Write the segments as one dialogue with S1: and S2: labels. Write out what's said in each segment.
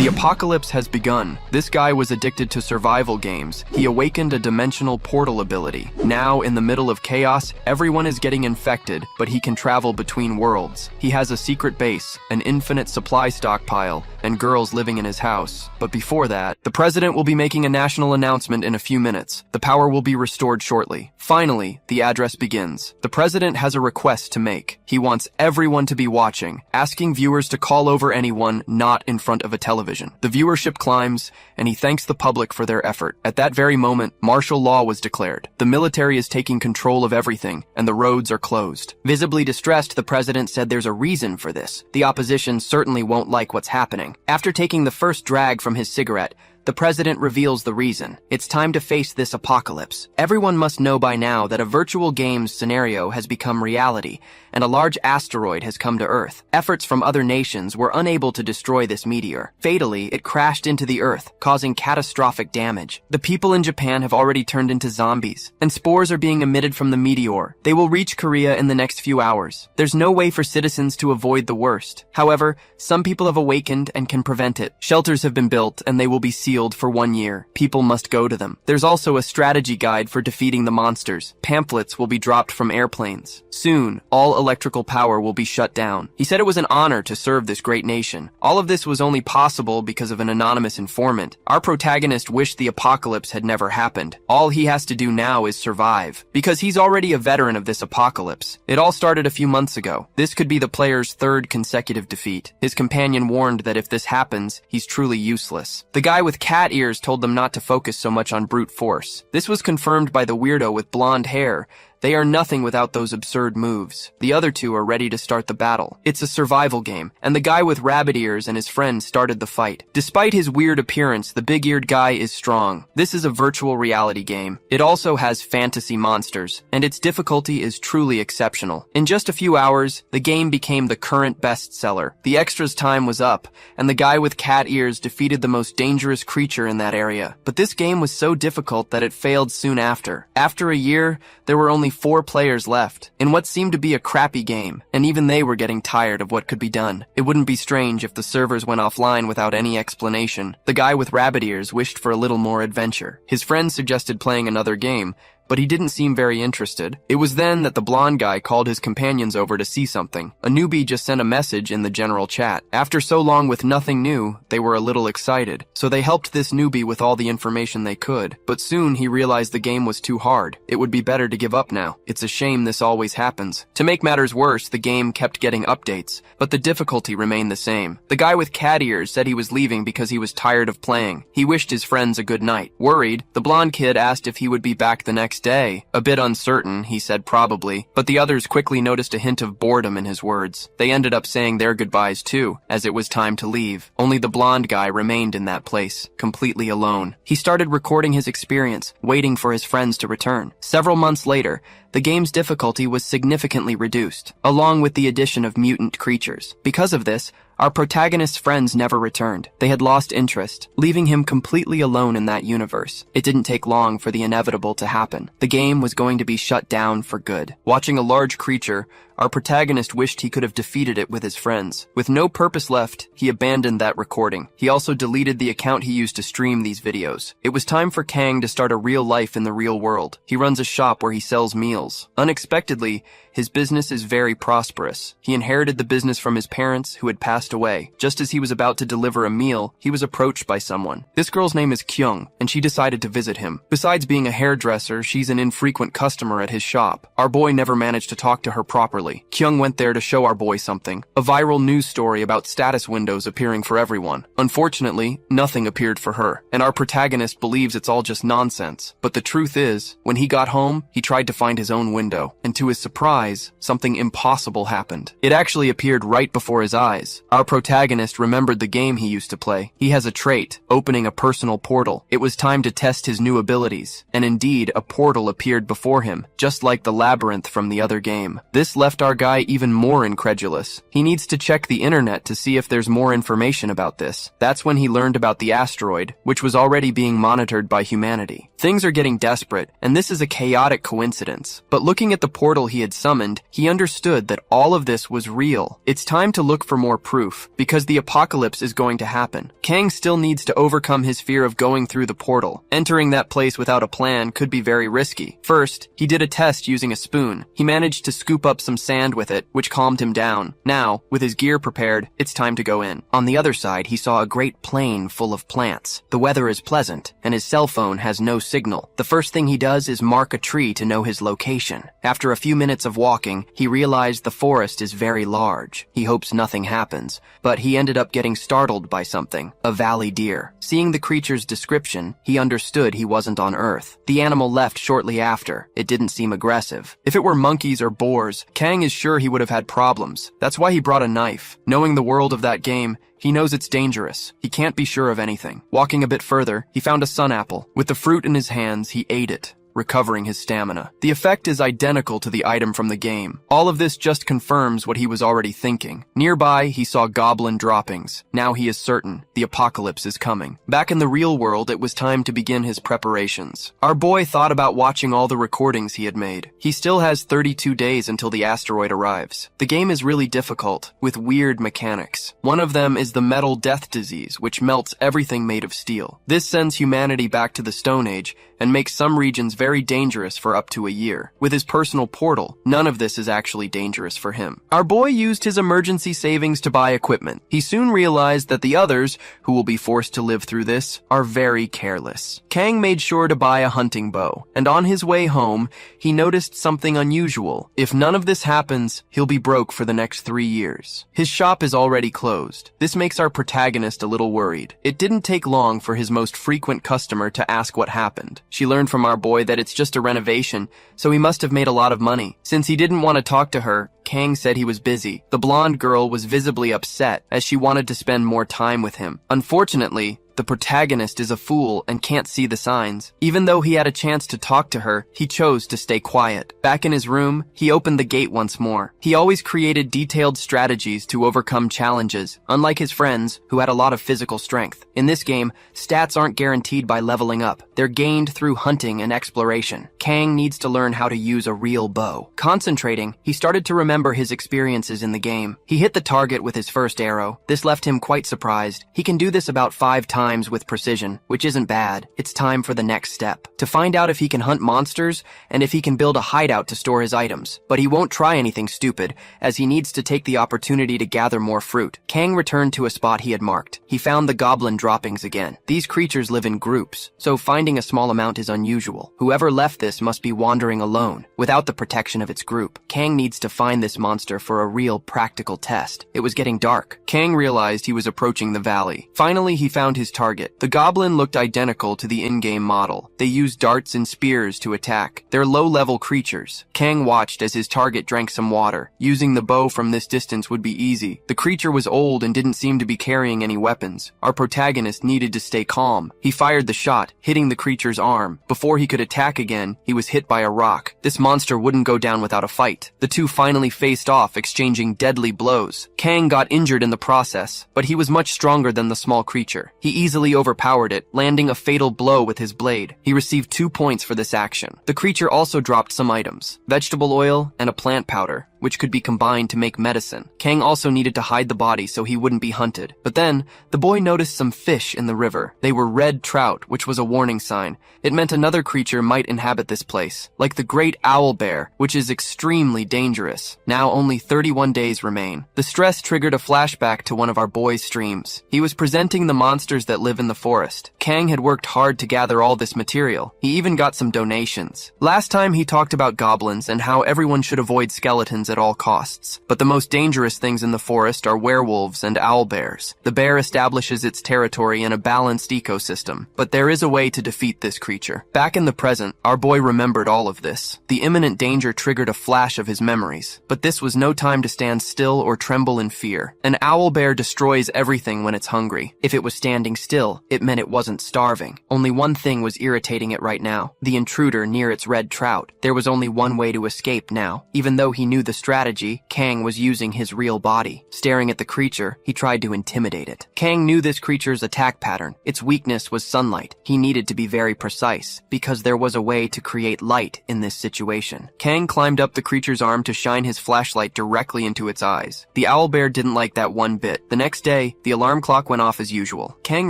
S1: The apocalypse has begun. This guy was addicted to survival games. He awakened a dimensional portal ability. Now, in the middle of chaos, everyone is getting infected, but he can travel between worlds. He has a secret base, an infinite supply stockpile, and girls living in his house. But before that, the president will be making a national announcement in a few minutes. The power will be restored shortly. Finally, the address begins. The president has a request to make. He wants everyone to be watching, asking viewers to call over anyone not in front of a television. The viewership climbs, and he thanks the public for their effort. At that very moment, martial law was declared. The military is taking control of everything, and the roads are closed. Visibly distressed, the president said there's a reason for this. The opposition certainly won't like what's happening. After taking the first drag from his cigarette, the president reveals the reason. It's time to face this apocalypse. Everyone must know by now that a virtual games scenario has become reality, and a large asteroid has come to Earth. Efforts from other nations were unable to destroy this meteor. Fatally, it crashed into the Earth, causing catastrophic damage. The people in Japan have already turned into zombies, and spores are being emitted from the meteor. They will reach Korea in the next few hours. There's no way for citizens to avoid the worst. However, some people have awakened and can prevent it. Shelters have been built, and they will be sealed for 1 year. People must go to them. There's also a strategy guide for defeating the monsters. Pamphlets will be dropped from airplanes. Soon, all electrical power will be shut down. He said it was an honor to serve this great nation. All of this was only possible because of an anonymous informant. Our protagonist wished the apocalypse had never happened. All he has to do now is survive, because he's already a veteran of this apocalypse. It all started a few months ago. This could be the player's third consecutive defeat. His companion warned that if this happens, he's truly useless. The guy with cat ears told them not to focus so much on brute force. This was confirmed by the weirdo with blonde hair. They are nothing without those absurd moves. The other two are ready to start the battle. It's a survival game, and the guy with rabbit ears and his friend started the fight. Despite his weird appearance, the big-eared guy is strong. This is a virtual reality game. It also has fantasy monsters, and its difficulty is truly exceptional. In just a few hours, the game became the current bestseller. The extras time was up, and the guy with cat ears defeated the most dangerous creature in that area. But this game was so difficult that it failed soon after. After a year, there were only 4 players left, in what seemed to be a crappy game, and even they were getting tired of what could be done. It wouldn't be strange if the servers went offline without any explanation. The guy with rabbit ears wished for a little more adventure. His friend suggested playing another game, but he didn't seem very interested. It was then that the blonde guy called his companions over to see something. A newbie just sent a message in the general chat. After so long with nothing new, they were a little excited, so they helped this newbie with all the information they could. But soon he realized the game was too hard. It would be better to give up now. It's a shame this always happens. To make matters worse, the game kept getting updates, but the difficulty remained the same. The guy with cat ears said he was leaving because he was tired of playing. He wished his friends a good night. Worried, the blonde kid asked if he would be back the next day. A bit uncertain, he said probably, but the others quickly noticed a hint of boredom in his words. They ended up saying their goodbyes too, as it was time to leave. Only the blonde guy remained in that place, completely alone. He started recording his experience, waiting for his friends to return. Several months later, the game's difficulty was significantly reduced, along with the addition of mutant creatures. Because of this, our protagonist's friends never returned. They had lost interest, leaving him completely alone in that universe. It didn't take long for the inevitable to happen. The game was going to be shut down for good. Watching a large creature, our protagonist wished he could have defeated it with his friends. With no purpose left, he abandoned that recording. He also deleted the account he used to stream these videos. It was time for Kang to start a real life in the real world. He runs a shop where he sells meals. Unexpectedly, his business is very prosperous. He inherited the business from his parents, who had passed away. Just as he was about to deliver a meal, he was approached by someone. This girl's name is Kyung, and she decided to visit him. Besides being a hairdresser, she's an infrequent customer at his shop. Our boy never managed to talk to her properly. Kyung went there to show our boy something. A viral news story about status windows appearing for everyone. Unfortunately, nothing appeared for her, and our protagonist believes it's all just nonsense. But the truth is, when he got home, he tried to find his own window, and to his surprise, something impossible happened. It actually appeared right before his eyes. Our protagonist remembered the game he used to play. He has a trait, opening a personal portal. It was time to test his new abilities, and indeed, a portal appeared before him, just like the labyrinth from the other game. This left our guy even more incredulous. He needs to check the internet to see if there's more information about this. That's when he learned about the asteroid, which was already being monitored by humanity. Things are getting desperate, and this is a chaotic coincidence. But looking at the portal he had summoned, he understood that all of this was real. It's time to look for more proof, because the apocalypse is going to happen. Kang still needs to overcome his fear of going through the portal. Entering that place without a plan could be very risky. First, he did a test using a spoon. He managed to scoop up some sand with it, which calmed him down. Now, with his gear prepared, it's time to go in. On the other side, he saw a great plain full of plants. The weather is pleasant, and his cell phone has no signal. The first thing he does is mark a tree to know his location. After a few minutes of walking, he realized the forest is very large. He hopes nothing happens, but he ended up getting startled by something, a valley deer. Seeing the creature's description, he understood he wasn't on Earth. The animal left shortly after. It didn't seem aggressive. If it were monkeys or boars, Kang is sure he would have had problems. That's why he brought a knife. Knowing the world of that game, he knows it's dangerous. He can't be sure of anything. Walking a bit further, he found a sun apple. With the fruit in his hands, he ate it, recovering his stamina. The effect is identical to the item from the game. All of this just confirms what he was already thinking. Nearby, he saw goblin droppings. Now he is certain the apocalypse is coming. Back in the real world, it was time to begin his preparations. Our boy thought about watching all the recordings he had made. He still has 32 days until the asteroid arrives. The game is really difficult, with weird mechanics. One of them is the metal death disease, which melts everything made of steel. This sends humanity back to the Stone Age and makes some regions very dangerous for up to a year. With his personal portal, none of this is actually dangerous for him. Our boy used his emergency savings to buy equipment. He soon realized that the others, who will be forced to live through this, are very careless. Kang made sure to buy a hunting bow, and on his way home, he noticed something unusual. If none of this happens, he'll be broke for the next 3 years. His shop is already closed. This makes our protagonist a little worried. It didn't take long for his most frequent customer to ask what happened. She learned from our boy that it's just a renovation, so he must have made a lot of money. Since he didn't want to talk to her, Kang said he was busy. The blonde girl was visibly upset, as she wanted to spend more time with him. Unfortunately, the protagonist is a fool and can't see the signs. Even though he had a chance to talk to her, he chose to stay quiet. Back in his room, he opened the gate once more. He always created detailed strategies to overcome challenges, unlike his friends, who had a lot of physical strength. In this game, stats aren't guaranteed by leveling up. They're gained through hunting and exploration. Kang needs to learn how to use a real bow. Concentrating, he started to remember his experiences in the game. He hit the target with his first arrow. This left him quite surprised. He can do this about 5 times with precision, which isn't bad. It's time for the next step, to find out if he can hunt monsters and if he can build a hideout to store his items. But he won't try anything stupid, as he needs to take the opportunity to gather more fruit. Kang returned to a spot he had marked. He found the goblin droppings again. These creatures live in groups, so finding a small amount is unusual. Whoever left this must be wandering alone, without the protection of its group. Kang needs to find this monster for a real practical test. It was getting dark. Kang realized he was approaching the valley. Finally, he found his target. The goblin looked identical to the in-game model. They use darts and spears to attack. They're low-level creatures. Kang watched as his target drank some water. Using the bow from this distance would be easy. The creature was old and didn't seem to be carrying any weapons. Our protagonist needed to stay calm. He fired the shot, hitting the creature's arm. Before he could attack again, he was hit by a rock. This monster wouldn't go down without a fight. The two finally faced off, exchanging deadly blows. Kang got injured in the process, but he was much stronger than the small creature. He easily overpowered it, landing a fatal blow with his blade. He received 2 points for this action. The creature also dropped some items, vegetable oil and a plant powder, which could be combined to make medicine. Kang also needed to hide the body so he wouldn't be hunted. But then, the boy noticed some fish in the river. They were red trout, which was a warning sign. It meant another creature might inhabit this place, like the great owl bear, which is extremely dangerous. Now only 31 days remain. The stress triggered a flashback to one of our boy's streams. He was presenting the monsters that live in the forest. Kang had worked hard to gather all this material. He even got some donations. Last time he talked about goblins and how everyone should avoid skeletons at all costs. But the most dangerous things in the forest are werewolves and owlbears. The bear establishes its territory in a balanced ecosystem, but there is a way to defeat this creature. Back in the present, our boy remembered all of this. The imminent danger triggered a flash of his memories, but this was no time to stand still or tremble in fear. An owlbear destroys everything when it's hungry. If it was standing still, it meant it wasn't starving. Only one thing was irritating it right now: the intruder near its red trout. There was only one way to escape now. Even though he knew the strategy, Kang was using his real body. Staring at the creature, he tried to intimidate it. Kang knew this creature's attack pattern. Its weakness was sunlight. He needed to be very precise, because there was a way to create light in this situation. Kang climbed up the creature's arm to shine his flashlight directly into its eyes. The owlbear didn't like that one bit. The next day, the alarm clock went off as usual. Kang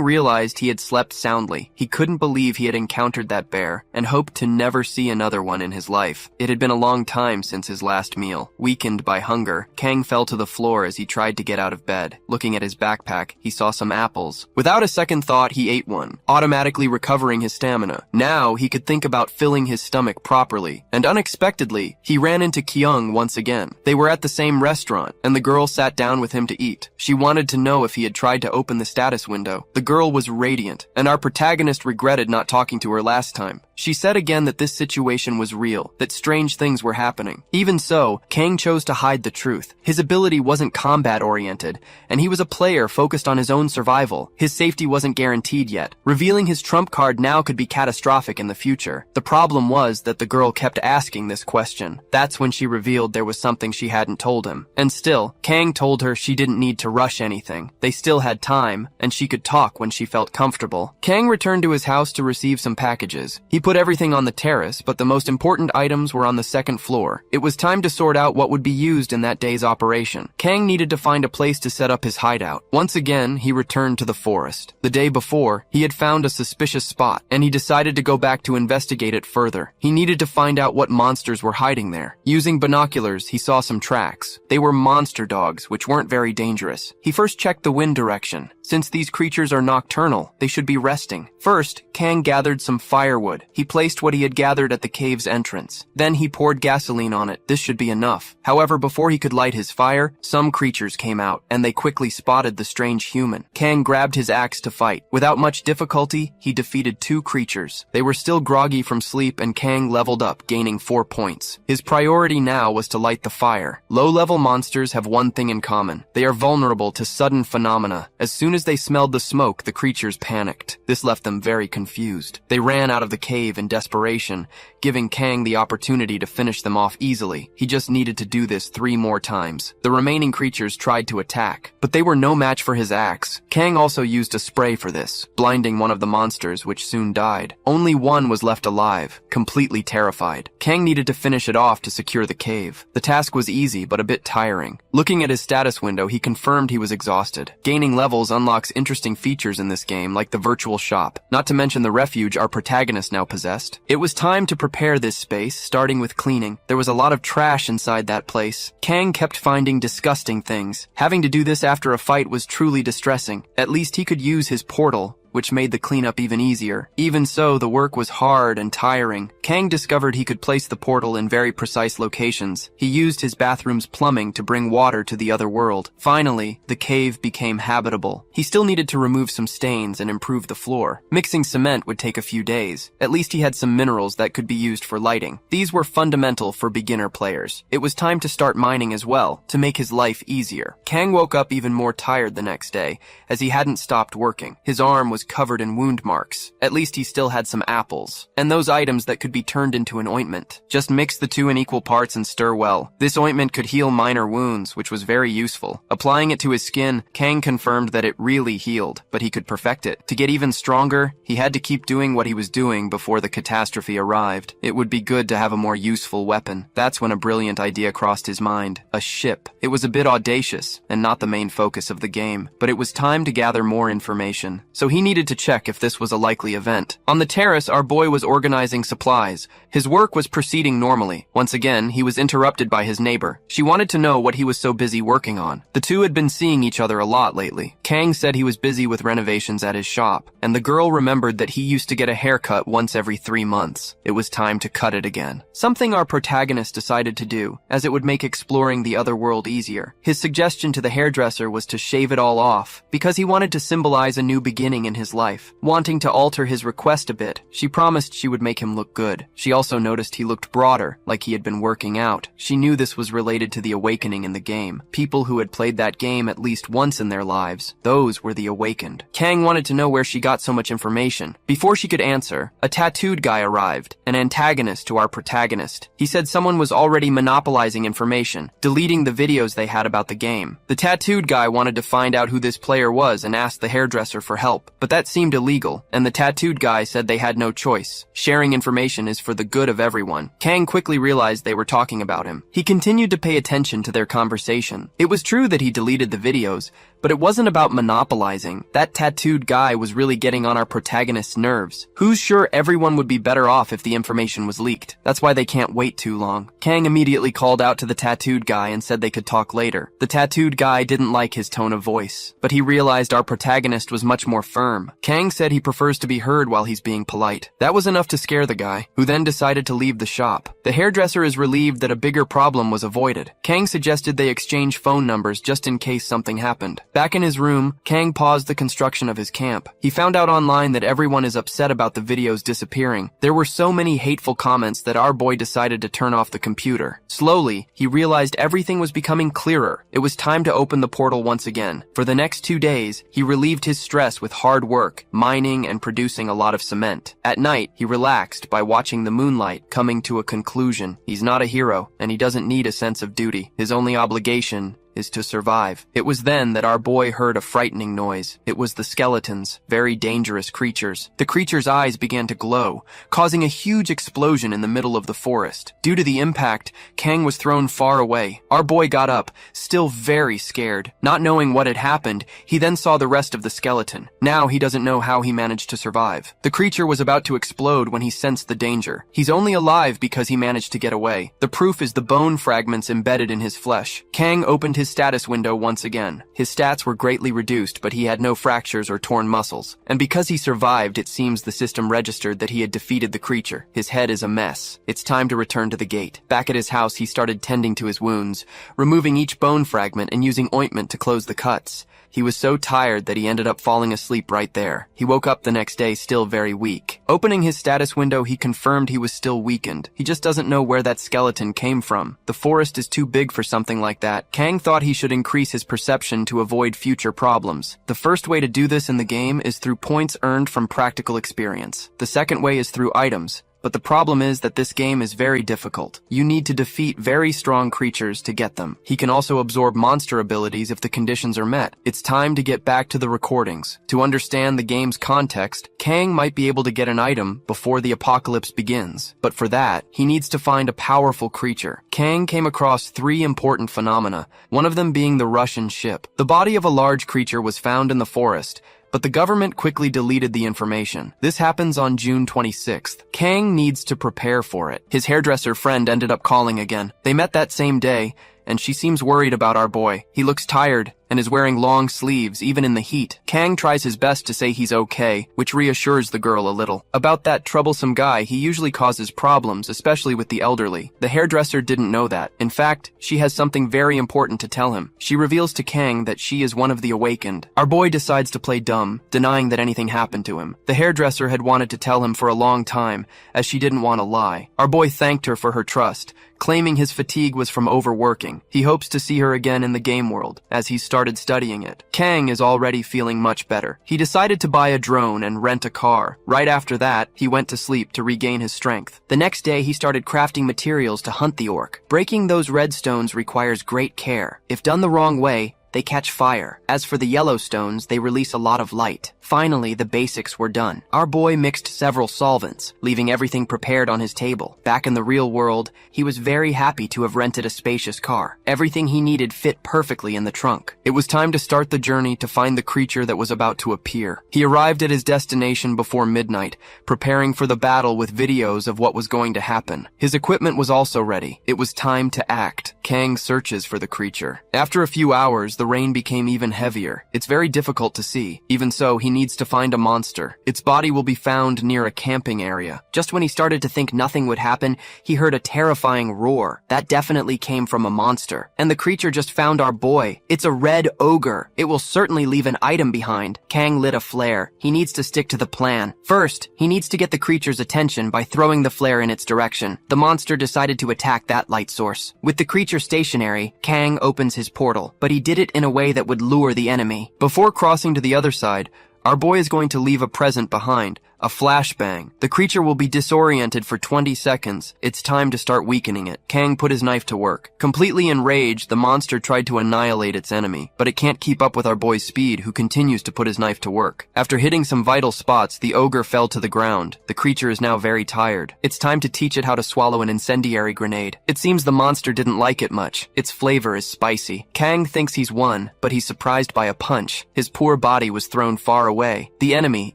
S1: realized he had slept soundly. He couldn't believe he had encountered that bear, and hoped to never see another one in his life. It had been a long time since his last meal. Weakened by hunger, Kang fell to the floor as he tried to get out of bed. Looking at his backpack, he saw some apples. Without a second thought, he ate one, automatically recovering his stamina. Now, he could think about filling his stomach properly. And unexpectedly, he ran into Kyung once again. They were at the same restaurant, and the girl sat down with him to eat. She wanted to know if he had tried to open the status window. The girl was radiant, and our protagonist regretted not talking to her last time. She said again that this situation was real, that strange things were happening. Even so, Kang chose to hide the truth. His ability wasn't combat-oriented, and he was a player focused on his own survival. His safety wasn't guaranteed yet. Revealing his trump card now could be catastrophic in the future. The problem was that the girl kept asking this question. That's when she revealed there was something she hadn't told him. And still, Kang told her she didn't need to rush anything. They still had time, and she could talk when she felt comfortable. Kang returned to his house to receive some packages. He put everything on the terrace, but the most important items were on the second floor. It was time to sort out what would be used in that day's operation. Kang needed to find a place to set up his hideout. Once again, he returned to the forest. The day before, he had found a suspicious spot, and he decided to go back to investigate it further. He needed to find out what monsters were hiding there. Using binoculars, he saw some tracks. They were monster dogs, which weren't very dangerous. He first checked the wind direction. Since these creatures are nocturnal, they should be resting. First, Kang gathered some firewood. He placed what he had gathered at the cave's entrance. Then he poured gasoline on it. This should be enough. However, before he could light his fire, some creatures came out, and they quickly spotted the strange human. Kang grabbed his axe to fight. Without much difficulty, he defeated 2 creatures. They were still groggy from sleep, and Kang leveled up, gaining 4 points. His priority now was to light the fire. Low-level monsters have one thing in common. They are vulnerable to sudden phenomena. As soon as they smelled the smoke, the creatures panicked. This left them very confused. They ran out of the cave in desperation, giving Kang the opportunity to finish them off easily. He just needed to do this 3 more times. The remaining creatures tried to attack, but they were no match for his axe. Kang also used a spray for this, blinding one of the monsters, which soon died. Only one was left alive, completely terrified. Kang needed to finish it off to secure the cave. The task was easy, but a bit tiring. Looking at his status window, he confirmed he was exhausted. Gaining levels unlocks interesting features in this game, like the virtual shop, not to mention the refuge our protagonist now possessed. It was time to prepare this space, starting with cleaning. There was a lot of trash inside that place. Kang kept finding disgusting things. Having to do this after a fight was truly distressing. At least he could use his portal, which made the cleanup even easier. Even so, the work was hard and tiring. Kang discovered he could place the portal in very precise locations. He used his bathroom's plumbing to bring water to the other world. Finally, the cave became habitable. He still needed to remove some stains and improve the floor. Mixing cement would take a few days. At least he had some minerals that could be used for lighting. These were fundamental for beginner players. It was time to start mining as well, to make his life easier. Kang woke up even more tired the next day, as he hadn't stopped working. His arm was covered in wound marks. At least he still had some apples, and those items that could be turned into an ointment. Just mix the 2 in equal parts and stir well. This ointment could heal minor wounds, which was very useful. Applying it to his skin, Kang confirmed that it really healed, but he could perfect it. To get even stronger, he had to keep doing what he was doing before the catastrophe arrived. It would be good to have a more useful weapon. That's when a brilliant idea crossed his mind. A ship. It was a bit audacious, and not the main focus of the game, but it was time to gather more information. So he needed to check if this was a likely event. On the terrace, our boy was organizing supplies. His work was proceeding normally. Once again, he was interrupted by his neighbor. She wanted to know what he was so busy working on. The two had been seeing each other a lot lately. Kang said he was busy with renovations at his shop, and the girl remembered that he used to get a haircut once every 3 months. It was time to cut it again. Something our protagonist decided to do, as it would make exploring the other world easier. His suggestion to the hairdresser was to shave it all off, because he wanted to symbolize a new beginning in his his life. Wanting to alter his request a bit, she promised she would make him look good. She also noticed he looked broader, like he had been working out. She knew this was related to the awakening in the game. People who had played that game at least once in their lives, those were the awakened. Kang wanted to know where she got so much information. Before she could answer, a tattooed guy arrived, an antagonist to our protagonist. He said someone was already monopolizing information, deleting the videos they had about the game. The tattooed guy wanted to find out who this player was and asked the hairdresser for help, but that seemed illegal, and the tattooed guy said they had no choice. Sharing information is for the good of everyone. Kang quickly realized they were talking about him. He continued to pay attention to their conversation. It was true that he deleted the videos, but it wasn't about monopolizing. That tattooed guy was really getting on our protagonist's nerves. Who's sure everyone would be better off if the information was leaked? That's why they can't wait too long. Kang immediately called out to the tattooed guy and said they could talk later. The tattooed guy didn't like his tone of voice, but he realized our protagonist was much more firm. Kang said he prefers to be heard while he's being polite. That was enough to scare the guy, who then decided to leave the shop. The hairdresser is relieved that a bigger problem was avoided. Kang suggested they exchange phone numbers just in case something happened. Back in his room, Kang paused the construction of his camp. He found out online that everyone is upset about the videos disappearing. There were so many hateful comments that our boy decided to turn off the computer. Slowly, he realized everything was becoming clearer. It was time to open the portal once again. For the next 2 days, he relieved his stress with hard work, mining and producing a lot of cement. At night, he relaxed by watching the moonlight coming to a conclusion. He's not a hero, and he doesn't need a sense of duty. His only obligation is to survive. It was then that our boy heard a frightening noise. It was the skeletons, very dangerous creatures. The creatures' eyes began to glow, causing a huge explosion in the middle of the forest. Due to the impact, Kang was thrown far away. Our boy got up, still very scared. Not knowing what had happened, he then saw the rest of the skeleton. Now he doesn't know how he managed to survive. The creature was about to explode when he sensed the danger. He's only alive because he managed to get away. The proof is the bone fragments embedded in his flesh. Kang opened his status window once again. His stats were greatly reduced, but he had no fractures or torn muscles. And because he survived, it seems the system registered that he had defeated the creature. His head is a mess. It's time to return to the gate. Back at his house, he started tending to his wounds, removing each bone fragment and using ointment to close the cuts. He was so tired that he ended up falling asleep right there. He woke up the next day still very weak. Opening his status window, he confirmed he was still weakened. He just doesn't know where that skeleton came from. The forest is too big for something like that. Kang thought he should increase his perception to avoid future problems. The first way to do this in the game is through points earned from practical experience. The second way is through items. But the problem is that this game is very difficult. You need to defeat very strong creatures to get them. He can also absorb monster abilities if the conditions are met. It's time to get back to the recordings. To understand the game's context, Kang might be able to get an item before the apocalypse begins. But for that, he needs to find a powerful creature. Kang came across 3 important phenomena, one of them being the Russian ship. The body of a large creature was found in the forest, but the government quickly deleted the information. This happens on June 26th. Kang needs to prepare for it. His hairdresser friend ended up calling again. They met that same day, and she seems worried about our boy. He looks tired and is wearing long sleeves even in the heat. Kang tries his best to say he's okay, which reassures the girl a little. About that troublesome guy, he usually causes problems, especially with the elderly. The hairdresser didn't know that. In fact, she has something very important to tell him. She reveals to Kang that she is one of the awakened. Our boy decides to play dumb, denying that anything happened to him. The hairdresser had wanted to tell him for a long time, as she didn't want to lie. Our boy thanked her for her trust, claiming his fatigue was from overworking. He hopes to see her again in the game world, as he started studying it. Kang is already feeling much better. He decided to buy a drone and rent a car. Right after that, he went to sleep to regain his strength. The next day, he started crafting materials to hunt the orc. Breaking those red stones requires great care. If done the wrong way, they catch fire. As for the yellow stones, they release a lot of light. Finally, the basics were done. Our boy mixed several solvents, leaving everything prepared on his table. Back in the real world, he was very happy to have rented a spacious car. Everything he needed fit perfectly in the trunk. It was time to start the journey to find the creature that was about to appear. He arrived at his destination before midnight, preparing for the battle with videos of what was going to happen. His equipment was also ready. It was time to act. Kang searches for the creature. After a few hours, the rain became even heavier. It's very difficult to see. Even so, he needs to find a monster. Its body will be found near a camping area. Just when he started to think nothing would happen, he heard a terrifying roar. That definitely came from a monster. And the creature just found our boy. It's a red ogre. It will certainly leave an item behind. Kang lit a flare. He needs to stick to the plan. First, he needs to get the creature's attention by throwing the flare in its direction. The monster decided to attack that light source. With the creature stationary, Kang opens his portal, but he did it in a way that would lure the enemy. Before crossing to the other side, our boy is going to leave a present behind, a flashbang. The creature will be disoriented for 20 seconds. It's time to start weakening it. Kang put his knife to work. Completely enraged, the monster tried to annihilate its enemy, but it can't keep up with our boy's speed, who continues to put his knife to work. After hitting some vital spots, the ogre fell to the ground. The creature is now very tired. It's time to teach it how to swallow an incendiary grenade. It seems the monster didn't like it much. Its flavor is spicy. Kang thinks he's won, but he's surprised by a punch. His poor body was thrown far away. The enemy,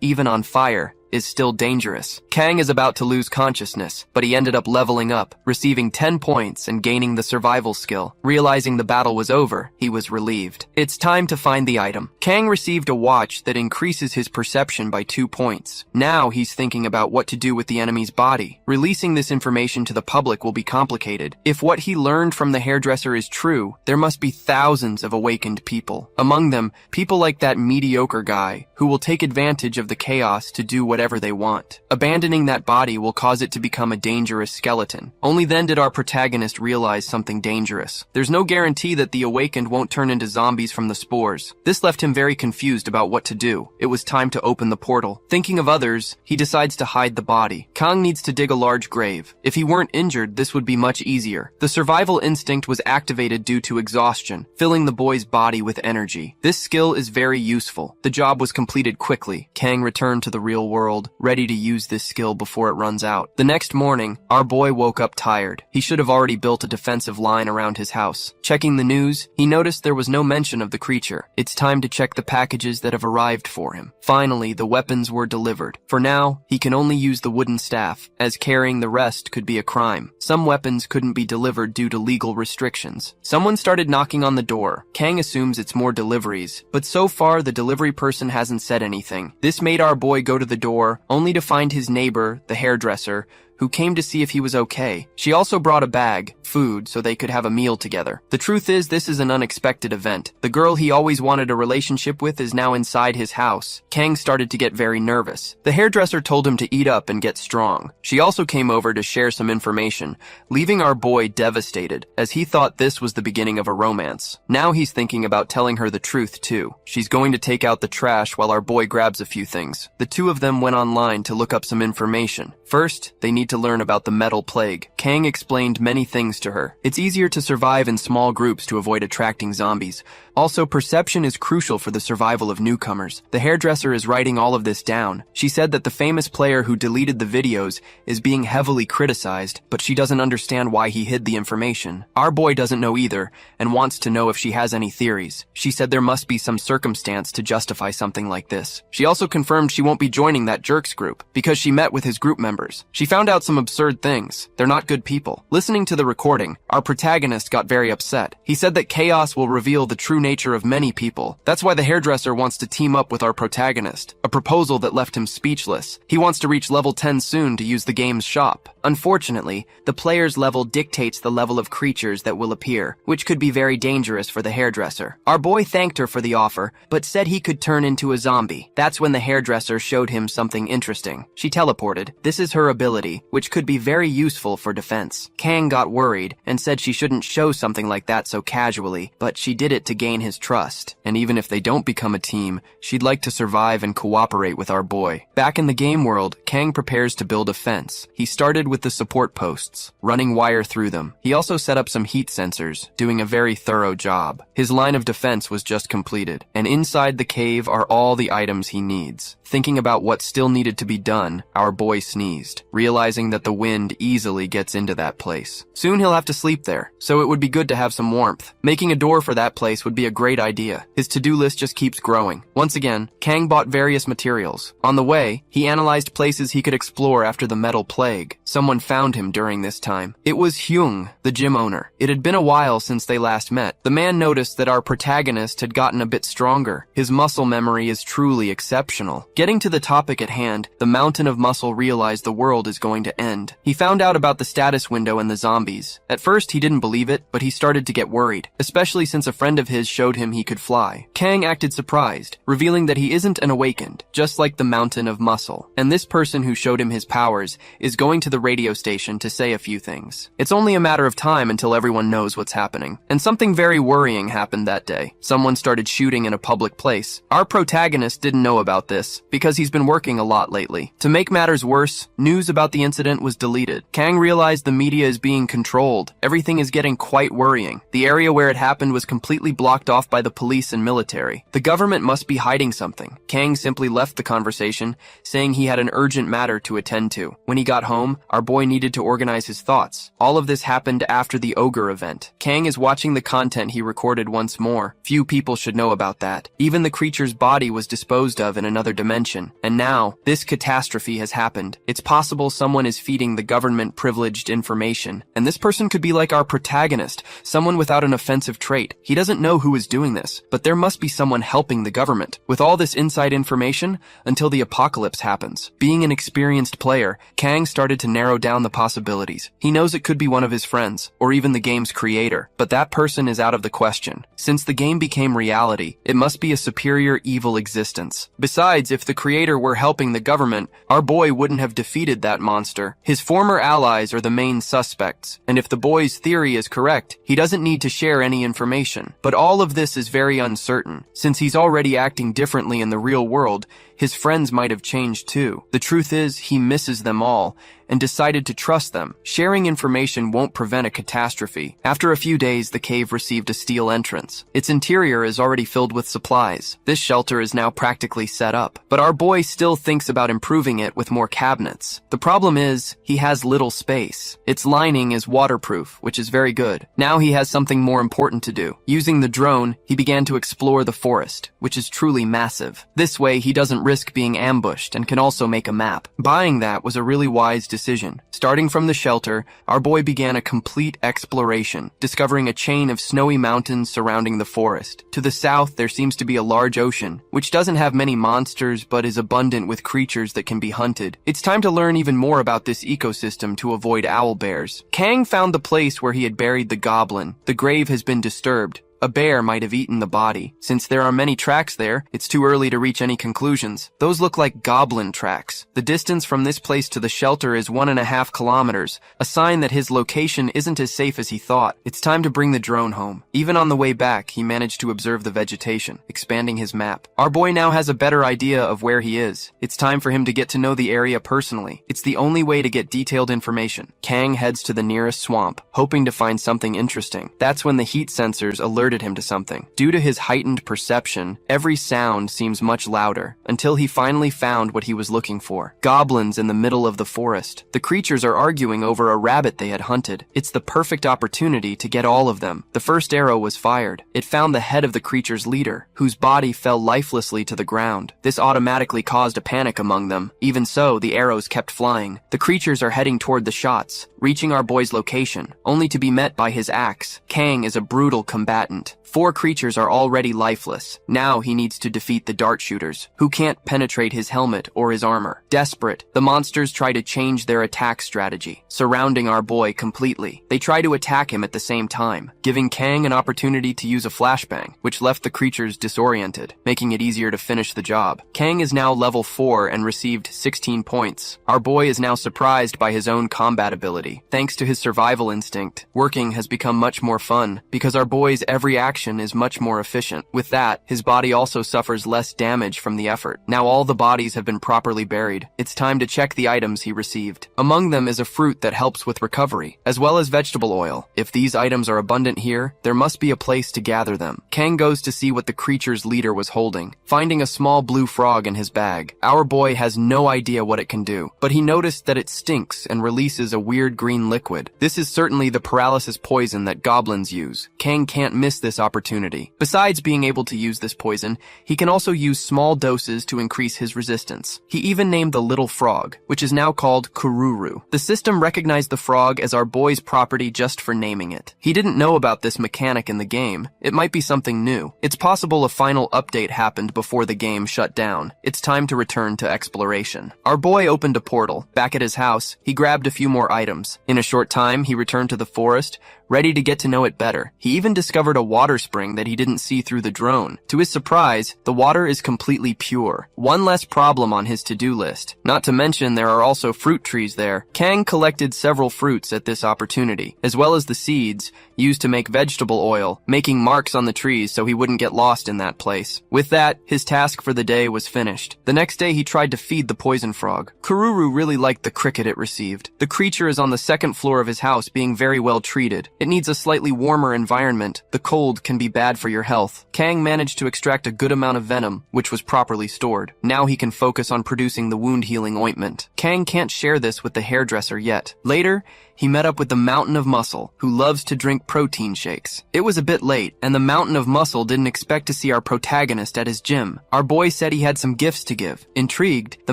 S1: even on fire, is still dangerous. Kang is about to lose consciousness, but he ended up leveling up, receiving 10 points and gaining the survival skill. Realizing the battle was over, he was relieved. It's time to find the item. Kang received a watch that increases his perception by 2 points. Now he's thinking about what to do with the enemy's body. Releasing this information to the public will be complicated. If what he learned from the hairdresser is true, there must be thousands of awakened people. Among them, people like that mediocre guy, who will take advantage of the chaos to do whatever they want. Abandoning that body will cause it to become a dangerous skeleton. Only then did our protagonist realize something dangerous. There's no guarantee that the awakened won't turn into zombies from the spores. This left him very confused about what to do. It was time to open the portal. Thinking of others, he decides to hide the body. Kang needs to dig a large grave. If he weren't injured, this would be much easier. The survival instinct was activated due to exhaustion, filling the boy's body with energy. This skill is very useful. The job was completed quickly. Kang returned to the real world, ready to use this skill before it runs out. The next morning, our boy woke up tired. He should have already built a defensive line around his house. Checking the news, he noticed there was no mention of the creature. It's time to check the packages that have arrived for him. Finally, the weapons were delivered. For now, he can only use the wooden staff, as carrying the rest could be a crime. Some weapons couldn't be delivered due to legal restrictions. Someone started knocking on the door. Kang assumes it's more deliveries, but so far the delivery person hasn't said anything. This made our boy go to the door, only to find his neighbor, the hairdresser, who came to see if he was okay. She also brought a bag, food, so they could have a meal together. The truth is, this is an unexpected event. The girl he always wanted a relationship with is now inside his house. Kang started to get very nervous. The hairdresser told him to eat up and get strong. She also came over to share some information, leaving our boy devastated, as he thought this was the beginning of a romance. Now he's thinking about telling her the truth too. She's going to take out the trash while our boy grabs a few things. The two of them went online to look up some information. First, they need to learn about the metal plague. Kang explained many things to her. It's easier to survive in small groups to avoid attracting zombies. Also, perception is crucial for the survival of newcomers. The hairdresser is writing all of this down. She said that the famous player who deleted the videos is being heavily criticized, but she doesn't understand why he hid the information. Our boy doesn't know either, and wants to know if she has any theories. She said there must be some circumstance to justify something like this. She also confirmed she won't be joining that jerks group, because she met with his group members. She found out some absurd things. They're not good people. Listening to the recording, our protagonist got very upset. He said that chaos will reveal the true nature of many people. That's why the hairdresser wants to team up with our protagonist, a proposal that left him speechless. He wants to reach level 10 soon to use the game's shop. Unfortunately, the player's level dictates the level of creatures that will appear, which could be very dangerous for the hairdresser. Our boy thanked her for the offer, but said he could turn into a zombie. That's when the hairdresser showed him something interesting. She teleported. This is her ability, which could be very useful for defense. Kang got worried and said she shouldn't show something like that so casually, but she did it to gain his trust. And even if they don't become a team, she'd like to survive and cooperate with our boy. Back in the game world, Kang prepares to build a fence. He started with the support posts, running wire through them. He also set up some heat sensors, doing a very thorough job. His line of defense was just completed, and inside the cave are all the items he needs. Thinking about what still needed to be done, our boy sneezed, realizing that the wind easily gets into that place. Soon he'll have to sleep there, so it would be good to have some warmth. Making a door for that place would be a great idea. His to-do list just keeps growing. Once again, Kang bought various materials. On the way, he analyzed places he could explore after the metal plague. Someone found him during this time. It was Hyung, the gym owner. It had been a while since they last met. The man noticed that our protagonist had gotten a bit stronger. His muscle memory is truly exceptional. Getting to the topic at hand, the mountain of muscle realized the world is going to end. He found out about the status window and the zombies. At first, he didn't believe it, but he started to get worried, especially since a friend of his showed him he could fly. Kang acted surprised, revealing that he isn't an awakened, just like the mountain of muscle. And this person who showed him his powers is going to the radio station to say a few things. It's only a matter of time until everyone knows what's happening. And something very worrying happened that day. Someone started shooting in a public place. Our protagonist didn't know about this, because he's been working a lot lately. To make matters worse, news about the incident was deleted. Kang realized the media is being controlled. Everything is getting quite worrying. The area where it happened was completely blocked off by the police and military. The government must be hiding something. Kang simply left the conversation, saying he had an urgent matter to attend to. When he got home, our boy needed to organize his thoughts. All of this happened after the ogre event. Kang is watching the content he recorded once more. Few people should know about that. Even the creature's body was disposed of in another dimension. And now, this catastrophe has happened. It's possible someone is feeding the government privileged information. And this person could be like our protagonist, someone without an offensive trait. He doesn't know who is doing this, but there must be someone helping the government. With all this inside information, until the apocalypse happens. Being an experienced player, Kang started to narrow down the possibilities. He knows it could be one of his friends, or even the game's creator, but that person is out of the question. Since the game became reality, it must be a superior evil existence. Besides, if the creator were helping the government, our boy wouldn't have defeated that monster. His former allies are the main suspects, and if the boy's theory is correct, he doesn't need to share any information. But all of this is very uncertain. Since he's already acting differently in the real world, his friends might have changed too. The truth is, he misses them all, and decided to trust them. Sharing information won't prevent a catastrophe. After a few days, the cave received a steel entrance. Its interior is already filled with supplies. This shelter is now practically set up, but our boy still thinks about improving it with more cabinets. The problem is, he has little space. Its lining is waterproof, which is very good. Now he has something more important to do. Using the drone, he began to explore the forest, which is truly massive. This way, he doesn't risk being ambushed and can also make a map. Buying that was a really wise decision. Starting from the shelter, our boy began a complete exploration, discovering a chain of snowy mountains surrounding the forest. To the south, there seems to be a large ocean, which doesn't have many monsters but is abundant with creatures that can be hunted. It's time to learn even more about this ecosystem to avoid owlbears. Kang found the place where he had buried the goblin. The grave has been disturbed. A bear might have eaten the body. Since there are many tracks there, it's too early to reach any conclusions. Those look like goblin tracks. The distance from this place to the shelter is 1.5 kilometers, a sign that his location isn't as safe as he thought. It's time to bring the drone home. Even on the way back, he managed to observe the vegetation, expanding his map. Our boy now has a better idea of where he is. It's time for him to get to know the area personally. It's the only way to get detailed information. Kang heads to the nearest swamp, hoping to find something interesting. That's when the heat sensors alerted him to something. Due to his heightened perception, every sound seems much louder, until he finally found what he was looking for. Goblins in the middle of the forest. The creatures are arguing over a rabbit they had hunted. It's the perfect opportunity to get all of them. The first arrow was fired. It found the head of the creature's leader, whose body fell lifelessly to the ground. This automatically caused a panic among them. Even so, the arrows kept flying. The creatures are heading toward the shots, reaching our boy's location, only to be met by his axe. Kang is a brutal combatant. 4 creatures are already lifeless. Now he needs to defeat the dart shooters, who can't penetrate his helmet or his armor. Desperate, the monsters try to change their attack strategy, surrounding our boy completely. They try to attack him at the same time, giving Kang an opportunity to use a flashbang, which left the creatures disoriented, making it easier to finish the job. Kang is now level 4 and received 16 points. Our boy is now surprised by his own combat ability. Thanks to his survival instinct, working has become much more fun, because our boy's every action action is much more efficient. With that, his body also suffers less damage from the effort. Now all the bodies have been properly buried. It's time to check the items he received. Among them is a fruit that helps with recovery, as well as vegetable oil. If these items are abundant here, there must be a place to gather them. Kang goes to see what the creature's leader was holding, finding a small blue frog in his bag. Our boy has no idea what it can do, but he noticed that it stinks and releases a weird green liquid. This is certainly the paralysis poison that goblins use. Kang can't miss this opportunity. Besides being able to use this poison, he can also use small doses to increase his resistance. He even named the little frog, which is now called Kururu. The system recognized the frog as our boy's property just for naming it. He didn't know about this mechanic in the game. It might be something new. It's possible a final update happened before the game shut down. It's time to return to exploration. Our boy opened a portal. Back at his house, he grabbed a few more items. In a short time, he returned to the forest, ready to get to know it better. He even discovered a water spring that he didn't see through the drone. To his surprise, the water is completely pure. One less problem on his to-do list. Not to mention there are also fruit trees there. Kang collected several fruits at this opportunity, as well as the seeds used to make vegetable oil, making marks on the trees so he wouldn't get lost in that place. With that, his task for the day was finished. The next day he tried to feed the poison frog. Kururu really liked the cricket it received. The creature is on the second floor of his house being very well treated. It needs a slightly warmer environment. The cold can be bad for your health. Kang managed to extract a good amount of venom, which was properly stored. Now he can focus on producing the wound healing ointment. Kang can't share this with the hairdresser yet. Later, he met up with the Mountain of Muscle, who loves to drink protein shakes. It was a bit late, and the Mountain of Muscle didn't expect to see our protagonist at his gym. Our boy said he had some gifts to give. Intrigued, the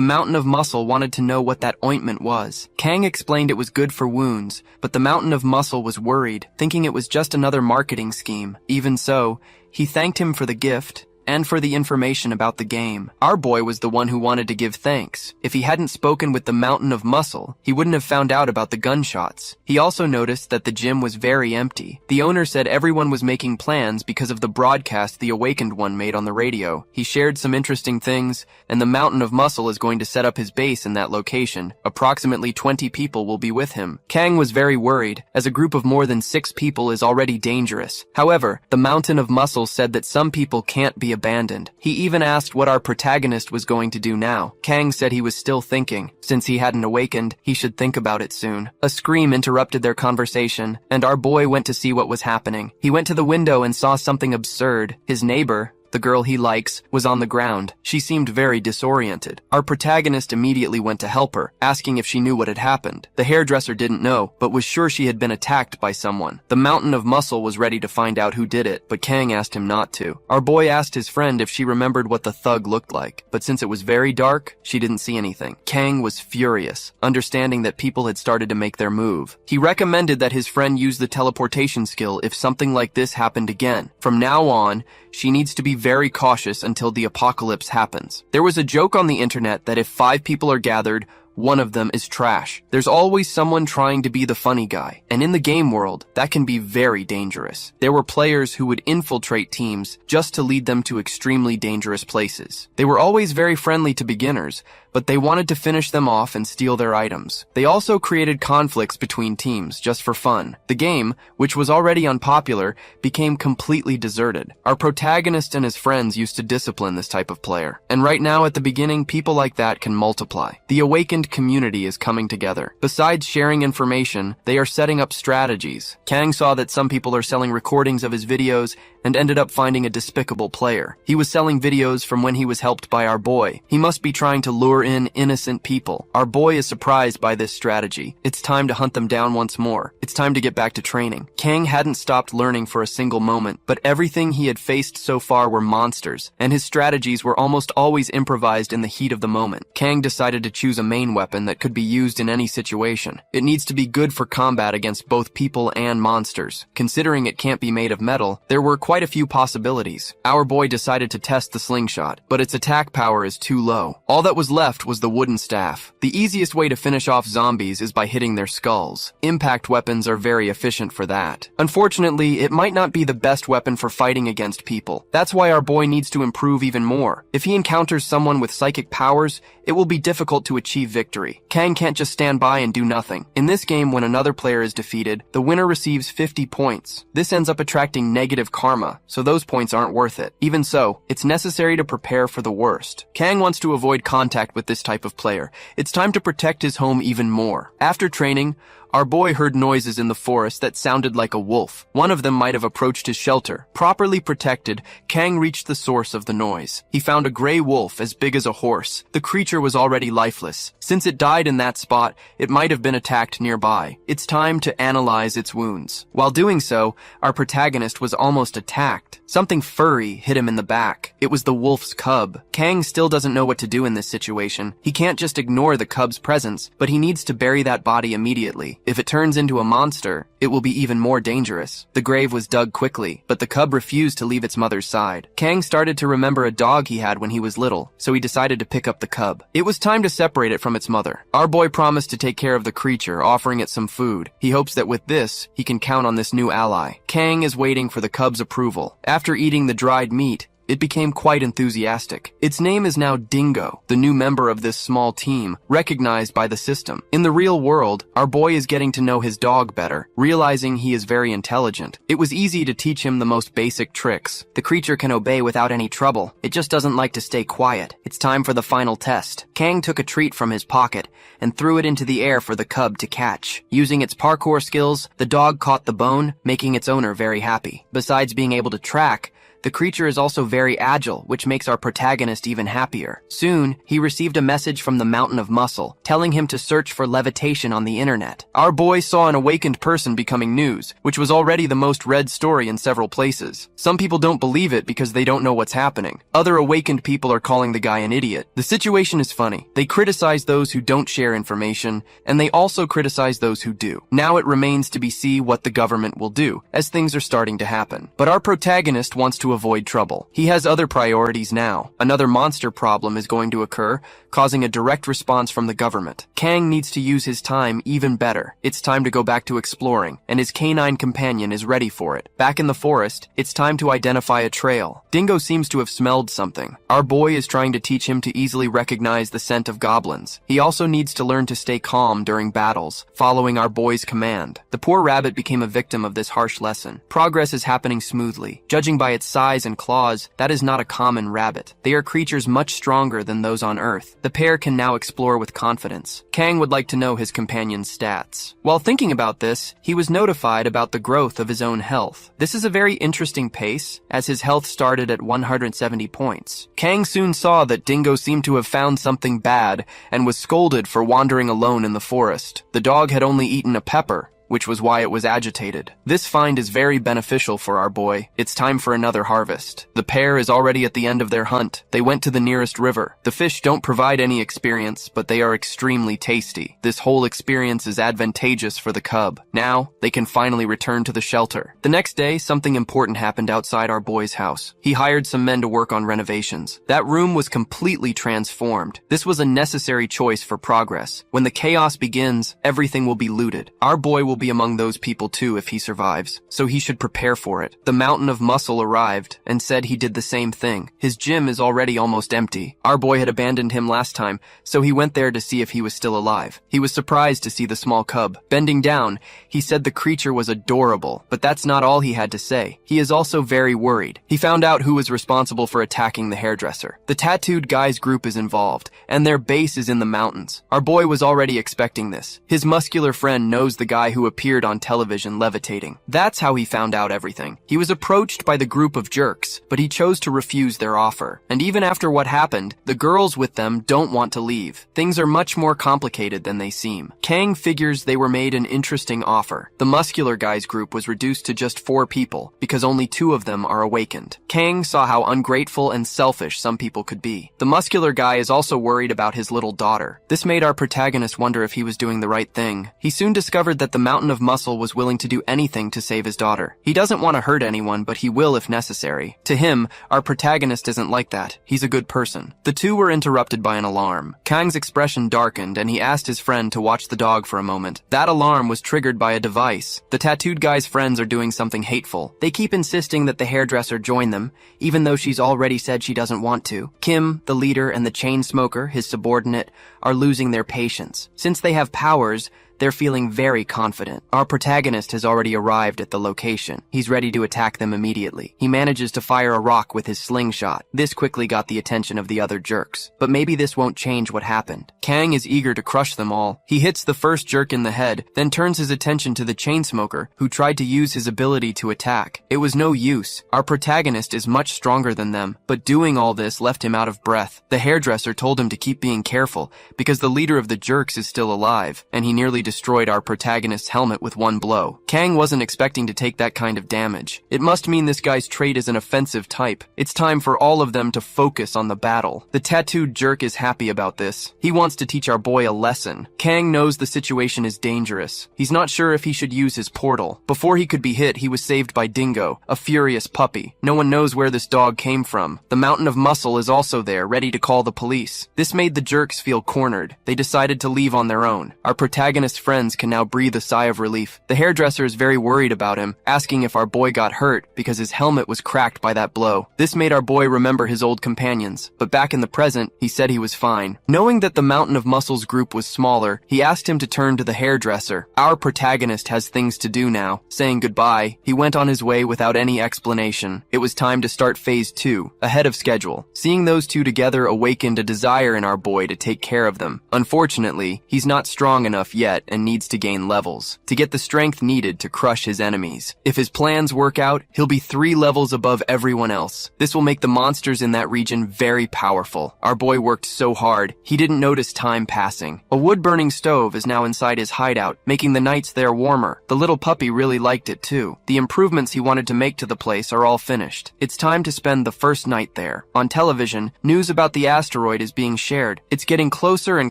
S1: Mountain of Muscle wanted to know what that ointment was. Kang explained it was good for wounds, but the Mountain of Muscle was worried, thinking it was just another marketing scheme. Even so, he thanked him for the gift and for the information about the game. Our boy was the one who wanted to give thanks. If he hadn't spoken with the Mountain of Muscle, he wouldn't have found out about the gunshots. He also noticed that the gym was very empty. The owner said everyone was making plans because of the broadcast the Awakened One made on the radio. He shared some interesting things, and the Mountain of Muscle is going to set up his base in that location. Approximately 20 people will be with him. Kang was very worried, as a group of more than 6 people is already dangerous. However, the Mountain of Muscle said that some people can't be abandoned. He even asked what our protagonist was going to do now. Kang said he was still thinking. Since he hadn't awakened, he should think about it soon. A scream interrupted their conversation, and our boy went to see what was happening. He went to the window and saw something absurd. His neighbor, the girl he likes, was on the ground. She seemed very disoriented. Our protagonist immediately went to help her, asking if she knew what had happened. The hairdresser didn't know, but was sure she had been attacked by someone. The Mountain of Muscle was ready to find out who did it, but Kang asked him not to. Our boy asked his friend if she remembered what the thug looked like, but since it was very dark, she didn't see anything. Kang was furious, understanding that people had started to make their move. He recommended that his friend use the teleportation skill if something like this happened again. From now on, she needs to be very cautious until the apocalypse happens. There was a joke on the internet that if 5 people are gathered, one of them is trash. There's always someone trying to be the funny guy, and in the game world, that can be very dangerous. There were players who would infiltrate teams just to lead them to extremely dangerous places. They were always very friendly to beginners, but they wanted to finish them off and steal their items. They also created conflicts between teams just for fun. The game, which was already unpopular, became completely deserted. Our protagonist and his friends used to discipline this type of player. And right now at the beginning, people like that can multiply. The Awakened community is coming together. Besides sharing information, they are setting up strategies. Kang saw that some people are selling recordings of his videos and ended up finding a despicable player. He was selling videos from when he was helped by our boy. He must be trying to lure in innocent people. Our boy is surprised by this strategy. It's time to hunt them down once more. It's time to get back to training. Kang hadn't stopped learning for a single moment, but everything he had faced so far were monsters, and his strategies were almost always improvised in the heat of the moment. Kang decided to choose a main weapon that could be used in any situation. It needs to be good for combat against both people and monsters. Considering it can't be made of metal, there were quite a few possibilities. Our boy decided to test the slingshot, but its attack power is too low. All that was left was the wooden staff. The easiest way to finish off zombies is by hitting their skulls. Impact weapons are very efficient for that. Unfortunately, it might not be the best weapon for fighting against people. That's why our boy needs to improve even more. If he encounters someone with psychic powers, it will be difficult to achieve victory. Kang can't just stand by and do nothing. In this game, when another player is defeated, the winner receives 50 points. This ends up attracting negative karma karma, so those points aren't worth it. Even so, it's necessary to prepare for the worst. Kang wants to avoid contact with this type of player. It's time to protect his home even more. After training, our boy heard noises in the forest that sounded like a wolf. One of them might have approached his shelter. Properly protected, Kang reached the source of the noise. He found a gray wolf as big as a horse. The creature was already lifeless. Since it died in that spot, it might have been attacked nearby. It's time to analyze its wounds. While doing so, our protagonist was almost attacked. Something furry hit him in the back. It was the wolf's cub. Kang still doesn't know what to do in this situation. He can't just ignore the cub's presence, but he needs to bury that body immediately. If it turns into a monster, it will be even more dangerous. The grave was dug quickly, but the cub refused to leave its mother's side. Kang started to remember a dog he had when he was little, so he decided to pick up the cub. It was time to separate it from its mother. Our boy promised to take care of the creature, offering it some food. He hopes that with this, he can count on this new ally. Kang is waiting for the cub's approval. After eating the dried meat, it became quite enthusiastic. Its name is now Dingo, the new member of this small team, recognized by the system. In the real world, our boy is getting to know his dog better, realizing he is very intelligent. It was easy to teach him the most basic tricks. The creature can obey without any trouble. It just doesn't like to stay quiet. It's time for the final test. Kang took a treat from his pocket and threw it into the air for the cub to catch. Using its parkour skills, the dog caught the bone, making its owner very happy. Besides being able to track, the creature is also very agile, which makes our protagonist even happier. Soon, he received a message from the Mountain of Muscle, telling him to search for levitation on the internet. Our boy saw an awakened person becoming news, which was already the most read story in several places. Some people don't believe it because they don't know what's happening. Other awakened people are calling the guy an idiot. The situation is funny. They criticize those who don't share information, and they also criticize those who do. Now it remains to be seen what the government will do, as things are starting to happen. But our protagonist wants to avoid trouble. He has other priorities now. Another monster problem is going to occur, causing a direct response from the government. Kang needs to use his time even better. It's time to go back to exploring, and his canine companion is ready for it. Back in the forest, it's time to identify a trail. Dingo seems to have smelled something. Our boy is trying to teach him to easily recognize the scent of goblins. He also needs to learn to stay calm during battles, following our boy's command. The poor rabbit became a victim of this harsh lesson. Progress is happening smoothly. Judging by its size and claws, that is not a common rabbit. They are creatures much stronger than those on Earth. The pair can now explore with confidence. Kang would like to know his companion's stats. While thinking about this, he was notified about the growth of his own health. This is a very interesting pace, as his health started at 170 points. Kang soon saw that Dingo seemed to have found something bad and was scolded for wandering alone in the forest. The dog had only eaten a pepper, which was why it was agitated. This find is very beneficial for our boy. It's time for another harvest. The pair is already at the end of their hunt. They went to the nearest river. The fish don't provide any experience, but they are extremely tasty. This whole experience is advantageous for the cub. Now, they can finally return to the shelter. The next day, something important happened outside our boy's house. He hired some men to work on renovations. That room was completely transformed. This was a necessary choice for progress. When the chaos begins, everything will be looted. Our boy will be among those people too if he survives, so he should prepare for it. The Mountain of Muscle arrived and said he did the same thing. His gym is already almost empty. Our boy had abandoned him last time, so he went there to see if he was still alive. He was surprised to see the small cub. Bending down, he said the creature was adorable, but that's not all he had to say. He is also very worried. He found out who was responsible for attacking the hairdresser. The tattooed guys group is involved, and their base is in the mountains. Our boy was already expecting this. His muscular friend knows the guy who appeared on television levitating. That's how he found out everything. He was approached by the group of jerks, but he chose to refuse their offer. And even after what happened, the girls with them don't want to leave. Things are much more complicated than they seem. Kang figures they were made an interesting offer. The muscular guys group was reduced to just 4 people, because only 2 of them are awakened. Kang saw how ungrateful and selfish some people could be. The muscular guy is also worried about his little daughter. This made our protagonist wonder if he was doing the right thing. He soon discovered that the Mountain of Muscle was willing to do anything to save his daughter. He doesn't want to hurt anyone, but he will if necessary. To him, our protagonist isn't like that. He's a good person. The two were interrupted by an alarm. Kang's expression darkened, and he asked his friend to watch the dog for a moment. That alarm was triggered by a device. The tattooed guy's friends are doing something hateful. They keep insisting that the hairdresser join them, even though she's already said she doesn't want to. Kim, the leader, and the chain smoker, his subordinate, are losing their patience. Since they have powers, they're feeling very confident. Our protagonist has already arrived at the location. He's ready to attack them immediately. He manages to fire a rock with his slingshot. This quickly got the attention of the other jerks. But maybe this won't change what happened. Kang is eager to crush them all. He hits the first jerk in the head, then turns his attention to the chain smoker, who tried to use his ability to attack. It was no use. Our protagonist is much stronger than them, but doing all this left him out of breath. The hairdresser told him to keep being careful, because the leader of the jerks is still alive, and he nearly destroyed our protagonist's helmet with one blow. Kang wasn't expecting to take that kind of damage. It must mean this guy's trait is an offensive type. It's time for all of them to focus on the battle. The tattooed jerk is happy about this. He wants to teach our boy a lesson. Kang knows the situation is dangerous. He's not sure if he should use his portal. Before he could be hit, he was saved by Dingo, a furious puppy. No one knows where this dog came from. The mountain of muscle is also there, ready to call the police. This made the jerks feel cornered. They decided to leave on their own. Our protagonist's friends can now breathe a sigh of relief. The hairdresser is very worried about him, asking if our boy got hurt because his helmet was cracked by that blow. This made our boy remember his old companions, but back in the present, he said he was fine. Knowing that the Mountain of Muscles group was smaller, he asked him to turn to the hairdresser. Our protagonist has things to do now. Saying goodbye, he went on his way without any explanation. It was time to start phase 2, ahead of schedule. Seeing those two together awakened a desire in our boy to take care of them. Unfortunately, he's not strong enough yet and needs to gain levels to get the strength needed to crush his enemies. If his plans work out, he'll be 3 levels above everyone else. This will make the monsters in that region very powerful. Our boy worked so hard, he didn't notice time passing. A wood-burning stove is now inside his hideout, making the nights there warmer. The little puppy really liked it too. The improvements he wanted to make to the place are all finished. It's time to spend the first night there. On television, news about the asteroid is being shared. It's getting closer and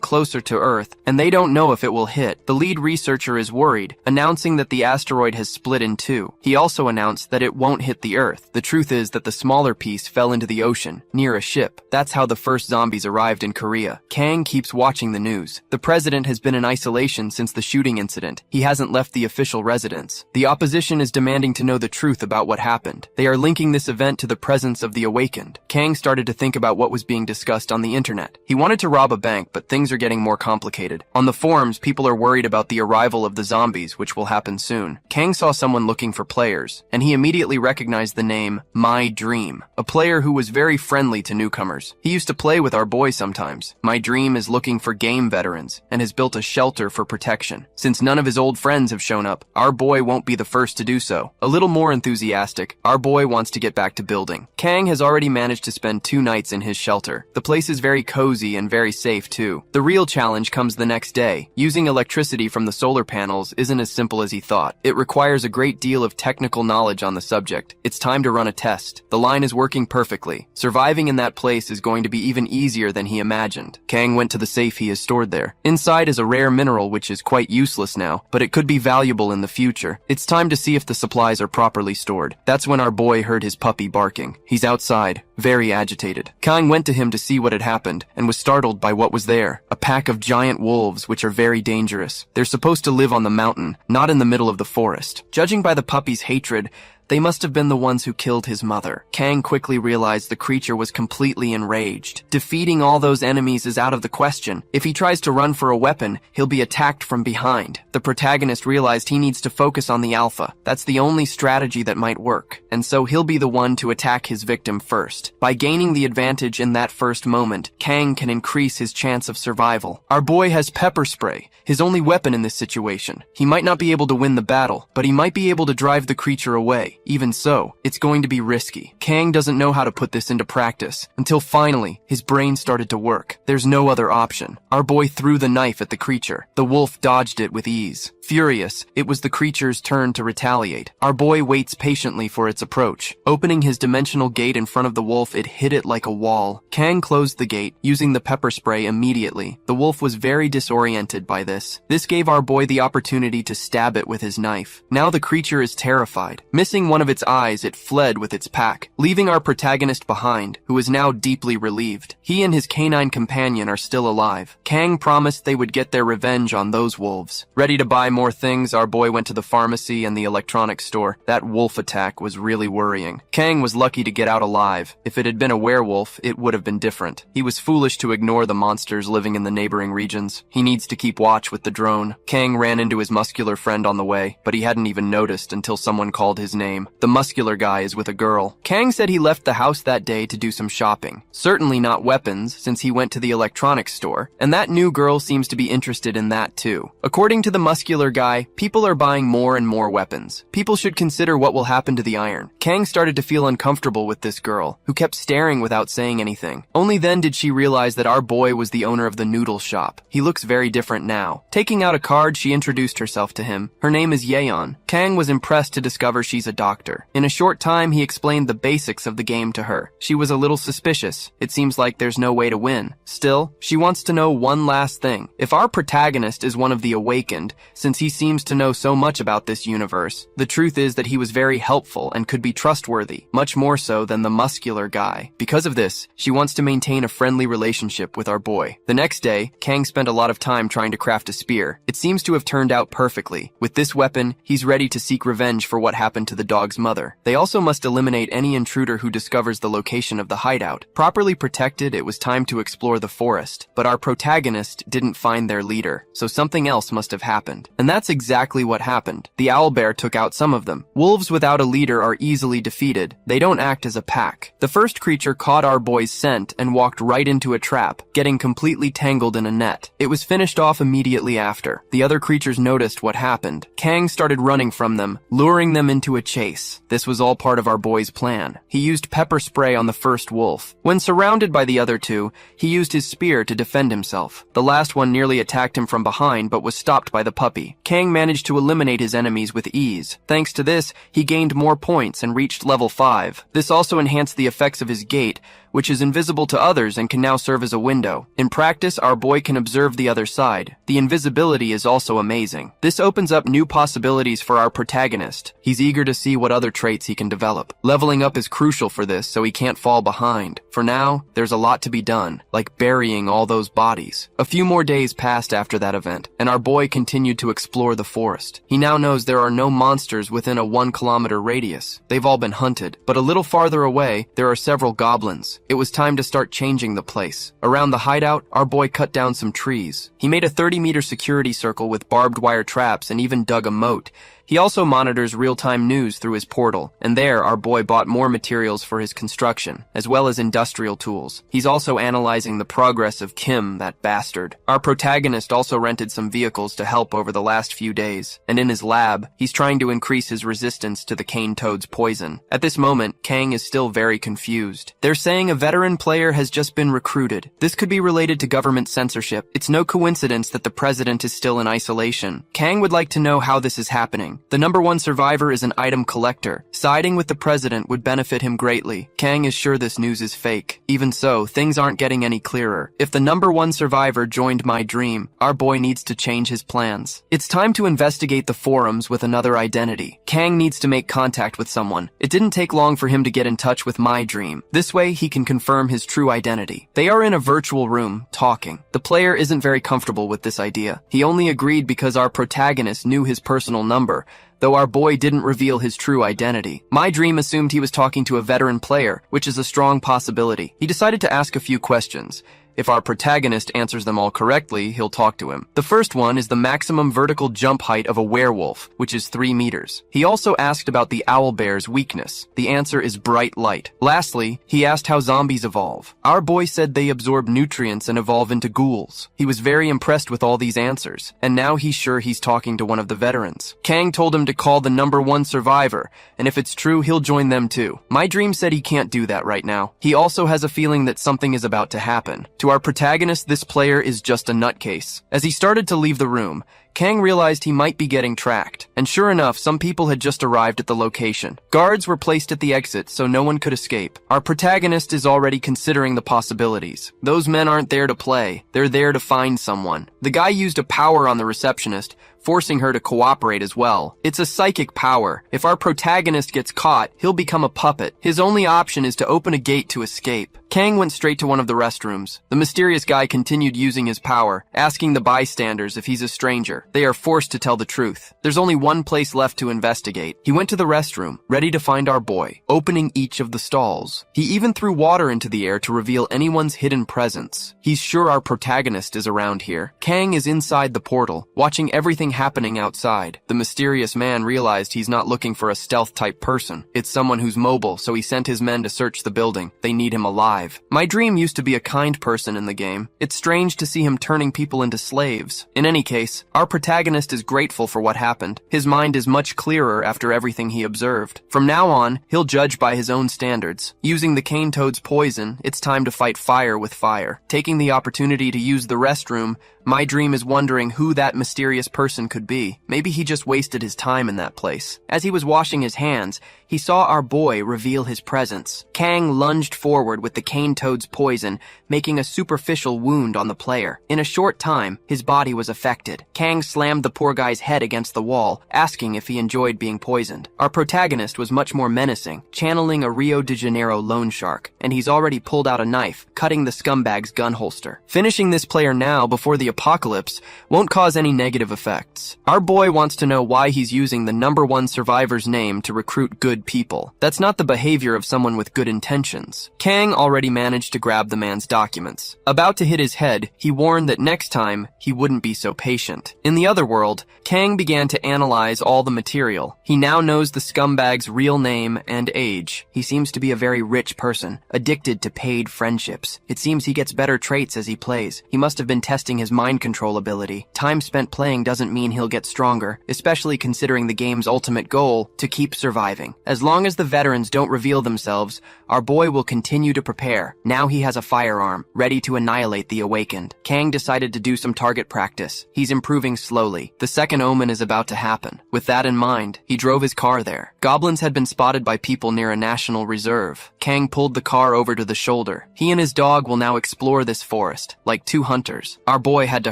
S1: closer to Earth, and they don't know if it will hit. The lead researcher is worried, announcing that the asteroid has split in 2. He also announced that it won't hit the Earth. The truth is that the smaller piece fell into the ocean, near a ship. That's how the first zombies arrived in Korea. Kang keeps watching the news. The president has been in isolation since the shooting incident. He hasn't left the official residence. The opposition is demanding to know the truth about what happened. They are linking this event to the presence of the awakened. Kang started to think about what was being discussed on the internet. He wanted to rob a bank, but things are getting more complicated. On the forums, people are worried about the arrival of the zombies, which will happen soon. Kang saw someone looking for players, and he immediately recognized the name My Dream, a player who was very friendly to newcomers. He used to play with our boy sometimes. My Dream is looking for game veterans and has built a shelter for protection. Since none of his old friends have shown up, our boy won't be the first to do so. A little more enthusiastic, our boy wants to get back to building. Kang has already managed to spend 2 nights in his shelter. The place is very cozy and very safe too. The real challenge comes the next day. Using electricity from the solar panels isn't as simple as he thought. It requires a great deal of technical knowledge on the subject. It's time to run a test. The line is working perfectly. Surviving in that place is going to be even easier than he imagined. Kang went to the safe he has stored there. Inside is a rare mineral which is quite useless now, but it could be valuable in the future. It's time to see if the supplies are properly stored. That's when our boy heard his puppy barking. He's outside, very agitated. Kang went to him to see what had happened and was startled by what was there. A pack of giant wolves which are very dangerous. They're supposed to live on the mountain, not in the middle of the forest. Judging by the puppy's hatred, they must have been the ones who killed his mother. Kang quickly realized the creature was completely enraged. Defeating all those enemies is out of the question. If he tries to run for a weapon, he'll be attacked from behind. The protagonist realized he needs to focus on the alpha. That's the only strategy that might work, and so he'll be the one to attack his victim first. By gaining the advantage in that first moment, Kang can increase his chance of survival. Our boy has pepper spray, his only weapon in this situation. He might not be able to win the battle, but he might be able to drive the creature away. Even so, it's going to be risky. Kang doesn't know how to put this into practice, until finally, his brain started to work. There's no other option. Our boy threw the knife at the creature. The wolf dodged it with ease. Furious, it was the creature's turn to retaliate. Our boy waits patiently for its approach. Opening his dimensional gate in front of the wolf, it hit it like a wall. Kang closed the gate, using the pepper spray immediately. The wolf was very disoriented by this. This gave our boy the opportunity to stab it with his knife. Now the creature is terrified. Missing one of its eyes, it fled with its pack, leaving our protagonist behind, who is now deeply relieved. He and his canine companion are still alive. Kang promised they would get their revenge on those wolves. Ready to buy more things, our boy went to the pharmacy and the electronics store. That wolf attack was really worrying. Kang was lucky to get out alive. If it had been a werewolf, it would have been different. He was foolish to ignore the monsters living in the neighboring regions. He needs to keep watch with the drone. Kang ran into his muscular friend on the way, but he hadn't even noticed until someone called his name. The muscular guy is with a girl. Kang said he left the house that day to do some shopping. Certainly not weapons, since he went to the electronics store, and that new girl seems to be interested in that too. According to the muscular guy, people are buying more and more weapons. People should consider what will happen to the iron. Kang started to feel uncomfortable with this girl, who kept staring without saying anything. Only then did she realize that our boy was the owner of the noodle shop. He looks very different now. Taking out a card, she introduced herself to him. Her name is Yeon. Kang was impressed to discover she's a doctor. In a short time, he explained the basics of the game to her. She was a little suspicious. It seems like there's no way to win. Still, she wants to know one last thing. If our protagonist is one of the awakened, since he seems to know so much about this universe, the truth is that he was very helpful and could be trustworthy, much more so than the muscular guy. Because of this, she wants to maintain a friendly relationship with our boy. The next day, Kang spent a lot of time trying to craft a spear. It seems to have turned out perfectly. With this weapon, he's ready to seek revenge for what happened to the dog's mother. They also must eliminate any intruder who discovers the location of the hideout. Properly protected, it was time to explore the forest, but our protagonist didn't find their leader, so something else must have happened. And that's exactly what happened. The owlbear took out some of them. Wolves without a leader are easily defeated. They don't act as a pack. The first creature caught our boy's scent and walked right into a trap, getting completely tangled in a net. It was finished off immediately after. The other creatures noticed what happened. Kang started running from them, luring them into a chase. This was all part of our boy's plan. He used pepper spray on the first wolf. When surrounded by the other two, he used his spear to defend himself. The last one nearly attacked him from behind but was stopped by the puppy. Kang managed to eliminate his enemies with ease. Thanks to this, he gained more points and reached level 5. This also enhanced the effects of his gait, which is invisible to others and can now serve as a window. In practice, our boy can observe the other side. The invisibility is also amazing. This opens up new possibilities for our protagonist. He's eager to see what other traits he can develop. Leveling up is crucial for this, so he can't fall behind. For now, there's a lot to be done, like burying all those bodies. A few more days passed after that event, and our boy continued to explore the forest. He now knows there are no monsters within a 1-kilometer radius. They've all been hunted, but a little farther away, there are several goblins. It was time to start changing the place. Around the hideout, our boy cut down some trees. He made a 30-meter security circle with barbed wire traps and even dug a moat. He also monitors real-time news through his portal, and there our boy bought more materials for his construction, as well as industrial tools. He's also analyzing the progress of Kim, that bastard. Our protagonist also rented some vehicles to help over the last few days, and in his lab, he's trying to increase his resistance to the cane toad's poison. At this moment, Kang is still very confused. They're saying a veteran player has just been recruited. This could be related to government censorship. It's no coincidence that the president is still in isolation. Kang would like to know how this is happening. The number 1 survivor is an item collector. Siding with the president would benefit him greatly. Kang is sure this news is fake. Even so, things aren't getting any clearer. If the number 1 survivor joined my dream, our boy needs to change his plans. It's time to investigate the forums with another identity. Kang needs to make contact with someone. It didn't take long for him to get in touch with my dream. This way, he can confirm his true identity. They are in a virtual room, talking. The player isn't very comfortable with this idea. He only agreed because our protagonist knew his personal number, though our boy didn't reveal his true identity. My dream assumed he was talking to a veteran player, which is a strong possibility. He decided to ask a few questions. If our protagonist answers them all correctly, he'll talk to him. The first one is the maximum vertical jump height of a werewolf, which is 3 meters. He also asked about the owlbear's weakness. The answer is bright light. Lastly, he asked how zombies evolve. Our boy said they absorb nutrients and evolve into ghouls. He was very impressed with all these answers, and now he's sure he's talking to one of the veterans. Kang told him to call the number 1 survivor, and if it's true, he'll join them too. My dream said he can't do that right now. He also has a feeling that something is about to happen. To our protagonist, this player is just a nutcase. As he started to leave the room, Kang realized he might be getting tracked, and sure enough, some people had just arrived at the location. Guards were placed at the exit so no one could escape. Our protagonist is already considering the possibilities. Those men aren't there to play, they're there to find someone. The guy used a power on the receptionist, forcing her to cooperate as well. It's a psychic power. If our protagonist gets caught, he'll become a puppet. His only option is to open a gate to escape. Kang went straight to one of the restrooms. The mysterious guy continued using his power, asking the bystanders if he's a stranger. They are forced to tell the truth. There's only one place left to investigate. He went to the restroom, ready to find our boy, opening each of the stalls. He even threw water into the air to reveal anyone's hidden presence. He's sure our protagonist is around here. Kang is inside the portal, watching everything happening outside. The mysterious man realized he's not looking for a stealth-type person. It's someone who's mobile, so he sent his men to search the building. They need him alive. My dream used to be a kind person in the game. It's strange to see him turning people into slaves. In any case, our protagonist is grateful for what happened. His mind is much clearer after everything he observed. From now on, he'll judge by his own standards. Using the cane toad's poison, it's time to fight fire with fire. Taking the opportunity to use the restroom, my dream is wondering who that mysterious person could be. Maybe he just wasted his time in that place. As he was washing his hands, he saw our boy reveal his presence. Kang lunged forward with the cane toad's poison, making a superficial wound on the player. In a short time, his body was affected. Kang slammed the poor guy's head against the wall, asking if he enjoyed being poisoned. Our protagonist was much more menacing, channeling a Rio de Janeiro loan shark, and he's already pulled out a knife, cutting the scumbag's gun holster. Finishing this player now before the apocalypse won't cause any negative effects. Our boy wants to know why he's using the #1 survivor's name to recruit good people. That's not the behavior of someone with good intentions. Kang already managed to grab the man's documents. About to hit his head, he warned that next time, he wouldn't be so patient. In the other world, Kang began to analyze all the material. He now knows the scumbag's real name and age. He seems to be a very rich person, addicted to paid friendships. It seems he gets better traits as he plays. He must have been testing his mind control ability. Time spent playing doesn't mean he'll get stronger, especially considering the game's ultimate goal, to keep surviving. As long as the veterans don't reveal themselves, our boy will continue to prepare. Now he has a firearm, ready to annihilate the awakened. Kang decided to do some target practice. He's improving slowly. The second omen is about to happen. With that in mind, he drove his car there. Goblins had been spotted by people near a national reserve. Kang pulled the car over to the shoulder. He and his dog will now explore this forest, like two hunters. Our boy had to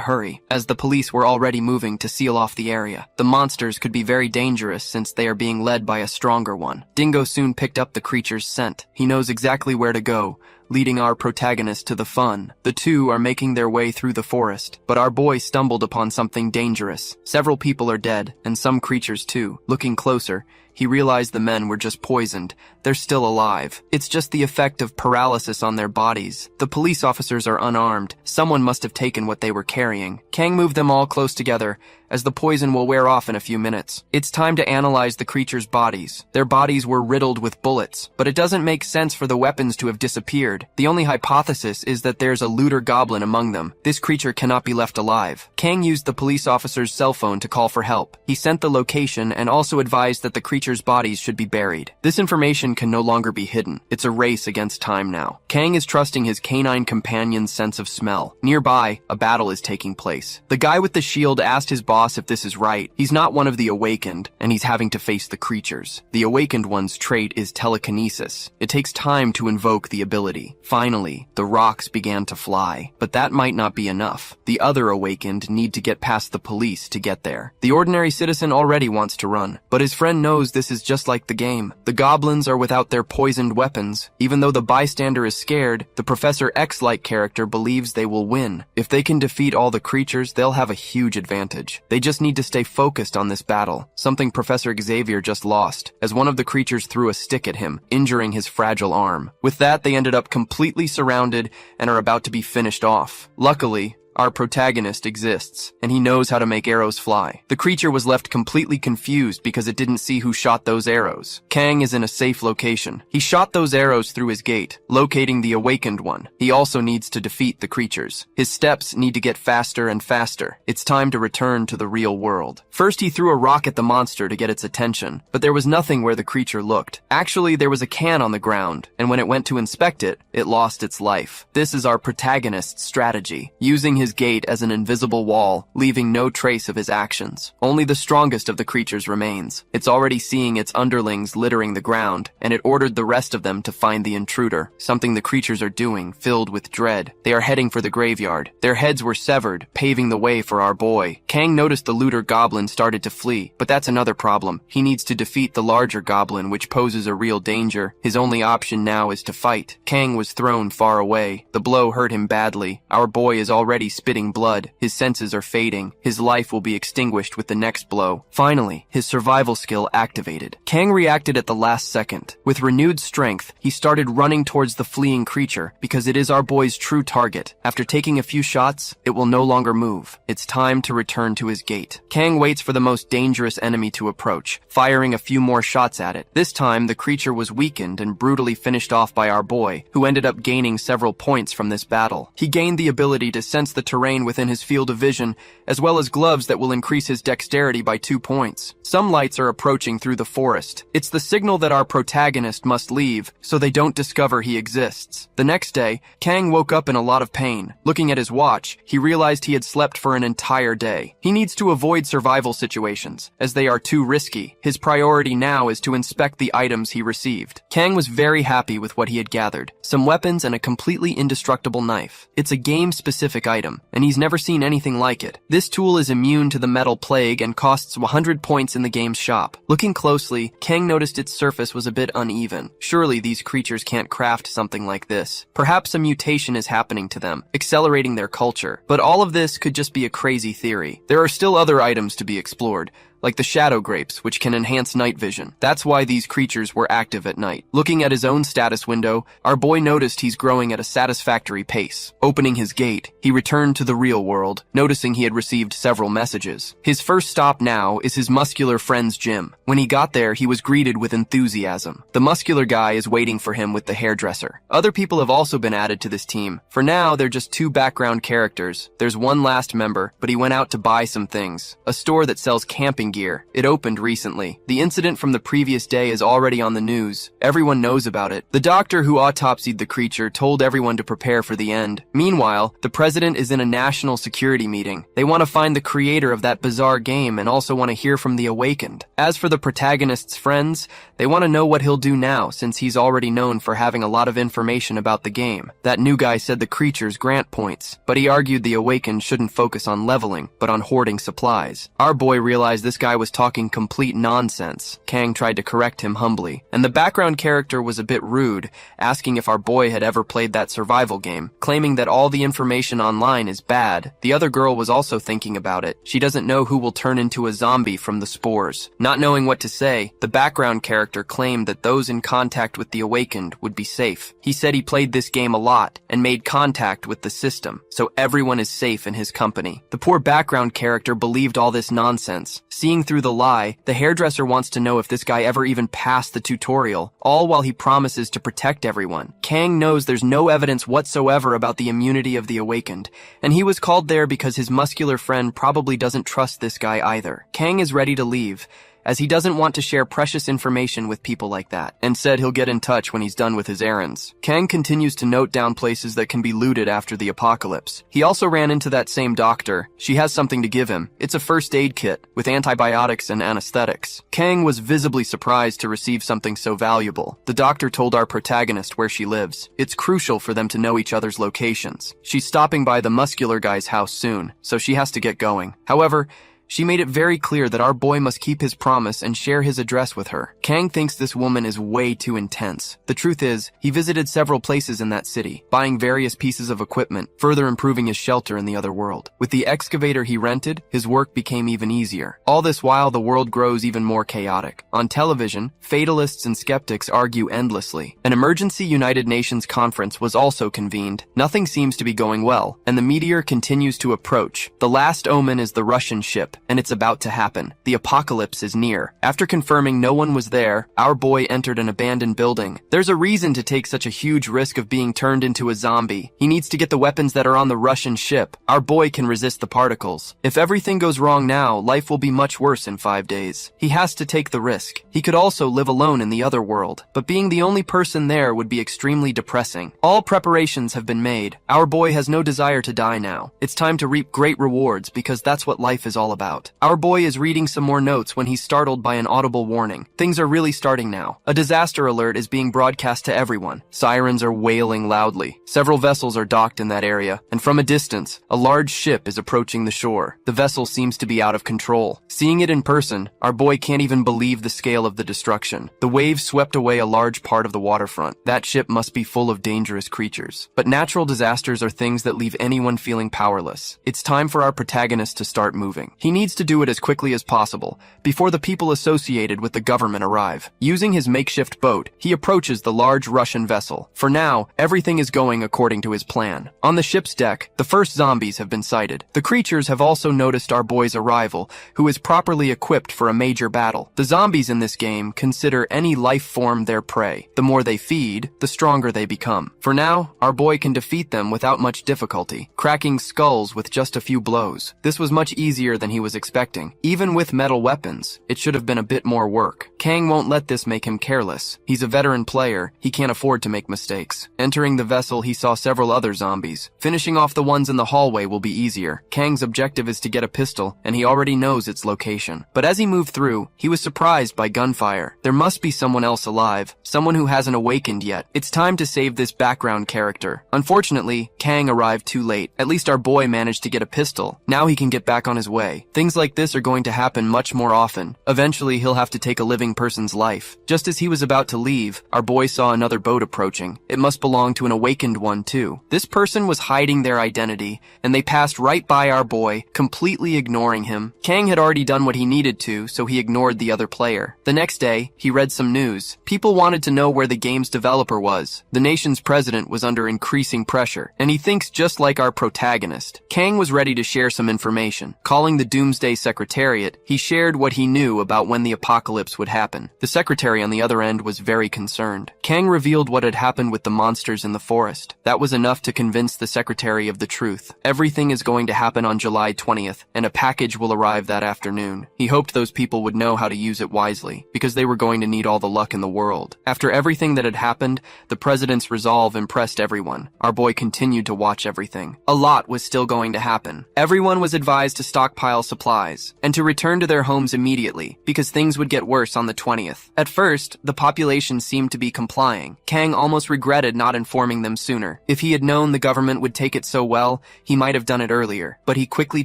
S1: hurry, as the police were already moving to seal off the area. The monsters could be very dangerous since they are being led by a stronger one. Dingo soon picked up the creature's scent. He knows exactly where to go, leading our protagonist to the fun. The two are making their way through the forest, but our boy stumbled upon something dangerous. Several people are dead, and some creatures too. Looking closer, he realized the men were just poisoned. They're still alive. It's just the effect of paralysis on their bodies. The police officers are unarmed. Someone must have taken what they were carrying. Kang moved them all close together, as the poison will wear off in a few minutes. It's time to analyze the creatures' bodies. Their bodies were riddled with bullets, but it doesn't make sense for the weapons to have disappeared. The only hypothesis is that there's a looter goblin among them. This creature cannot be left alive. Kang used the police officer's cell phone to call for help. He sent the location and also advised that the creature's bodies should be buried. This information can no longer be hidden. It's a race against time now. Kang is trusting his canine companion's sense of smell. Nearby, a battle is taking place. The guy with the shield asked his boss if this is right. He's not one of the awakened, and he's having to face the creatures. The awakened one's trait is telekinesis. It takes time to invoke the ability. Finally, the rocks began to fly, but that might not be enough. The other awakened need to get past the police to get there. The ordinary citizen already wants to run, but his friend knows this is just like the game. The goblins are without their poisoned weapons. Even though the bystander is scared, the Professor X-like character believes they will win. If they can defeat all the creatures, they'll have a huge advantage. They just need to stay focused on this battle, something Professor Xavier just lost, as one of the creatures threw a stick at him, injuring his fragile arm. With that, they ended up completely surrounded and are about to be finished off. Luckily, our protagonist exists, and he knows how to make arrows fly. The creature was left completely confused because it didn't see who shot those arrows. Kang is in a safe location. He shot those arrows through his gate, locating the awakened one. He also needs to defeat the creatures. His steps need to get faster and faster. It's time to return to the real world. First, he threw a rock at the monster to get its attention, but there was nothing where the creature looked. Actually, there was a can on the ground, and when it went to inspect it, it lost its life. This is our protagonist's strategy. Using his gate as an invisible wall, leaving no trace of his actions. Only the strongest of the creatures remains. It's already seeing its underlings littering the ground, and it ordered the rest of them to find the intruder, something the creatures are doing, filled with dread. They are heading for the graveyard. Their heads were severed, paving the way for our boy. Kang noticed the looter goblin started to flee, but that's another problem. He needs to defeat the larger goblin, which poses a real danger. His only option now is to fight. Kang was thrown far away. The blow hurt him badly. Our boy is already spitting blood. His senses are fading. His life will be extinguished with the next blow. Finally, his survival skill activated. Kang reacted at the last second. With renewed strength, he started running towards the fleeing creature because it is our boy's true target. After taking a few shots, it will no longer move. It's time to return to his gate. Kang waits for the most dangerous enemy to approach, firing a few more shots at it. This time, the creature was weakened and brutally finished off by our boy, who ended up gaining several points from this battle. He gained the ability to sense the terrain within his field of vision, as well as gloves that will increase his dexterity by 2 points. Some lights are approaching through the forest. It's the signal that our protagonist must leave, so they don't discover he exists. The next day, Kang woke up in a lot of pain. Looking at his watch, he realized he had slept for an entire day. He needs to avoid survival situations, as they are too risky. His priority now is to inspect the items he received. Kang was very happy with what he had gathered. Some weapons and a completely indestructible knife. It's a game-specific item, and he's never seen anything like it. This tool is immune to the metal plague and costs 100 points in the game's shop. Looking closely, Kang noticed its surface was a bit uneven. Surely these creatures can't craft something like this. Perhaps a mutation is happening to them, accelerating their culture. But all of this could just be a crazy theory. There are still other items to be explored, like the shadow grapes, which can enhance night vision. That's why these creatures were active at night. Looking at his own status window, our boy noticed he's growing at a satisfactory pace. Opening his gate, he returned to the real world, noticing he had received several messages. His first stop now is his muscular friend's gym. When he got there, he was greeted with enthusiasm. The muscular guy is waiting for him with the hairdresser. Other people have also been added to this team. For now, they're just 2 background characters. There's one last member, but he went out to buy some things. A store that sells camping gear. It opened recently. The incident from the previous day is already on the news. Everyone knows about it. The doctor who autopsied the creature told everyone to prepare for the end. Meanwhile, the president is in a national security meeting. They want to find the creator of that bizarre game and also want to hear from the awakened. As for the protagonist's friends, they want to know what he'll do now since he's already known for having a lot of information about the game. That new guy said the creatures grant points, but he argued the awakened shouldn't focus on leveling, but on hoarding supplies. Our boy realized this guy was talking complete nonsense. Kang tried to correct him humbly, and the background character was a bit rude, asking if our boy had ever played that survival game, claiming that all the information online is bad. The other girl was also thinking about it. She doesn't know who will turn into a zombie from the spores. Not knowing what to say, the background character claimed that those in contact with the awakened would be safe. He said he played this game a lot and made contact with the system, so everyone is safe in his company. The poor background character believed all this nonsense. Seeing through the lie, the hairdresser wants to know if this guy ever even passed the tutorial, all while he promises to protect everyone. Kang knows there's no evidence whatsoever about the immunity of the awakened, and he was called there because his muscular friend probably doesn't trust this guy either. Kang is ready to leave, as he doesn't want to share precious information with people like that, and said he'll get in touch when he's done with his errands. Kang continues to note down places that can be looted after the apocalypse. He also ran into that same doctor. She has something to give him. It's a first aid kit, with antibiotics and anesthetics. Kang was visibly surprised to receive something so valuable. The doctor told our protagonist where she lives. It's crucial for them to know each other's locations. She's stopping by the muscular guy's house soon, so she has to get going. However, she made it very clear that our boy must keep his promise and share his address with her. Kang thinks this woman is way too intense. The truth is, he visited several places in that city, buying various pieces of equipment, further improving his shelter in the other world. With the excavator he rented, his work became even easier. All this while, the world grows even more chaotic. On television, fatalists and skeptics argue endlessly. An emergency United Nations conference was also convened. Nothing seems to be going well, and the meteor continues to approach. The last omen is the Russian ship. and it's about to happen. The apocalypse is near. After confirming no one was there, our boy entered an abandoned building. There's a reason to take such a huge risk of being turned into a zombie. He needs to get the weapons that are on the Russian ship. Our boy can resist the particles. If everything goes wrong now, life will be much worse in 5 days. He has to take the risk. He could also live alone in the other world, but being the only person there would be extremely depressing. All preparations have been made. Our boy has no desire to die now. It's time to reap great rewards because that's what life is all about. Our boy is reading some more notes when he's startled by an audible warning. Things are really starting now. A disaster alert is being broadcast to everyone. Sirens are wailing loudly. Several vessels are docked in that area, and from a distance, a large ship is approaching the shore. The vessel seems to be out of control. Seeing it in person, our boy can't even believe the scale of the destruction. The waves swept away a large part of the waterfront. That ship must be full of dangerous creatures. But natural disasters are things that leave anyone feeling powerless. It's time for our protagonist to start moving. He needs to do it as quickly as possible, before the people associated with the government arrive. Using his makeshift boat, he approaches the large Russian vessel. For now, everything is going according to his plan. On the ship's deck, the first zombies have been sighted. The creatures have also noticed our boy's arrival, who is properly equipped for a major battle. The zombies in this game consider any life form their prey. The more they feed, the stronger they become. For now, our boy can defeat them without much difficulty, cracking skulls with just a few blows. This was much easier than he was expecting. Even with metal weapons, it should have been a bit more work. Kang won't let this make him careless. He's a veteran player. He can't afford to make mistakes. Entering the vessel, he saw several other zombies. Finishing off the ones in the hallway will be easier. Kang's objective is to get a pistol, and he already knows its location. But as he moved through, he was surprised by gunfire. There must be someone else alive, someone who hasn't awakened yet. It's time to save this background character. Unfortunately, Kang arrived too late. At least our boy managed to get a pistol. Now he can get back on his way. Things like this are going to happen much more often. Eventually, he'll have to take a living person's life. Just as he was about to leave, our boy saw another boat approaching. It must belong to an awakened one too. This person was hiding their identity, and they passed right by our boy, completely ignoring him. Kang had already done what he needed to, so he ignored the other player. The next day, he read some news. People wanted to know where the game's developer was. The nation's president was under increasing pressure, and he thinks just like our protagonist. Kang was ready to share some information. Calling the Doomsday Secretariat, he shared what he knew about when the apocalypse would happen. The secretary on the other end was very concerned. Kang revealed what had happened with the monsters in the forest. That was enough to convince the secretary of the truth. Everything is going to happen on July 20th, and a package will arrive that afternoon. He hoped those people would know how to use it wisely, because they were going to need all the luck in the world. After everything that had happened, the president's resolve impressed everyone. Our boy continued to watch everything. A lot was still going to happen. Everyone was advised to stockpile supplies, and to return to their homes immediately, because things would get worse on the 20th. At first, the population seemed to be complying. Kang almost regretted not informing them sooner. If he had known the government would take it so well, he might have done it earlier. But he quickly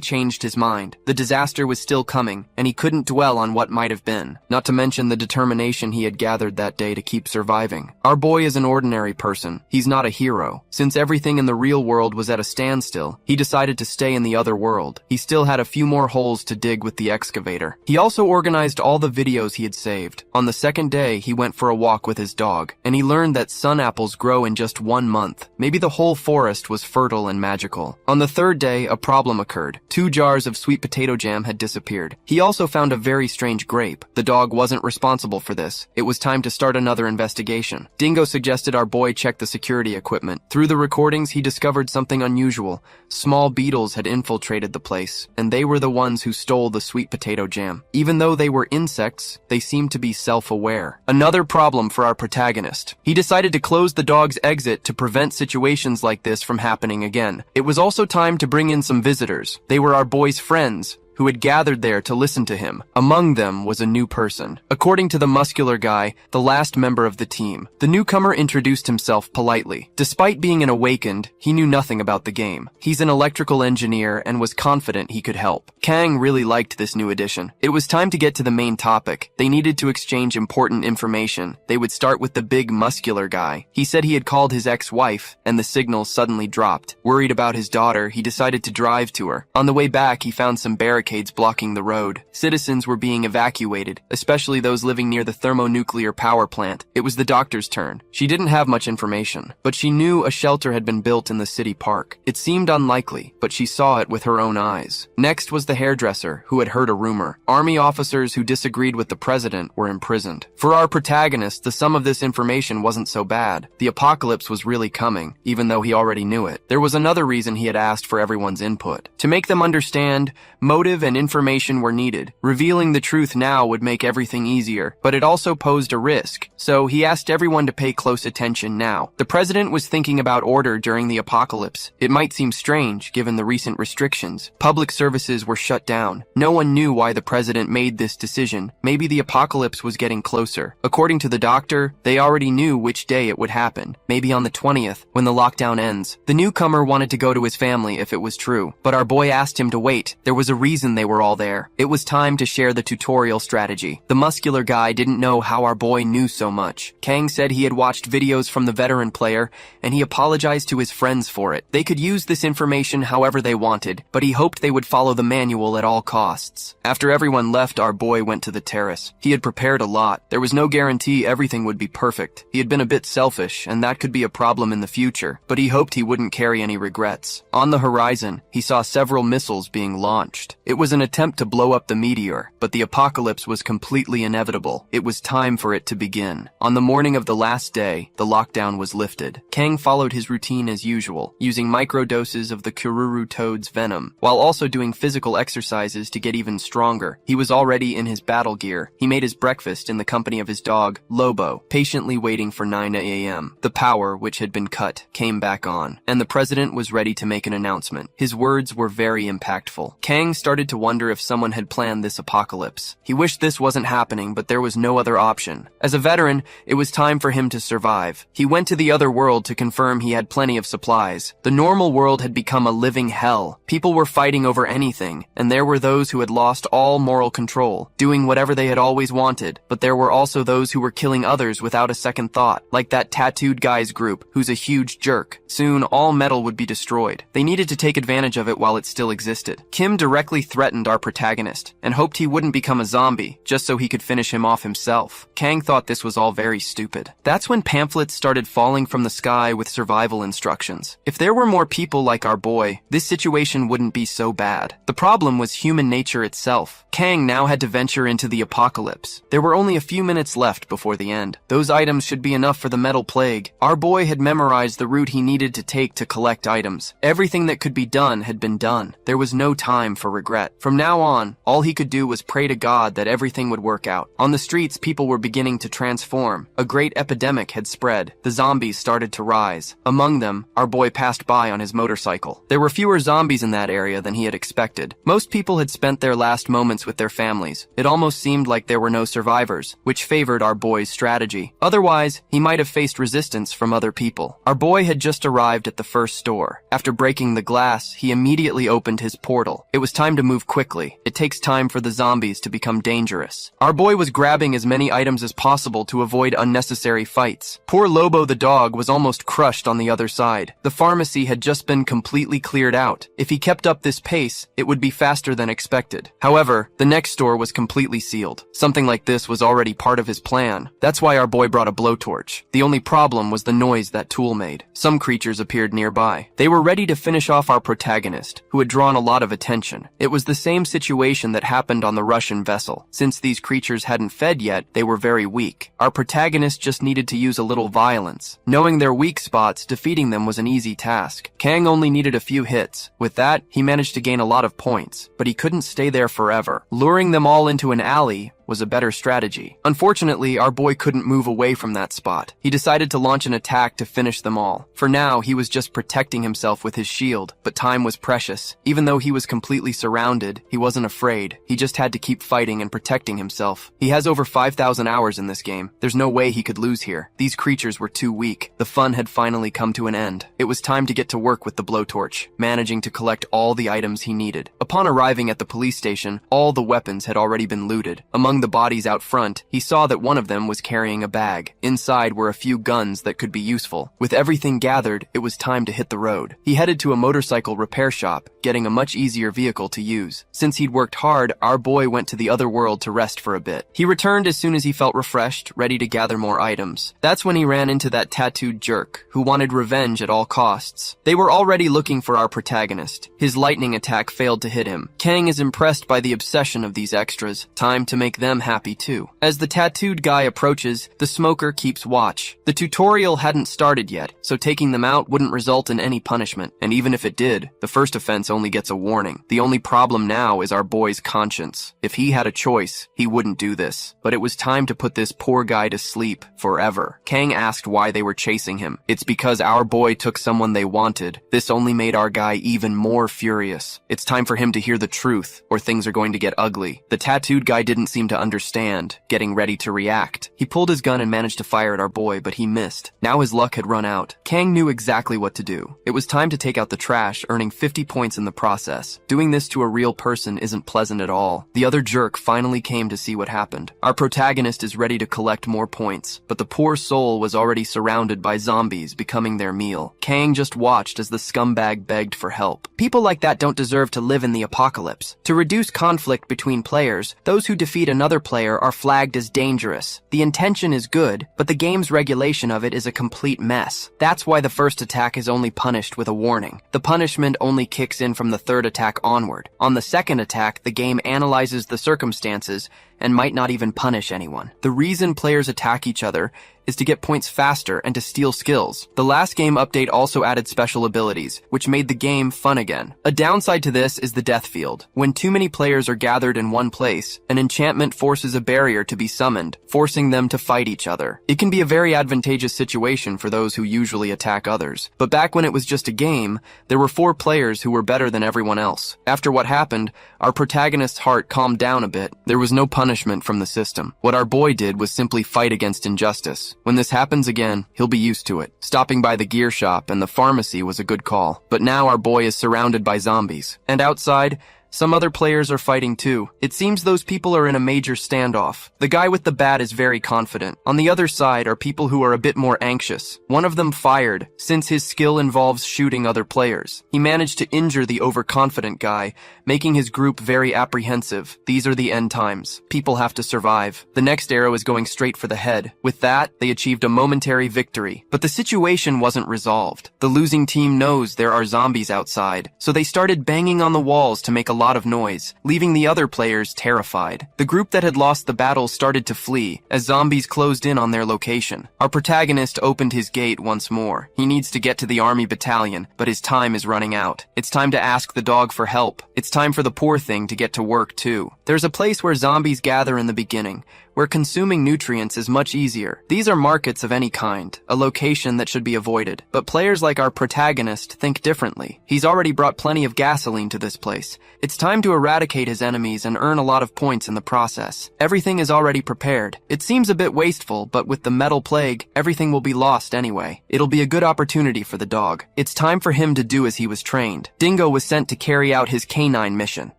S1: changed his mind. The disaster was still coming, and he couldn't dwell on what might have been, not to mention the determination he had gathered that day to keep surviving. Our boy is an ordinary person. He's not a hero. Since everything in the real world was at a standstill, he decided to stay in the other world. He still had a few more holes to dig with the excavator. He also organized all the videos he had saved. On the second day, he went for a walk with his dog, and he learned that sun apples grow in just 1 month. Maybe the whole forest was fertile and magical. On the third day, a problem occurred. 2 jars of sweet potato jam had disappeared. He also found a very strange grape. The dog wasn't responsible for this. It was time to start another investigation. Dingo suggested our boy check the security equipment. Through the recordings, he discovered something unusual. Small beetles had infiltrated the place, and they were the ones who stole the sweet potato jam. Even though they were insects, they seemed to be self-aware. Another problem for our protagonist. He decided to close the dog's exit to prevent situations like this from happening again. It was also time to bring in some visitors. They were our boy's friends, who had gathered there to listen to him. Among them was a new person. According to the muscular guy, the last member of the team, the newcomer introduced himself politely. Despite being an awakened, he knew nothing about the game. He's an electrical engineer and was confident he could help. Kang really liked this new addition. It was time to get to the main topic. They needed to exchange important information. They would start with the big muscular guy. He said he had called his ex-wife, and the signal suddenly dropped. Worried about his daughter, he decided to drive to her. On the way back, he found some barricades barricades blocking the road. Citizens were being evacuated, especially those living near the thermonuclear power plant. It was the doctor's turn. She didn't have much information, but she knew a shelter had been built in the city park. It seemed unlikely, but she saw it with her own eyes. Next was the hairdresser, who had heard a rumor. Army officers who disagreed with the president were imprisoned. For our protagonist, the sum of this information wasn't so bad. The apocalypse was really coming, even though he already knew it. There was another reason he had asked for everyone's input. To make them understand, motive and information were needed. Revealing the truth now would make everything easier, but it also posed a risk, so he asked everyone to pay close attention now. The president was thinking about order during the apocalypse. It might seem strange, given the recent restrictions. Public services were shut down. No one knew why the president made this decision. Maybe the apocalypse was getting closer. According to the doctor, they already knew which day it would happen. Maybe on the 20th, when the lockdown ends. The newcomer wanted to go to his family if it was true, but our boy asked him to wait. There was a reason they were all there. It was time to share the tutorial strategy. The muscular guy didn't know how our boy knew so much. Kang said he had watched videos from the veteran player, and he apologized to his friends for it. They could use this information however they wanted, but he hoped they would follow the manual at all costs. After everyone left, our boy went to the terrace. He had prepared a lot. There was no guarantee everything would be perfect. He had been a bit selfish, and that could be a problem in the future, but he hoped he wouldn't carry any regrets. On the horizon, he saw several missiles being launched. It was an attempt to blow up the meteor, but the apocalypse was completely inevitable. It was time for it to begin. On the morning of the last day, the lockdown was lifted. Kang followed his routine as usual, using microdoses of the Kururu toad's venom, while also doing physical exercises to get even stronger. He was already in his battle gear. He made his breakfast in the company of his dog, Lobo, patiently waiting for 9 a.m. The power, which had been cut, came back on, and the president was ready to make an announcement. His words were very impactful. Kang started to wonder if someone had planned this apocalypse. He wished this wasn't happening, but there was no other option. As a veteran, it was time for him to survive. He went to the other world to confirm he had plenty of supplies. The normal world had become a living hell. People were fighting over anything, and there were those who had lost all moral control, doing whatever they had always wanted, but there were also those who were killing others without a second thought, like that tattooed guy's group, who's a huge jerk. Soon, all metal would be destroyed. They needed to take advantage of it while it still existed. Kim directly threatened our protagonist, and hoped he wouldn't become a zombie, just so he could finish him off himself. Kang thought this was all very stupid. That's when pamphlets started falling from the sky with survival instructions. If there were more people like our boy, this situation wouldn't be so bad. The problem was human nature itself. Kang now had to venture into the apocalypse. There were only a few minutes left before the end. Those items should be enough for the metal plague. Our boy had memorized the route he needed to take to collect items. Everything that could be done had been done. There was no time for regret. From now on, all he could do was pray to God that everything would work out. On the streets, people were beginning to transform. A great epidemic had spread. The zombies started to rise. Among them, our boy passed by on his motorcycle. There were fewer zombies in that area than he had expected. Most people had spent their last moments with their families. It almost seemed like there were no survivors, which favored our boy's strategy. Otherwise, he might have faced resistance from other people. Our boy had just arrived at the first store. After breaking the glass, he immediately opened his portal. It was time to move quickly. It takes time for the zombies to become dangerous. Our boy was grabbing as many items as possible to avoid unnecessary fights. Poor Lobo the dog was almost crushed on the other side. The pharmacy had just been completely cleared out. If he kept up this pace, it would be faster than expected. However, the next store was completely sealed. Something like this was already part of his plan. That's why our boy brought a blowtorch. The only problem was the noise that tool made. Some creatures appeared nearby. They were ready to finish off our protagonist, who had drawn a lot of attention. It was the same situation that happened on the Russian vessel. Since these creatures hadn't fed yet, they were very weak. Our protagonist just needed to use a little violence. Knowing their weak spots, defeating them was an easy task. Kang only needed a few hits. With that, he managed to gain a lot of points, but he couldn't stay there forever. Luring them all into an alley was a better strategy. Unfortunately, our boy couldn't move away from that spot. He decided to launch an attack to finish them all. For now, he was just protecting himself with his shield, but time was precious. Even though he was completely surrounded, he wasn't afraid. He just had to keep fighting and protecting himself. He has over 5,000 hours in this game. There's no way he could lose here. These creatures were too weak. The fun had finally come to an end. It was time to get to work with the blowtorch, managing to collect all the items he needed. Upon arriving at the police station, all the weapons had already been looted. Among Among the bodies out front, he saw that one of them was carrying a bag. Inside were a few guns that could be useful. With everything gathered, it was time to hit the road. He headed to a motorcycle repair shop, getting a much easier vehicle to use. Since he'd worked hard, our boy went to the other world to rest for a bit. He returned as soon as he felt refreshed, ready to gather more items. That's when he ran into that tattooed jerk, who wanted revenge at all costs. They were already looking for our protagonist. His lightning attack failed to hit him. Kang is impressed by the obsession of these extras. Time to make them happy too. As the tattooed guy approaches, the smoker keeps watch. The tutorial hadn't started yet, so taking them out wouldn't result in any punishment. And even if it did, the first offense only gets a warning. The only problem now is our boy's conscience. If he had a choice, he wouldn't do this. But it was time to put this poor guy to sleep forever. Kang asked why they were chasing him. It's because our boy took someone they wanted. This only made our guy even more furious. It's time for him to hear the truth, or things are going to get ugly. The tattooed guy didn't seem to understand, getting ready to react. He pulled his gun and managed to fire at our boy, but he missed. Now his luck had run out. Kang knew exactly what to do. It was time to take out the trash, earning 50 points in the process. Doing this to a real person isn't pleasant at all. The other jerk finally came to see what happened. Our protagonist is ready to collect more points, but the poor soul was already surrounded by zombies, becoming their meal. Kang just watched as the scumbag begged for help. People like that don't deserve to live in the apocalypse. To reduce conflict between players, those who defeat another player are flagged as dangerous. The intention is good, but the game's regulation of it is a complete mess. That's why the first attack is only punished with a warning. The punishment only kicks in from the third attack onward. On the second attack, the game analyzes the circumstances and might not even punish anyone. The reason players attack each other is to get points faster and to steal skills. The last game update also added special abilities, which made the game fun again. A downside to this is the death field. When too many players are gathered in one place, an enchantment forces a barrier to be summoned, forcing them to fight each other. It can be a very advantageous situation for those who usually attack others. But back when it was just a game, there were 4 players who were better than everyone else. After what happened, our protagonist's heart calmed down a bit. There was no punishment from the system. What our boy did was simply fight against injustice. When this happens again, he'll be used to it. Stopping by the gear shop and the pharmacy was a good call. But now our boy is surrounded by zombies. And outside, some other players are fighting too. It seems those people are in a major standoff. The guy with the bat is very confident. On the other side are people who are a bit more anxious. One of them fired, since his skill involves shooting other players. He managed to injure the overconfident guy, making his group very apprehensive. These are the end times. People have to survive. The next arrow is going straight for the head. With that, they achieved a momentary victory. But the situation wasn't resolved. The losing team knows there are zombies outside, so they started banging on the walls to make a lot of noise, leaving the other players terrified. The group that had lost the battle started to flee as zombies closed in on their location. Our protagonist opened his gate once more. He needs to get to the army battalion, but his time is running out. It's time to ask the dog for help. It's time for the poor thing to get to work too. There's a place where zombies gather in the beginning, where consuming nutrients is much easier. These are markets of any kind, a location that should be avoided. But players like our protagonist think differently. He's already brought plenty of gasoline to this place. It's time to eradicate his enemies and earn a lot of points in the process. Everything is already prepared. It seems a bit wasteful, but with the metal plague, everything will be lost anyway. It'll be a good opportunity for the dog. It's time for him to do as he was trained. Dingo was sent to carry out his canine mission.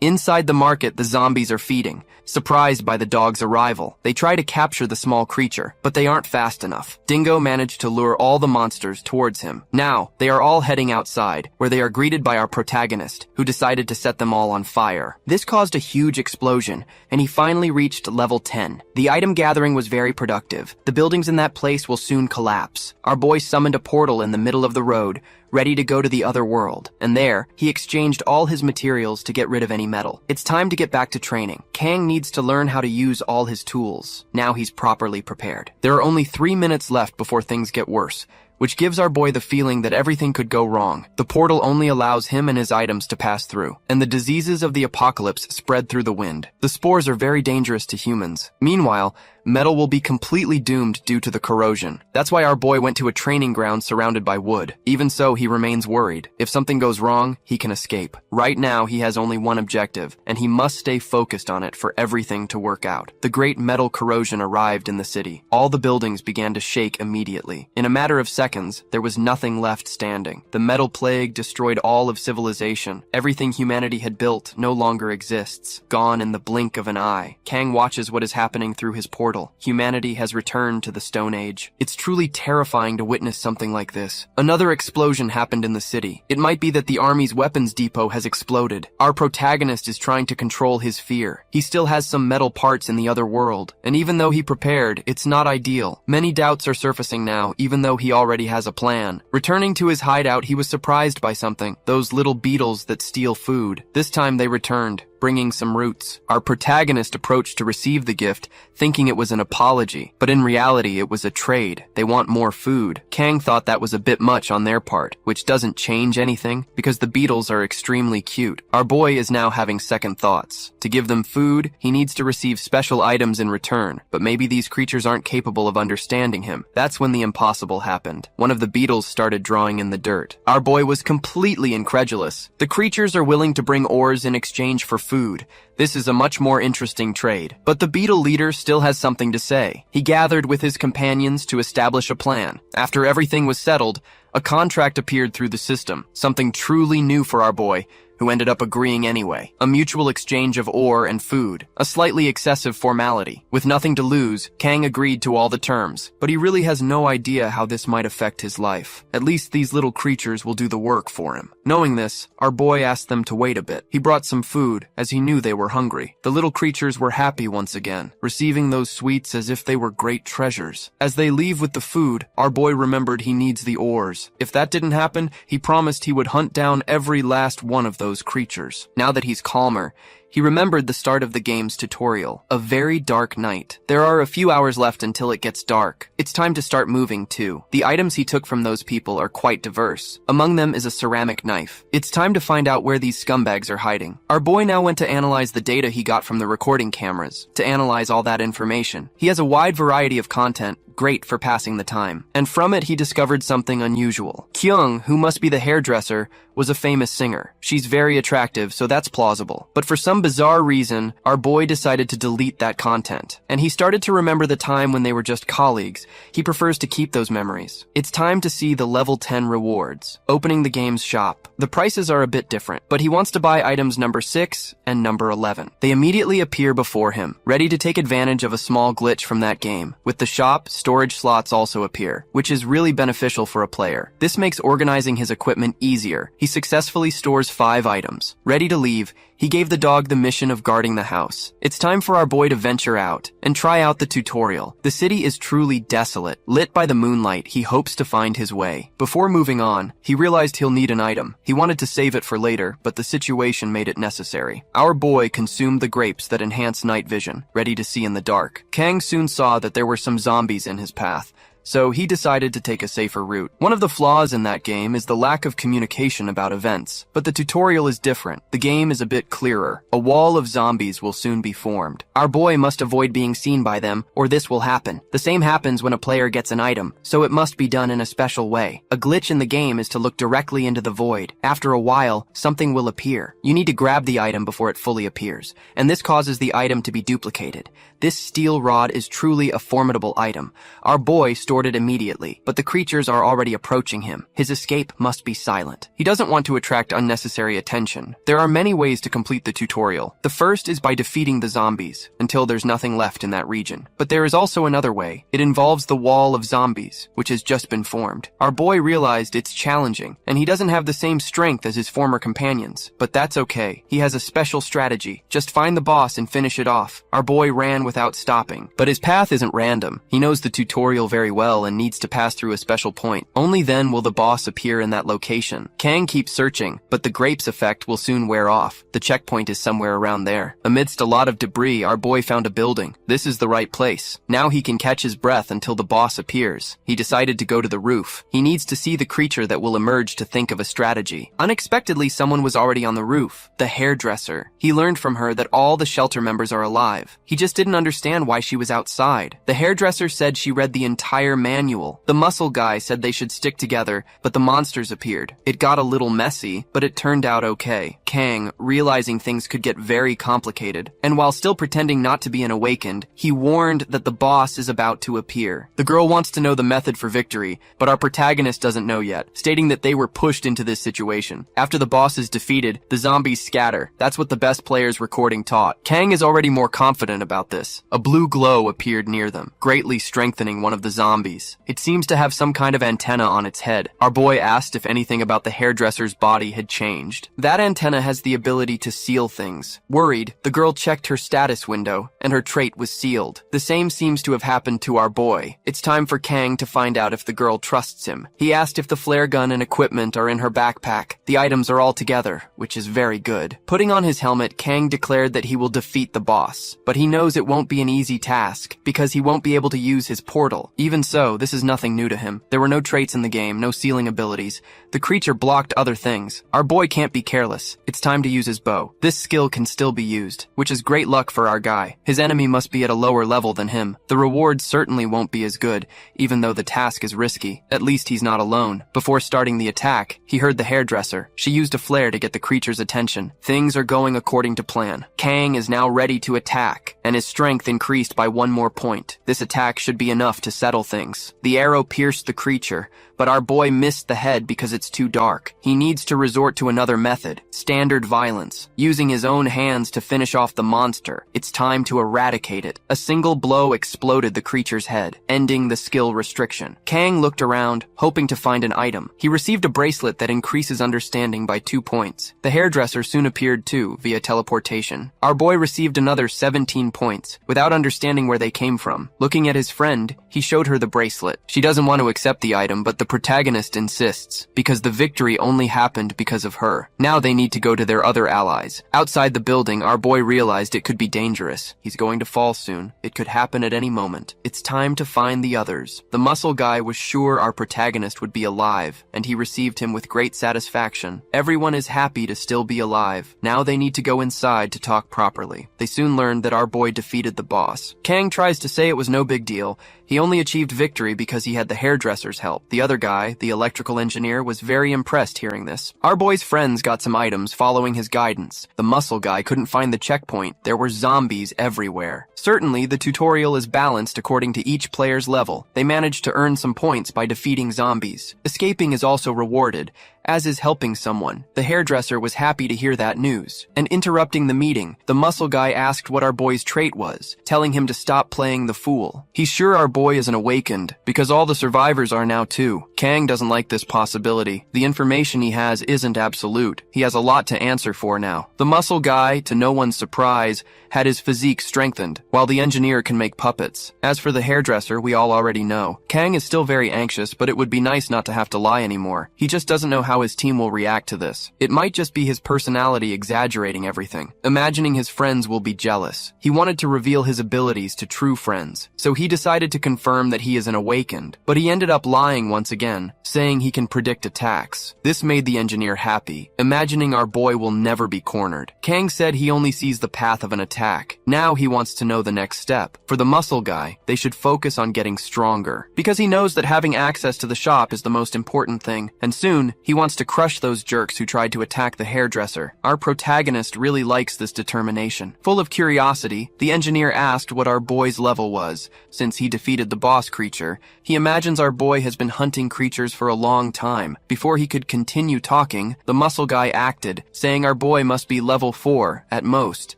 S1: Inside the market, the zombies are feeding. Surprised by the dog's arrival, they try to capture the small creature, but they aren't fast enough. Dingo managed to lure all the monsters towards him. Now, they are all heading outside, where they are greeted by our protagonist, who decided to set them all on fire. This caused a huge explosion, and he finally reached level 10. The item gathering was very productive. The buildings in that place will soon collapse. Our boy summoned a portal in the middle of the road, ready to go to the other world, and there, he exchanged all his materials to get rid of any metal. It's time to get back to training. Kang needs to learn how to use all his tools. Now he's properly prepared. There are only 3 minutes left before things get worse, which gives our boy the feeling that everything could go wrong. The portal only allows him and his items to pass through, and the diseases of the apocalypse spread through the wind. The spores are very dangerous to humans. Meanwhile, Metal will be completely doomed due to the corrosion. That's why our boy went to a training ground surrounded by wood. Even so, he remains worried. If something goes wrong, he can escape. Right now, he has only one objective, and he must stay focused on it for everything to work out. The great metal corrosion arrived in the city. All the buildings began to shake immediately. In a matter of seconds, there was nothing left standing. The metal plague destroyed all of civilization. Everything humanity had built no longer exists, gone in the blink of an eye. Kang watches what is happening through his portal. Humanity has returned to the Stone Age. It's truly terrifying to witness something like this. Another explosion happened in the city. It might be that the army's weapons depot has exploded. Our protagonist is trying to control his fear. He still has some metal parts in the other world, and even though he prepared, it's not ideal. Many doubts are surfacing now, even though he already has a plan. Returning to his hideout, he was surprised by something. Those little beetles that steal food. This time they returned, bringing some roots. Our protagonist approached to receive the gift, thinking it was an apology, but in reality it was a trade. They want more food. Kang thought that was a bit much on their part, which doesn't change anything, because the beetles are extremely cute. Our boy is now having second thoughts. To give them food, he needs to receive special items in return, but maybe these creatures aren't capable of understanding him. That's when the impossible happened. One of the beetles started drawing in the dirt. Our boy was completely incredulous. The creatures are willing to bring ores in exchange for food. This is a much more interesting trade. But the beetle leader still has something to say. He gathered with his companions to establish a plan. After everything was settled, a contract appeared through the system, something truly new for our boy, who ended up agreeing anyway. A mutual exchange of ore and food, a slightly excessive formality. With nothing to lose, Kang agreed to all the terms, but he really has no idea how this might affect his life. At least these little creatures will do the work for him. Knowing this, our boy asked them to wait a bit. He brought some food, as he knew they were hungry. The little creatures were happy once again, receiving those sweets as if they were great treasures. As they leave with the food, our boy remembered he needs the ores. If that didn't happen, he promised he would hunt down every last one of those creatures. Now that he's calmer, he remembered the start of the game's tutorial. A very dark night. There are a few hours left until it gets dark. It's time to start moving too. The items he took from those people are quite diverse. Among them is a ceramic knife. It's time to find out where these scumbags are hiding. Our boy now went to analyze the data he got from the recording cameras. To analyze all that information, he has a wide variety of content, great for passing the time. And from it, he discovered something unusual. Kyung, who must be the hairdresser, was a famous singer. She's very attractive, so that's plausible. But for some bizarre reason, our boy decided to delete that content. And he started to remember the time when they were just colleagues. He prefers to keep those memories. It's time to see the level 10 rewards. Opening the game's shop. The prices are a bit different, but he wants to buy items number 6 and number 11. They immediately appear before him, ready to take advantage of a small glitch from that game. With the shop, storage slots also appear, which is really beneficial for a player. This makes organizing his equipment easier. He successfully stores 5 items. Ready to leave, he gave the dog the mission of guarding the house. It's time for our boy to venture out and try out the tutorial. The city is truly desolate. Lit by the moonlight, he hopes to find his way. Before moving on, he realized he'll need an item. He wanted to save it for later, but the situation made it necessary. Our boy consumed the grapes that enhance night vision, ready to see in the dark. Kang soon saw that there were some zombies in his path, so he decided to take a safer route. One of the flaws in that game is the lack of communication about events, but the tutorial is different. The game is a bit clearer. A wall of zombies will soon be formed. Our boy must avoid being seen by them, or this will happen. The same happens when a player gets an item, so it must be done in a special way. A glitch in the game is to look directly into the void. After a while, something will appear. You need to grab the item before it fully appears, and this causes the item to be duplicated. This steel rod is truly a formidable item. Our boy stored it immediately, but the creatures are already approaching him. His escape must be silent. He doesn't want to attract unnecessary attention. There are many ways to complete the tutorial. The first is by defeating the zombies, until there's nothing left in that region. But there is also another way. It involves the wall of zombies, which has just been formed. Our boy realized it's challenging, and he doesn't have the same strength as his former companions. But that's okay. He has a special strategy. Just find the boss and finish it off. Our boy ran without stopping. But his path isn't random. He knows the tutorial very well. well and needs to pass through a special point. Only then will the boss appear in that location. Kang keeps searching, but the grapes effect will soon wear off. The checkpoint is somewhere around there. Amidst a lot of debris, our boy found a building. This is the right place. Now he can catch his breath until the boss appears. He decided to go to the roof. He needs to see the creature that will emerge to think of a strategy. Unexpectedly, someone was already on the roof. The hairdresser. He learned from her that all the shelter members are alive. He just didn't understand why she was outside. The hairdresser said she read the entire manual. The muscle guy said they should stick together, but the monsters appeared. It got a little messy, but it turned out okay. Kang, realizing things could get very complicated, and while still pretending not to be an awakened, he warned that the boss is about to appear. The girl wants to know the method for victory, but our protagonist doesn't know yet, stating that they were pushed into this situation. After the boss is defeated, the zombies scatter. That's what the best player's recording taught. Kang is already more confident about this. A blue glow appeared near them, greatly strengthening one of the zombies. It seems to have some kind of antenna on its head. Our boy asked if anything about the hairdresser's body had changed. That antenna has the ability to seal things. Worried, the girl checked her status window, and her trait was sealed. The same seems to have happened to our boy. It's time for Kang to find out if the girl trusts him. He asked if the flare gun and equipment are in her backpack. The items are all together, which is very good. Putting on his helmet, Kang declared that he will defeat the boss, but he knows it won't be an easy task, because he won't be able to use his portal. Even so, this is nothing new to him. There were no traits in the game, no sealing abilities. The creature blocked other things. Our boy can't be careless. It's time to use his bow. This skill can still be used, which is great luck for our guy. His enemy must be at a lower level than him. The reward certainly won't be as good, even though the task is risky. At least he's not alone. Before starting the attack, he heard the hairdresser. She used a flare to get the creature's attention. Things are going according to plan. Kang is now ready to attack, and his strength increased by 1 more point. This attack should be enough to settle things. The arrow pierced the creature, but our boy missed the head because it's too dark. He needs to resort to another method, standard violence, using his own hands to finish off the monster. It's time to eradicate it. A single blow exploded the creature's head, ending the skill restriction. Kang looked around, hoping to find an item. He received a bracelet that increases understanding by 2 points. The hairdresser soon appeared too, via teleportation. Our boy received another 17 points, without understanding where they came from. Looking at his friend, he showed her the bracelet. She doesn't want to accept the item, but the protagonist insists, because the victory only happened because of her. Now they need to go to their other allies. Outside the building, our boy realized it could be dangerous. He's going to fall soon. It could happen at any moment. It's time to find the others. The muscle guy was sure our protagonist would be alive, and he received him with great satisfaction. Everyone is happy to still be alive. Now they need to go inside to talk properly. They soon learned that our boy defeated the boss. Kang tries to say it was no big deal. He only achieved victory because he had the hairdresser's help. The other guy, the electrical engineer, was very impressed hearing this. Our boy's friends got some items following his guidance. The muscle guy couldn't find the checkpoint. There were zombies everywhere. Certainly, the tutorial is balanced according to each player's level. They managed to earn some points by defeating zombies. Escaping is also rewarded, as is helping someone. The hairdresser was happy to hear that news. And interrupting the meeting, the muscle guy asked what our boy's trait was, telling him to stop playing the fool. He's sure our boy isn't awakened, because all the survivors are now too. Kang doesn't like this possibility. The information he has isn't absolute. He has a lot to answer for now. The muscle guy, to no one's surprise, had his physique strengthened, while the engineer can make puppets. As for the hairdresser, we all already know. Kang is still very anxious, but it would be nice not to have to lie anymore. He just doesn't know how his team will react to this. It might just be his personality exaggerating everything, imagining his friends will be jealous. He wanted to reveal his abilities to true friends, so he decided to confirm that he is an awakened, but he ended up lying once again, saying he can predict attacks. This made the engineer happy, imagining our boy will never be cornered. Kang said he only sees the path of an attack. Now he wants to know the next step. For the muscle guy, they should focus on getting stronger, because he knows that having access to the shop is the most important thing, and soon he wants to crush those jerks who tried to attack the hairdresser. Our protagonist really likes this determination. Full of curiosity, the engineer asked what our boy's level was. Since he defeated the boss creature, he imagines our boy has been hunting creatures for a long time. Before he could continue talking, the muscle guy acted, saying our boy must be level 4 at most.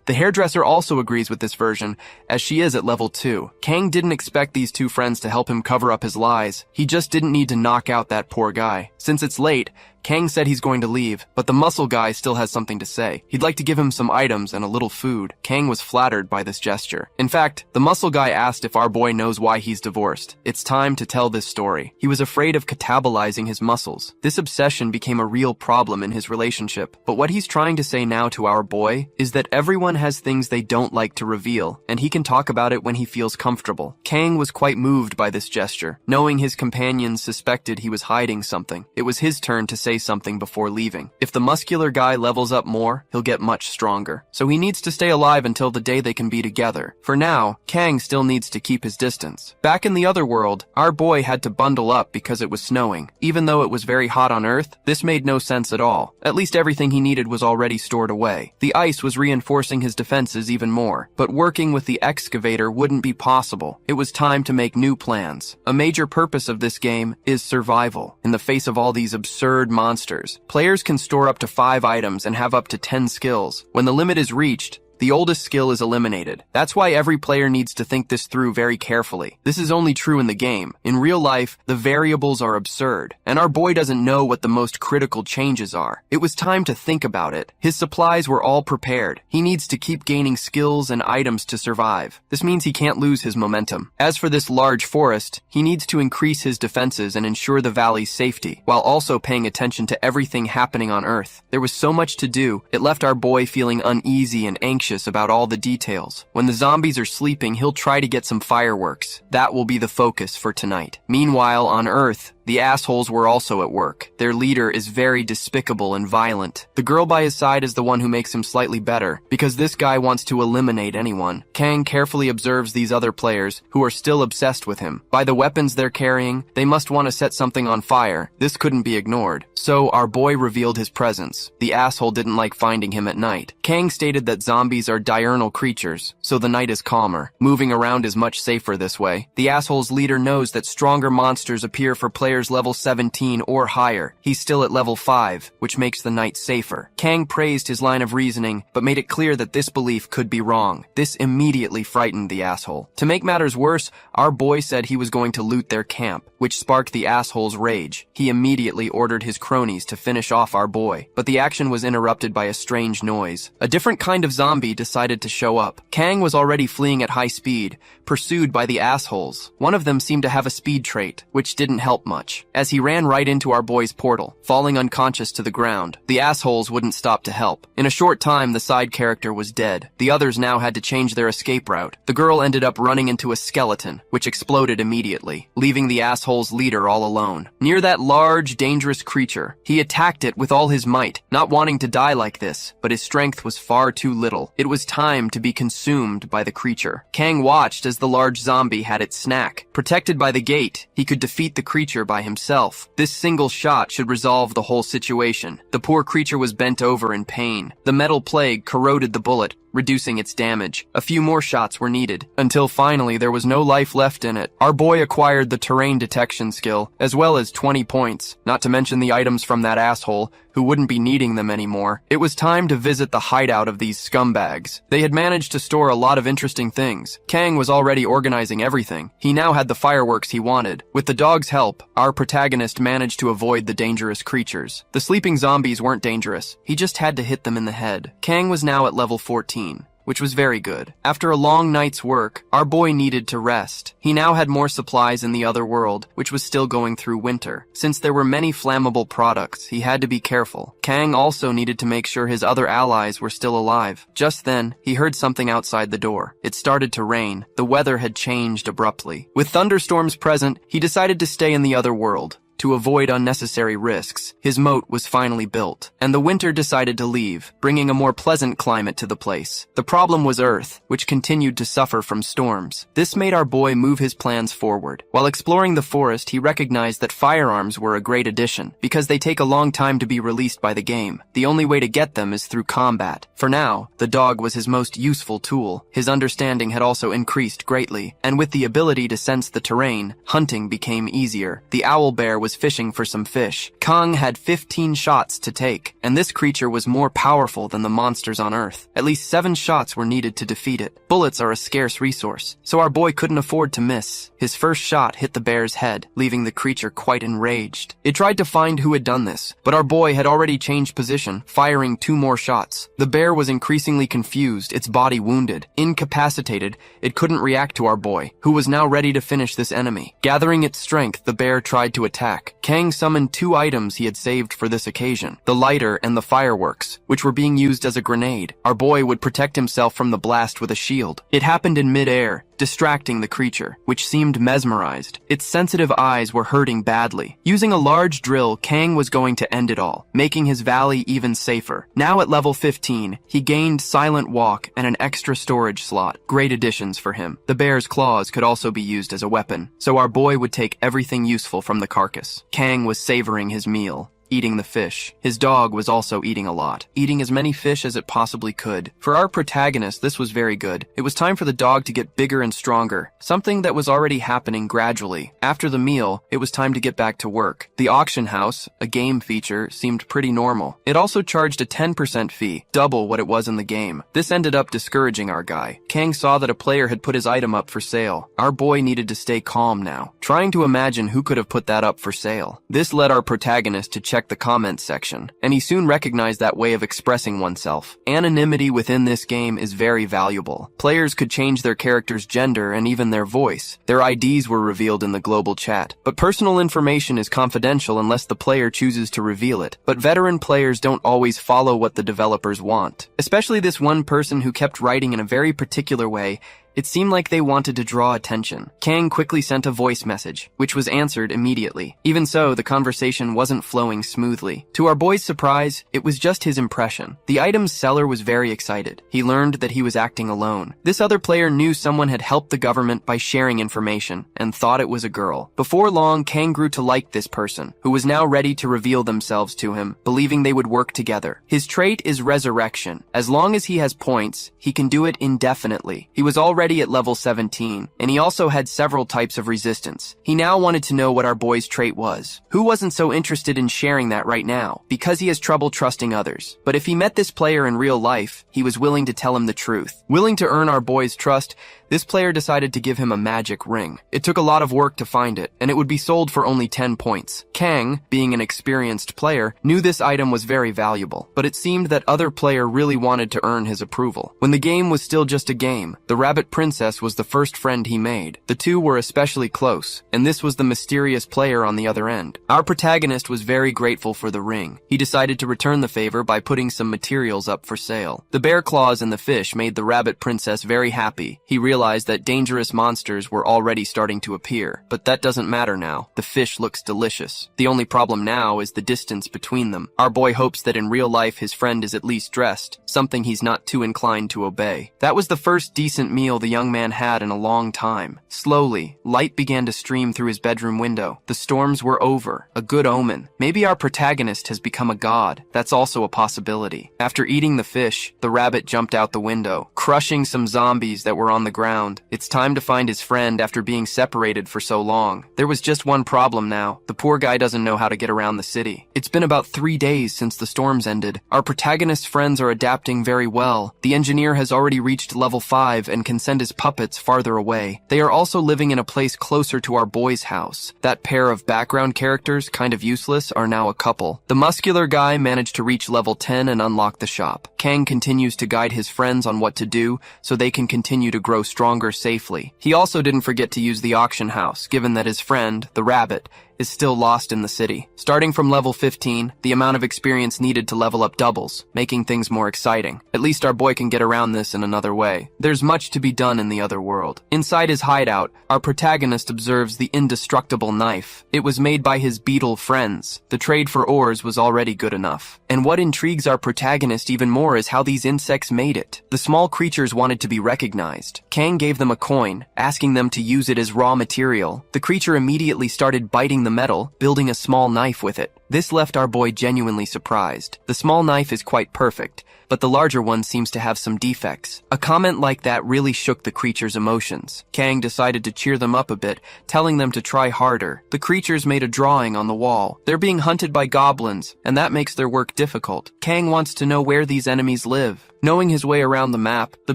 S1: The hairdresser also agrees with this version, as she is at level 2. Kang didn't expect these two friends to help him cover up his lies. He just didn't need to knock out that poor guy. Since it's late, Kang said he's going to leave, but the muscle guy still has something to say. He'd like to give him some items and a little food. Kang was flattered by this gesture. In fact, the muscle guy asked if our boy knows why he's divorced. It's time to tell this story. He was afraid of catabolizing his muscles. This obsession became a real problem in his relationship. But what he's trying to say now to our boy is that everyone has things they don't like to reveal, and he can talk about it when he feels comfortable. Kang was quite moved by this gesture. Knowing his companions suspected he was hiding something, it was his turn to say something before leaving. If the muscular guy levels up more, he'll get much stronger. So he needs to stay alive until the day they can be together. For now, Kang still needs to keep his distance. Back in the other world, our boy had to bundle up because it was snowing. Even though it was very hot on Earth, this made no sense at all. At least everything he needed was already stored away. The ice was reinforcing his defenses even more, but working with the excavator wouldn't be possible. It was time to make new plans. A major purpose of this game is survival. In the face of all these absurd monsters, players can store up to 5 items and have up to 10 skills. When the limit is reached, the oldest skill is eliminated. That's why every player needs to think this through very carefully. This is only true in the game. In real life, the variables are absurd, and our boy doesn't know what the most critical changes are. It was time to think about it. His supplies were all prepared. He needs to keep gaining skills and items to survive. This means he can't lose his momentum. As for this large forest, he needs to increase his defenses and ensure the valley's safety, while also paying attention to everything happening on Earth. There was so much to do, it left our boy feeling uneasy and anxious about all the details. When the zombies are sleeping, he'll try to get some fireworks. That will be the focus for tonight. Meanwhile, on Earth, the assholes were also at work. Their leader is very despicable and violent. The girl by his side is the one who makes him slightly better, because this guy wants to eliminate anyone. Kang carefully observes these other players, who are still obsessed with him. By the weapons they're carrying, they must want to set something on fire. This couldn't be ignored. So our boy revealed his presence. The asshole didn't like finding him at night. Kang stated that zombies are diurnal creatures, so the night is calmer. Moving around is much safer this way. The asshole's leader knows that stronger monsters appear for players level 17 or higher. He's still at level 5, which makes the night safer. Kang praised his line of reasoning, but made it clear that this belief could be wrong. This immediately frightened the asshole. To make matters worse, our boy said he was going to loot their camp, which sparked the asshole's rage. He immediately ordered his cronies to finish off our boy, but the action was interrupted by a strange noise. A different kind of zombie decided to show up. Kang was already fleeing at high speed, pursued by the assholes. One of them seemed to have a speed trait, which didn't help much, as he ran right into our boy's portal, falling unconscious to the ground. The assholes wouldn't stop to help. In a short time, the side character was dead. The others now had to change their escape route. The girl ended up running into a skeleton, which exploded immediately, leaving the asshole's leader all alone. Near that large, dangerous creature, he attacked it with all his might, not wanting to die like this, but his strength was far too little. It was time to be consumed by the creature. Kang watched as the large zombie had its snack. Protected by the gate, he could defeat the creature by himself. This single shot should resolve the whole situation. The poor creature was bent over in pain. The metal plague corroded the bullet, reducing its damage. A few more shots were needed, until finally there was no life left in it. Our boy acquired the terrain detection skill, as well as 20 points, not to mention the items from that asshole, who wouldn't be needing them anymore. It was time to visit the hideout of these scumbags. They had managed to store a lot of interesting things. Kang was already organizing everything. He now had the fireworks he wanted. With the dog's help, our protagonist managed to avoid the dangerous creatures. The sleeping zombies weren't dangerous. He just had to hit them in the head. Kang was now at level 14. Which was very good. After a long night's work, our boy needed to rest. He now had more supplies in the other world, which was still going through winter. Since there were many flammable products, he had to be careful. Kang also needed to make sure his other allies were still alive. Just then, he heard something outside the door. It started to rain. The weather had changed abruptly. With thunderstorms present, he decided to stay in the other world. To avoid unnecessary risks, his moat was finally built, and the winter decided to leave, bringing a more pleasant climate to the place. The problem was Earth, which continued to suffer from storms. This made our boy move his plans forward. While exploring the forest, he recognized that firearms were a great addition, because they take a long time to be released by the game. The only way to get them is through combat. For now, the dog was his most useful tool. His understanding had also increased greatly, and with the ability to sense the terrain, hunting became easier. The owl bear was was fishing for some fish. Kang had 15 shots to take, and this creature was more powerful than the monsters on Earth. At least 7 shots were needed to defeat it. Bullets are a scarce resource, so our boy couldn't afford to miss. His first shot hit the bear's head, leaving the creature quite enraged. It tried to find who had done this, but our boy had already changed position, firing 2 more shots. The bear was increasingly confused, its body wounded. Incapacitated, it couldn't react to our boy, who was now ready to finish this enemy. Gathering its strength, the bear tried to attack. Kang summoned 2 items he had saved for this occasion, the lighter and the fireworks, which were being used as a grenade. Our boy would protect himself from the blast with a shield. It happened in mid-air, distracting the creature, which seemed mesmerized. Its sensitive eyes were hurting badly. Using a large drill, Kang was going to end it all, making his valley even safer. Now at level 15, he gained Silent Walk and an extra storage slot. Great additions for him. The bear's claws could also be used as a weapon, so our boy would take everything useful from the carcass. Kang was savoring his meal, eating the fish. His dog was also eating a lot, eating as many fish as it possibly could. For our protagonist, this was very good. It was time for the dog to get bigger and stronger, something that was already happening gradually. After the meal, it was time to get back to work. The auction house, a game feature, seemed pretty normal. It also charged a 10% fee, double what it was in the game. This ended up discouraging our guy. Kang saw that a player had put his item up for sale. Our boy needed to stay calm now, trying to imagine who could have put that up for sale. This led our protagonist to check the comments section, and he soon recognized that way of expressing oneself. Anonymity within this game is very valuable. Players could change their character's gender and even their voice. Their IDs were revealed in the global chat, but personal information is confidential unless the player chooses to reveal it. But veteran players don't always follow what the developers want, especially this one person who kept writing in a very particular way. It seemed like they wanted to draw attention. Kang quickly sent a voice message, which was answered immediately. Even so, the conversation wasn't flowing smoothly. To our boy's surprise, it was just his impression. The item's seller was very excited. He learned that he was acting alone. This other player knew someone had helped the government by sharing information, and thought it was a girl. Before long, Kang grew to like this person, who was now ready to reveal themselves to him, believing they would work together. His trait is resurrection. As long as he has points, he can do it indefinitely. He was already at level 17, and he also had several types of resistance. He now wanted to know what our boy's trait was. Who wasn't so interested in sharing that right now? Because he has trouble trusting others. But if he met this player in real life, he was willing to tell him the truth. Willing to earn our boy's trust, this player decided to give him a magic ring. It took a lot of work to find it, and it would be sold for only 10 points. Kang, being an experienced player, knew this item was very valuable, but it seemed that other player really wanted to earn his approval. When the game was still just a game, the rabbit princess was the first friend he made. The two were especially close, and this was the mysterious player on the other end. Our protagonist was very grateful for the ring. He decided to return the favor by putting some materials up for sale. The bear claws and the fish made the rabbit princess very happy. He realized that dangerous monsters were already starting to appear, but that doesn't matter now. The fish looks delicious. The only problem now is the distance between them. Our boy hopes that in real life his friend is at least dressed, something he's not too inclined to obey. That was the first decent meal the young man had in a long time. Slowly, light began to stream through his bedroom window. The storms were over, a good omen. Maybe our protagonist has become a god. That's also a possibility. After eating the fish, the rabbit jumped out the window, crushing some zombies that were on the ground. It's time to find his friend after being separated for so long. There was just one problem now. The poor guy doesn't know how to get around the city. It's been about 3 days since the storms ended. Our protagonist's friends are adapting very well. The engineer has already reached level 5 and can send his puppets farther away. They are also living in a place closer to our boy's house. That pair of background characters, kind of useless, are now a couple. The muscular guy managed to reach level 10 and unlock the shop. Kang continues to guide his friends on what to do so they can continue to grow stronger safely. He also didn't forget to use the auction house, given that his friend, the rabbit, is still lost in the city. Starting from level 15, the amount of experience needed to level up doubles, making things more exciting. At least our boy can get around this in another way. There's much to be done in the other world. Inside his hideout, our protagonist observes the indestructible knife. It was made by his beetle friends. The trade for ores was already good enough. And what intrigues our protagonist even more is how these insects made it. The small creatures wanted to be recognized. Kang gave them a coin, asking them to use it as raw material. The creature immediately started biting the metal, building a small knife with it. This left our boy genuinely surprised. The small knife is quite perfect, but the larger one seems to have some defects. A comment like that really shook the creature's emotions. Kang decided to cheer them up a bit, telling them to try harder. The creatures made a drawing on the wall. They're being hunted by goblins, and that makes their work difficult. Kang wants to know where these enemies live. Knowing his way around the map, the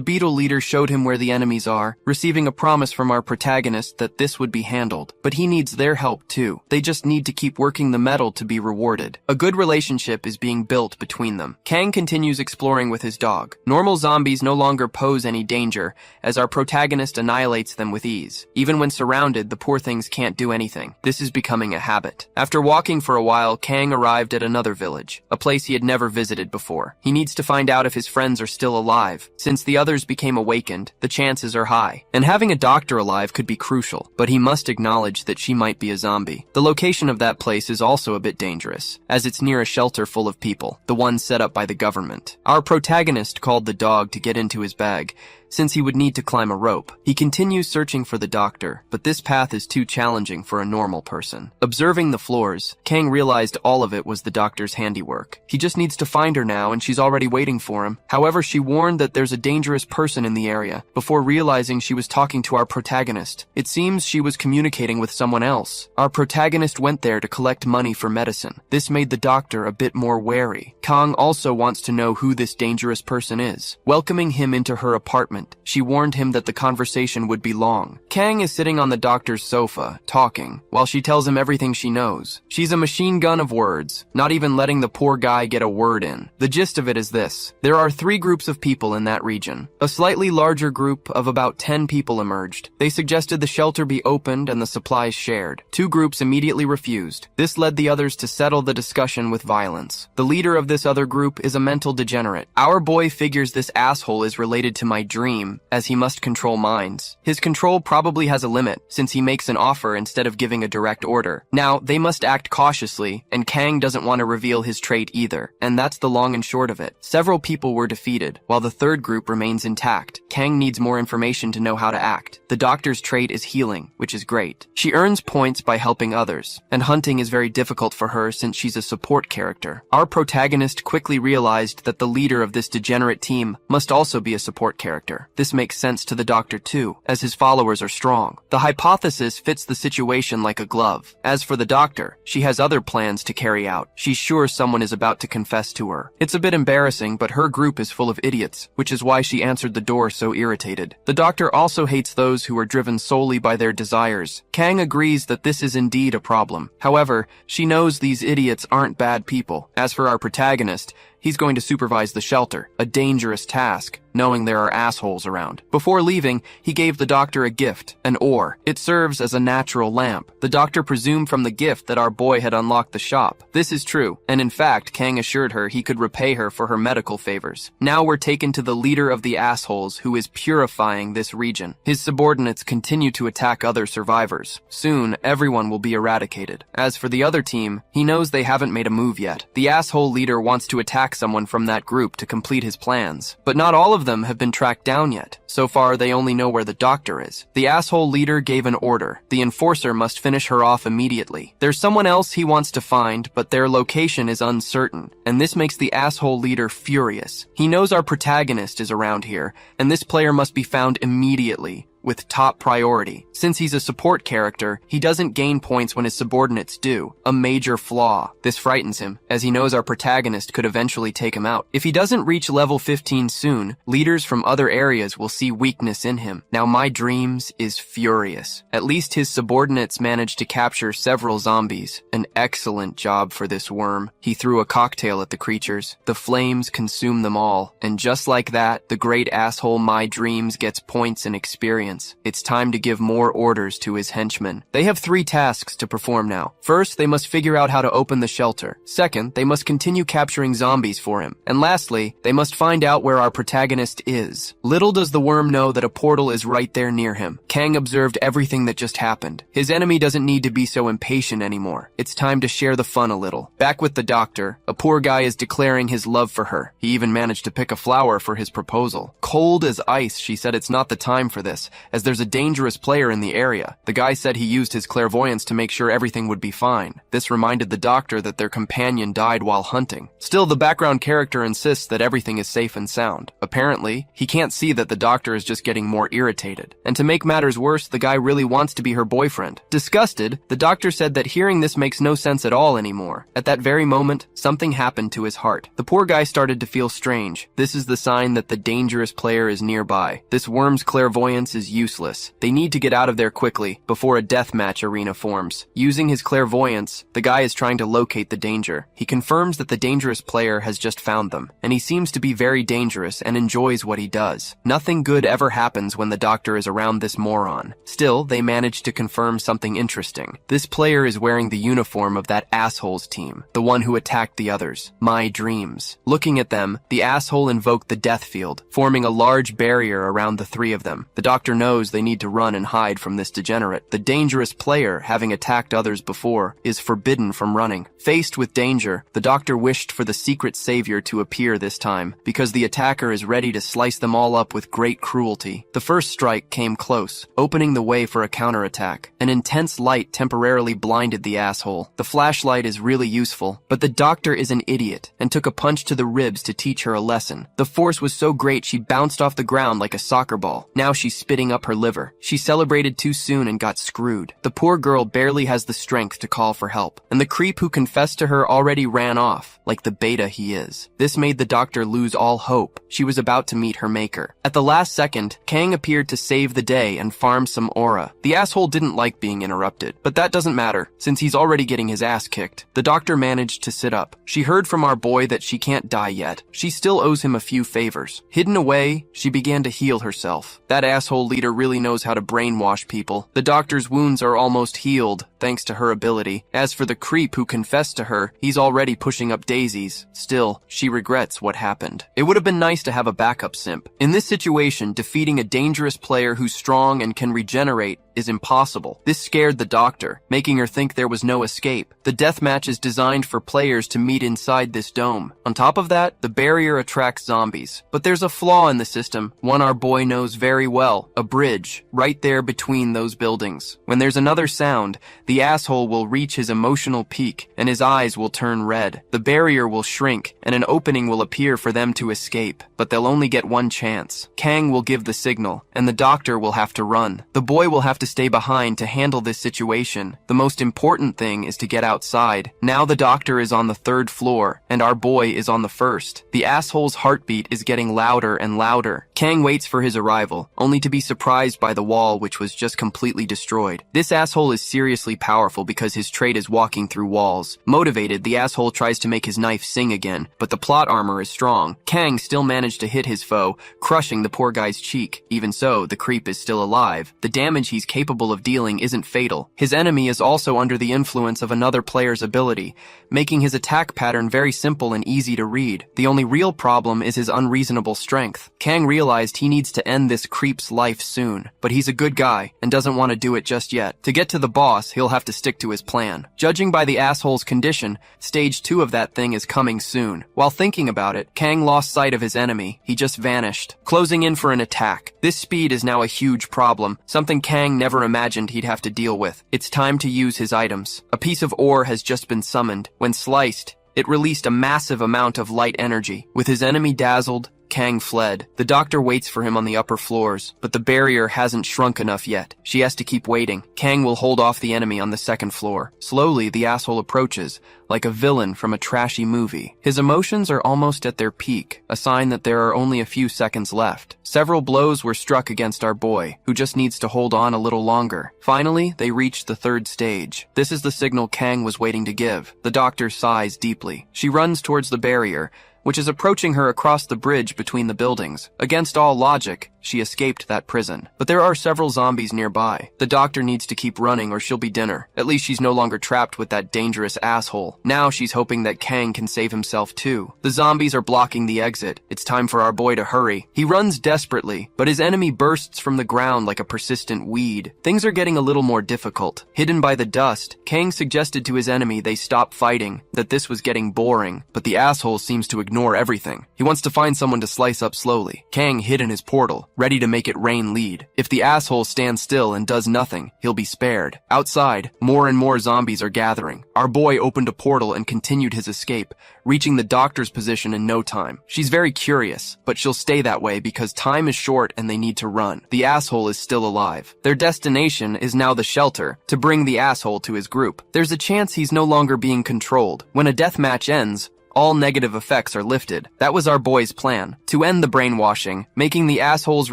S1: beetle leader showed him where the enemies are, receiving a promise from our protagonist that this would be handled. But he needs their help too. They just need to keep working the metal to be rewarded. A good relationship is being built between them. Kang continues exploring with his dog. Normal zombies no longer pose any danger, as our protagonist annihilates them with ease. Even when surrounded, the poor things can't do anything. This is becoming a habit. After walking for a while, Kang arrived at another village, a place he had never visited before. He needs to find out if his friends are still alive. Since the others became awakened, the chances are high. And having a doctor alive could be crucial, but he must acknowledge that she might be a zombie. The location of that place is also a bit dangerous, as it's near a shelter full of people, the one set up by the government. Our protagonist called the dog to get into his bag, since he would need to climb a rope. He continues searching for the doctor, but this path is too challenging for a normal person. Observing the floors, Kang realized all of it was the doctor's handiwork. He just needs to find her now, and she's already waiting for him. However, she warned that there's a dangerous person in the area, before realizing she was talking to our protagonist. It seems she was communicating with someone else. Our protagonist went there to collect money for medicine. This made the doctor a bit more wary. Kang also wants to know who this dangerous person is. Welcoming him into her apartment, she warned him that the conversation would be long. Kang is sitting on the doctor's sofa, talking, while she tells him everything she knows. She's a machine gun of words, not even letting the poor guy get a word in. The gist of it is this. There are 3 groups of people in that region. A slightly larger group of about 10 people emerged. They suggested the shelter be opened and the supplies shared. 2 groups immediately refused. This led the others to settle the discussion with violence. The leader of this other group is a mental degenerate. Our boy figures this asshole is related to my dream, as he must control minds. His control probably has a limit, since he makes an offer instead of giving a direct order. Now, they must act cautiously, and Kang doesn't want to reveal his trait either, and that's the long and short of it. Several people were defeated, while the third group remains intact. Kang needs more information to know how to act. The doctor's trait is healing, which is great. She earns points by helping others, and hunting is very difficult for her since she's a support character. Our protagonist quickly realized that the leader of this degenerate team must also be a support character. This makes sense to the doctor too, as his followers are strong. The hypothesis fits the situation like a glove. As for the doctor, she has other plans to carry out. She's sure someone is about to confess to her. It's a bit embarrassing, but her group is full of idiots, which is why she answered the door so irritated. The doctor also hates those who are driven solely by their desires. Kang agrees that this is indeed a problem. However, she knows these idiots aren't bad people. As for our protagonist, he's going to supervise the shelter, a dangerous task, knowing there are assholes around. Before leaving, he gave the doctor a gift, an ore. It serves as a natural lamp. The doctor presumed from the gift that our boy had unlocked the shop. This is true, and in fact, Kang assured her he could repay her for her medical favors. Now we're taken to the leader of the assholes, who is purifying this region. His subordinates continue to attack other survivors. Soon, everyone will be eradicated. As for the other team, he knows they haven't made a move yet. The asshole leader wants to attack someone from that group to complete his plans, but not all of them have been tracked down yet. So far, they only know where the doctor is. The asshole leader gave an order. The enforcer must finish her off immediately. There's someone else he wants to find, but their location is uncertain, and this makes the asshole leader furious. He knows our protagonist is around here, and this player must be found immediately, with top priority. Since he's a support character, he doesn't gain points when his subordinates do, a major flaw. This frightens him, as he knows our protagonist could eventually take him out. If he doesn't reach level 15 soon, leaders from other areas will see weakness in him. Now my dreams is furious. At least his subordinates managed to capture several zombies. An excellent job for this worm. He threw a cocktail at the creatures. The flames consume them all, and just like that, the great asshole My Dreams gets points and experience. It's time to give more orders to his henchmen. They have 3 tasks to perform now. First, they must figure out how to open the shelter. Second, they must continue capturing zombies for him. And lastly, they must find out where our protagonist is. Little does the worm know that a portal is right there near him. Kang observed everything that just happened. His enemy doesn't need to be so impatient anymore. It's time to share the fun a little. Back with the doctor, a poor guy is declaring his love for her. He even managed to pick a flower for his proposal. Cold as ice, she said it's not the time for this, as there's a dangerous player in the area. The guy said he used his clairvoyance to make sure everything would be fine. This reminded the doctor that their companion died while hunting. Still, the background character insists that everything is safe and sound. Apparently, he can't see that the doctor is just getting more irritated. And to make matters worse, the guy really wants to be her boyfriend. Disgusted, the doctor said that hearing this makes no sense at all anymore. At that very moment, something happened to his heart. The poor guy started to feel strange. This is the sign that the dangerous player is nearby. This worm's clairvoyance is useless. They need to get out of there quickly before a deathmatch arena forms. Using his clairvoyance, the guy is trying to locate the danger. He confirms that the dangerous player has just found them, and he seems to be very dangerous and enjoys what he does. Nothing good ever happens when the doctor is around this moron. Still, they manage to confirm something interesting. This player is wearing the uniform of that asshole's team, the one who attacked the others. My dreams. Looking at them, the asshole invoked the death field, forming a large barrier around the three of them. The doctor knows they need to run and hide from this degenerate. The dangerous player, having attacked others before, is forbidden from running. Faced with danger, the doctor wished for the secret savior to appear this time, because the attacker is ready to slice them all up with great cruelty. The first strike came close, opening the way for a counterattack. An intense light temporarily blinded the asshole. The flashlight is really useful, but the doctor is an idiot and took a punch to the ribs to teach her a lesson. The force was so great she bounced off the ground like a soccer ball. Now she's spitting up her liver. She celebrated too soon and got screwed. The poor girl barely has the strength to call for help, and the creep who confessed to her already ran off, like the beta he is. This made the doctor lose all hope. She was about to meet her maker. At the last second, Kang appeared to save the day and farm some aura. The asshole didn't like being interrupted, but that doesn't matter, since he's already getting his ass kicked. The doctor managed to sit up. She heard from our boy that she can't die yet. She still owes him a few favors. Hidden away, she began to heal herself. That asshole leader really knows how to brainwash people. The doctor's wounds are almost healed, thanks to her ability. As for the creep who confessed to her, he's already pushing up daisies. Still, she regrets what happened. It would have been nice to have a backup simp. In this situation, defeating a dangerous player who's strong and can regenerate is impossible. This scared the doctor, making her think there was no escape. The deathmatch is designed for players to meet inside this dome. On top of that, the barrier attracts zombies. But there's a flaw in the system, one our boy knows very well: a bridge, right there between those buildings. When there's another sound, the asshole will reach his emotional peak, and his eyes will turn red. The barrier will shrink, and an opening will appear for them to escape, but they'll only get one chance. Kang will give the signal, and the doctor will have to run. The boy will have to stay behind to handle this situation. The most important thing is to get outside. Now the doctor is on the 3rd floor, and our boy is on the 1st. The asshole's heartbeat is getting louder and louder. Kang waits for his arrival, only to be surprised by the wall, which was just completely destroyed. This asshole is seriously powerful because his trait is walking through walls. Motivated, the asshole tries to make his knife sing again, but the plot armor is strong. Kang still managed to hit his foe, crushing the poor guy's cheek. Even so, the creep is still alive. The damage he's capable of dealing isn't fatal. His enemy is also under the influence of another player's ability, making his attack pattern very simple and easy to read. The only real problem is his unreasonable strength. Kang realized he needs to end this creep's life soon, but he's a good guy and doesn't want to do it just yet. To get to the boss, he'll have to stick to his plan. Judging by the asshole's condition, stage 2 of that thing is coming soon. While thinking about it, Kang lost sight of his enemy. He just vanished, closing in for an attack. This speed is now a huge problem, something Kang never imagined he'd have to deal with. It's time to use his items. A piece of ore has just been summoned. When sliced, it released a massive amount of light energy. With his enemy dazzled, Kang fled. The doctor waits for him on the upper floors, but the barrier hasn't shrunk enough yet. She has to keep waiting. Kang will hold off the enemy on the 2nd floor. Slowly, the asshole approaches, like a villain from a trashy movie. His emotions are almost at their peak, a sign that there are only a few seconds left. Several blows were struck against our boy, who just needs to hold on a little longer. Finally, they reach the 3rd stage. This is the signal Kang was waiting to give. The doctor sighs deeply. She runs towards the barrier, which is approaching her across the bridge between the buildings. Against all logic, she escaped that prison. But there are several zombies nearby. The doctor needs to keep running or she'll be dinner. At least she's no longer trapped with that dangerous asshole. Now she's hoping that Kang can save himself too. The zombies are blocking the exit. It's time for our boy to hurry. He runs desperately, but his enemy bursts from the ground like a persistent weed. Things are getting a little more difficult. Hidden by the dust, Kang suggested to his enemy they stop fighting, that this was getting boring, but the asshole seems to ignore everything. He wants to find someone to slice up slowly. Kang hid in his portal, ready to make it rain lead. If the asshole stands still and does nothing, he'll be spared. Outside, more and more zombies are gathering. Our boy opened a portal and continued his escape, reaching the doctor's position in no time. She's very curious, but she'll stay that way because time is short and they need to run. The asshole is still alive. Their destination is now the shelter, to bring the asshole to his group. There's a chance he's no longer being controlled. When a deathmatch ends, all negative effects are lifted. That was our boy's plan, to end the brainwashing, making the asshole's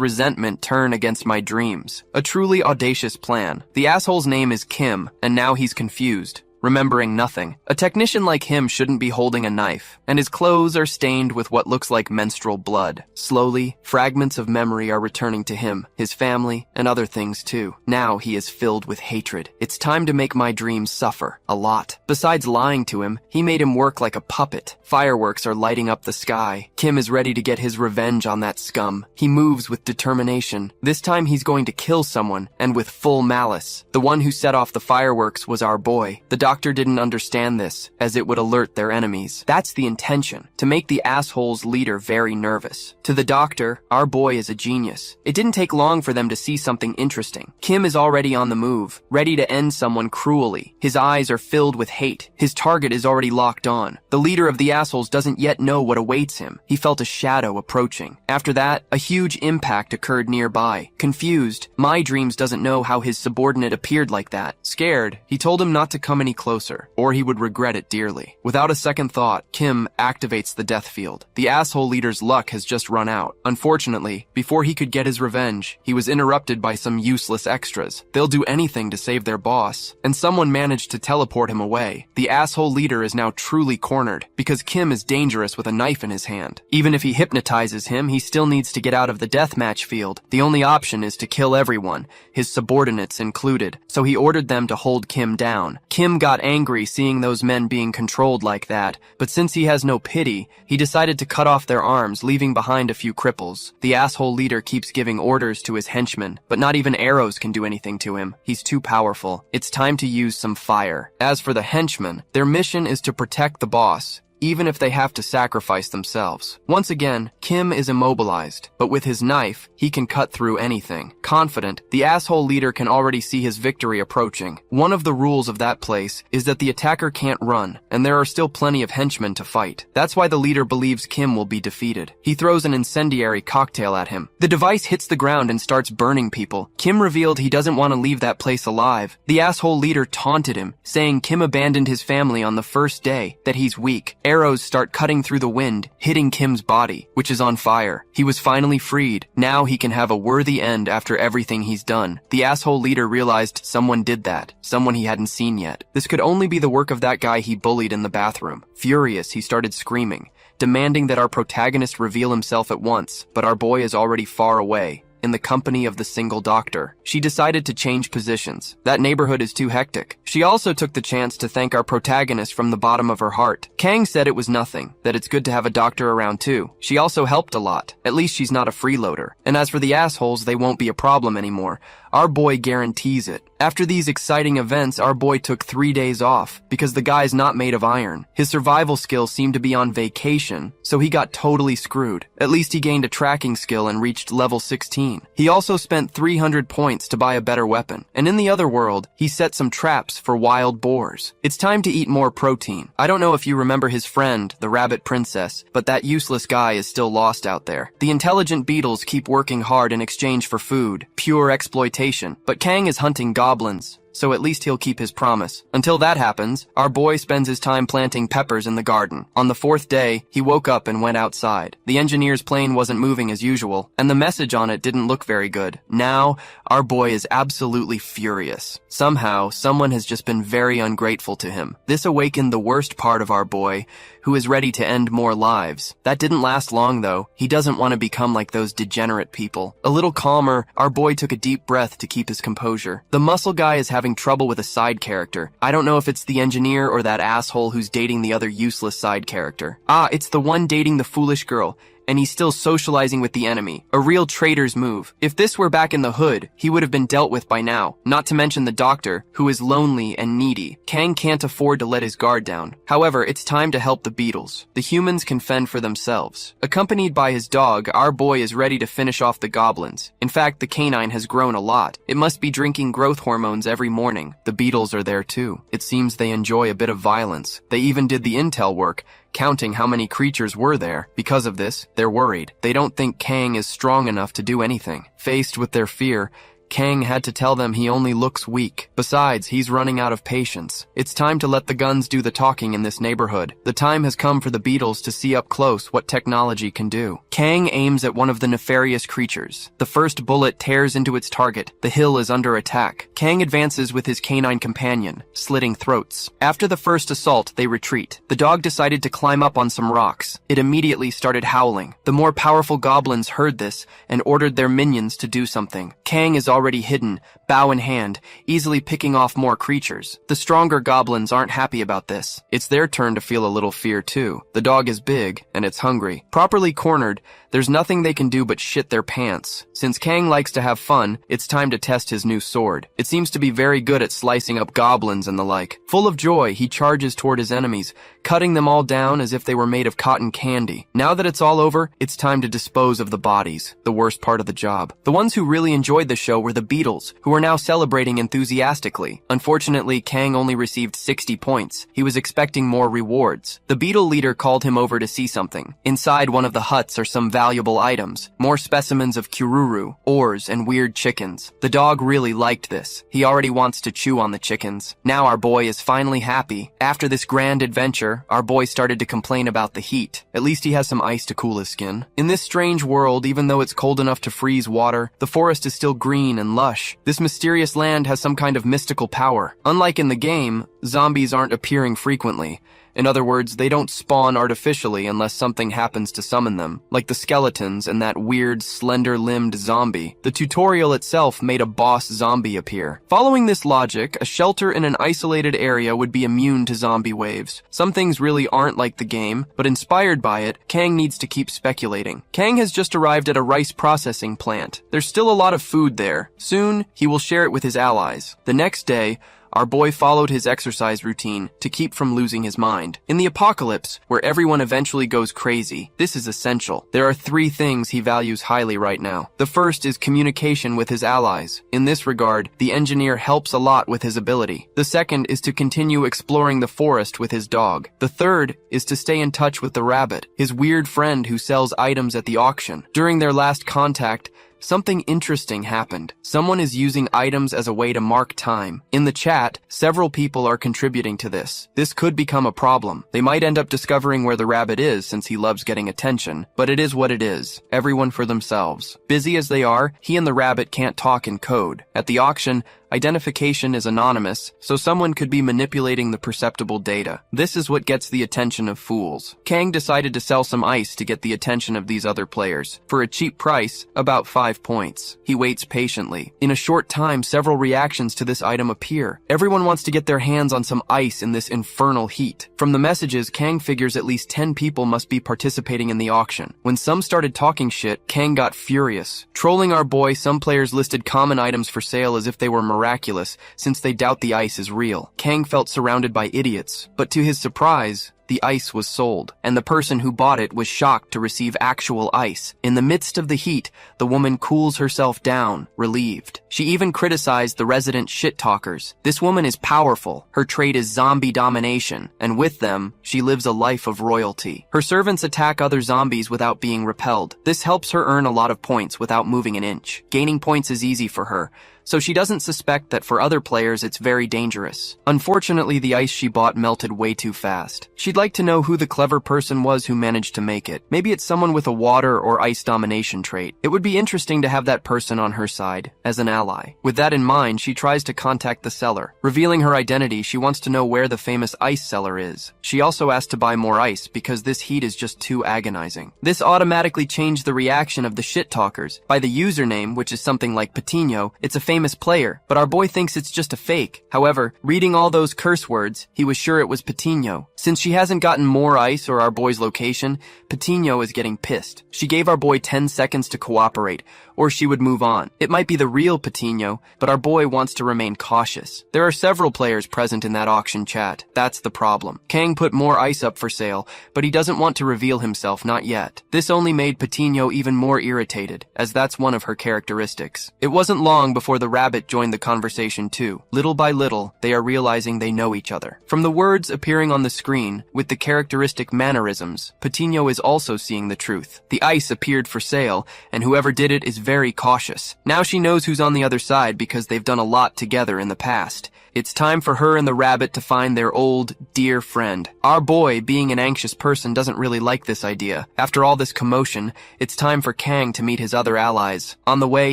S1: resentment turn against my dreams. A truly audacious plan. The asshole's name is Kim, and now he's confused, remembering nothing. A technician like him shouldn't be holding a knife, and his clothes are stained with what looks like menstrual blood. Slowly, fragments of memory are returning to him, his family, and other things too. Now he is filled with hatred. It's time to make my dreams suffer, a lot. Besides lying to him, he made him work like a puppet. Fireworks are lighting up the sky. Kim is ready to get his revenge on that scum. He moves with determination. This time he's going to kill someone, and with full malice. The one who set off the fireworks was our boy. The doctor didn't understand this, as it would alert their enemies. That's the intention, to make the asshole's leader very nervous. To the doctor, our boy is a genius. It didn't take long for them to see something interesting. Kim is already on the move, ready to end someone cruelly. His eyes are filled with hate. His target is already locked on. The leader of the assholes doesn't yet know what awaits him. He felt a shadow approaching. After that, a huge impact occurred nearby. Confused, My Dreams doesn't know how his subordinate appeared like that. Scared, he told him not to come any closer, or he would regret it dearly. Without a second thought, Kim activates the death field. The asshole leader's luck has just run out. Unfortunately, before he could get his revenge, he was interrupted by some useless extras. They'll do anything to save their boss, and someone managed to teleport him away. The asshole leader is now truly cornered, because Kim is dangerous with a knife in his hand. Even if he hypnotizes him, he still needs to get out of the deathmatch field. The only option is to kill everyone, his subordinates included, so he ordered them to hold Kim down. Kim got angry seeing those men being controlled like that, but since he has no pity, he decided to cut off their arms, leaving behind a few cripples. The asshole leader keeps giving orders to his henchmen, but not even arrows can do anything to him. He's too powerful. It's time to use some fire. As for the henchmen, their mission is to protect the boss, even if they have to sacrifice themselves. Once again, Kim is immobilized, but with his knife, he can cut through anything. Confident, the asshole leader can already see his victory approaching. One of the rules of that place is that the attacker can't run, and there are still plenty of henchmen to fight. That's why the leader believes Kim will be defeated. He throws an incendiary cocktail at him. The device hits the ground and starts burning people. Kim revealed he doesn't want to leave that place alive. The asshole leader taunted him, saying Kim abandoned his family on the first day, that he's weak. Arrows start cutting through the wind, hitting Kim's body, which is on fire. He was finally freed. Now he can have a worthy end after everything he's done. The asshole leader realized someone did that, someone he hadn't seen yet. This could only be the work of that guy he bullied in the bathroom. Furious, he started screaming, demanding that our protagonist reveal himself at once, but our boy is already far away, in the company of the single doctor. She decided to change positions. That neighborhood is too hectic. She also took the chance to thank our protagonist from the bottom of her heart. Kang said it was nothing, that it's good to have a doctor around too. She also helped a lot. At least she's not a freeloader. And as for the assholes, they won't be a problem anymore. Our boy guarantees it. After these exciting events, our boy took 3 days off, because the guy's not made of iron. His survival skills seemed to be on vacation, so he got totally screwed. At least he gained a tracking skill and reached level 16. He also spent 300 points to buy a better weapon. And in the other world, he set some traps for wild boars. It's time to eat more protein. I don't know if you remember his friend, the rabbit princess, but that useless guy is still lost out there. The intelligent beetles keep working hard in exchange for food. Pure exploitation. But Kang is hunting goblins, so at least he'll keep his promise. Until that happens, our boy spends his time planting peppers in the garden. On the 4th day, he woke up and went outside. The engineer's plane wasn't moving as usual, and the message on it didn't look very good. Now, our boy is absolutely furious. Somehow, someone has just been very ungrateful to him. This awakened the worst part of our boy, who is ready to end more lives. That didn't last long though. He doesn't want to become like those degenerate people. A little calmer, our boy took a deep breath to keep his composure. The muscle guy is having trouble with a side character. I don't know if it's the engineer or that asshole who's dating the other useless side character. It's the one dating the foolish girl. and he's still socializing with the enemy. A real traitor's move. If this were back in the hood, he would have been dealt with by now. Not to mention the doctor, who is lonely and needy. Kang can't afford to let his guard down. However, it's time to help the beetles. The humans can fend for themselves. Accompanied by his dog, our boy is ready to finish off the goblins. In fact, the canine has grown a lot. It must be drinking growth hormones every morning. The beetles are there too. It seems they enjoy a bit of violence. They even did the intel work, counting how many creatures were there. Because of this, they're worried. They don't think Kang is strong enough to do anything. Faced with their fear, Kang had to tell them he only looks weak. Besides, he's running out of patience. It's time to let the guns do the talking in this neighborhood. The time has come for the beetles to see up close what technology can do. Kang aims at one of the nefarious creatures. The first bullet tears into its target. The hill is under attack. Kang advances with his canine companion, slitting throats. After the first assault, they retreat. The dog decided to climb up on some rocks. It immediately started howling. The more powerful goblins heard this and ordered their minions to do something. Kang is already hidden, bow in hand, easily picking off more creatures. The stronger goblins aren't happy about this. It's their turn to feel a little fear too. The dog is big, and it's hungry. Properly cornered, there's nothing they can do but shit their pants. Since Kang likes to have fun, it's time to test his new sword. It seems to be very good at slicing up goblins and the like. Full of joy, he charges toward his enemies, cutting them all down as if they were made of cotton candy. Now that it's all over, it's time to dispose of the bodies, the worst part of the job. The ones who really enjoyed the show were the beetles, who are now celebrating enthusiastically. Unfortunately, Kang only received 60 points. He was expecting more rewards. The beetle leader called him over to see something. Inside one of the huts are some valuable items, more specimens of kururu, ores, and weird chickens. The dog really liked this. He already wants to chew on the chickens. Now our boy is finally happy. After this grand adventure, our boy started to complain about the heat. At least he has some ice to cool his skin. In this strange world, even though it's cold enough to freeze water, the forest is still green and lush. This mysterious land has some kind of mystical power. Unlike in the game, zombies aren't appearing frequently. In other words, they don't spawn artificially unless something happens to summon them, like the skeletons and that weird, slender-limbed zombie. The tutorial itself made a boss zombie appear. Following this logic, a shelter in an isolated area would be immune to zombie waves. Some things really aren't like the game, but inspired by it, Kang needs to keep speculating. Kang has just arrived at a rice processing plant. There's still a lot of food there. Soon, he will share it with his allies. The next day, our boy followed his exercise routine to keep from losing his mind. In the apocalypse, where everyone eventually goes crazy, this is essential. There are 3 things he values highly right now. The first is communication with his allies. In this regard, the engineer helps a lot with his ability. The second is to continue exploring the forest with his dog. The third is to stay in touch with the rabbit, his weird friend who sells items at the auction. During their last contact, something interesting happened. Someone is using items as a way to mark time. In the chat, several people are contributing to this. This could become a problem. They might end up discovering where the rabbit is since he loves getting attention, but it is what it is. Everyone for themselves. Busy as they are, he and the rabbit can't talk in code. At the auction, identification is anonymous, so someone could be manipulating the perceptible data. This is what gets the attention of fools. Kang decided to sell some ice to get the attention of these other players. For a cheap price, about 5 points. He waits patiently. In a short time, several reactions to this item appear. Everyone wants to get their hands on some ice in this infernal heat. From the messages, Kang figures at least 10 people must be participating in the auction. When some started talking shit, Kang got furious. Trolling our boy, some players listed common items for sale as if they were miraculous, since they doubt the ice is real. Kang felt surrounded by idiots, but to his surprise, the ice was sold, and the person who bought it was shocked to receive actual ice. In the midst of the heat, the woman cools herself down, relieved. She even criticized the resident shit-talkers. This woman is powerful. Her trait is zombie domination, and with them, she lives a life of royalty. Her servants attack other zombies without being repelled. This helps her earn a lot of points without moving an inch. Gaining points is easy for her, so she doesn't suspect that for other players it's very dangerous. Unfortunately, the ice she bought melted way too fast. She'd like to know who the clever person was who managed to make it. Maybe it's someone with a water or ice domination trait. It would be interesting to have that person on her side, as an ally. With that in mind, she tries to contact the seller. Revealing her identity, she wants to know where the famous ice seller is. She also asked to buy more ice because this heat is just too agonizing. This automatically changed the reaction of the shit-talkers. By the username, which is something like Patino, it's a famous player, but our boy thinks it's just a fake. However, reading all those curse words, he was sure it was Patino. Since she hasn't hasn't gotten more ice or our boy's location, Patino is getting pissed. She gave our boy 10 seconds to cooperate, or she would move on. It might be the real Patino, but our boy wants to remain cautious. There are several players present in that auction chat. That's the problem. Kang put more ice up for sale, but he doesn't want to reveal himself, not yet. This only made Patino even more irritated, as that's one of her characteristics. It wasn't long before the rabbit joined the conversation too. Little by little, they are realizing they know each other. From the words appearing on the screen, with the characteristic mannerisms, Patino is also seeing the truth. The ice appeared for sale, and whoever did it is very cautious. Now she knows who's on the other side because they've done a lot together in the past. It's time for her and the rabbit to find their old, dear friend. Our boy, being an anxious person, doesn't really like this idea. After all this commotion, it's time for Kang to meet his other allies. On the way,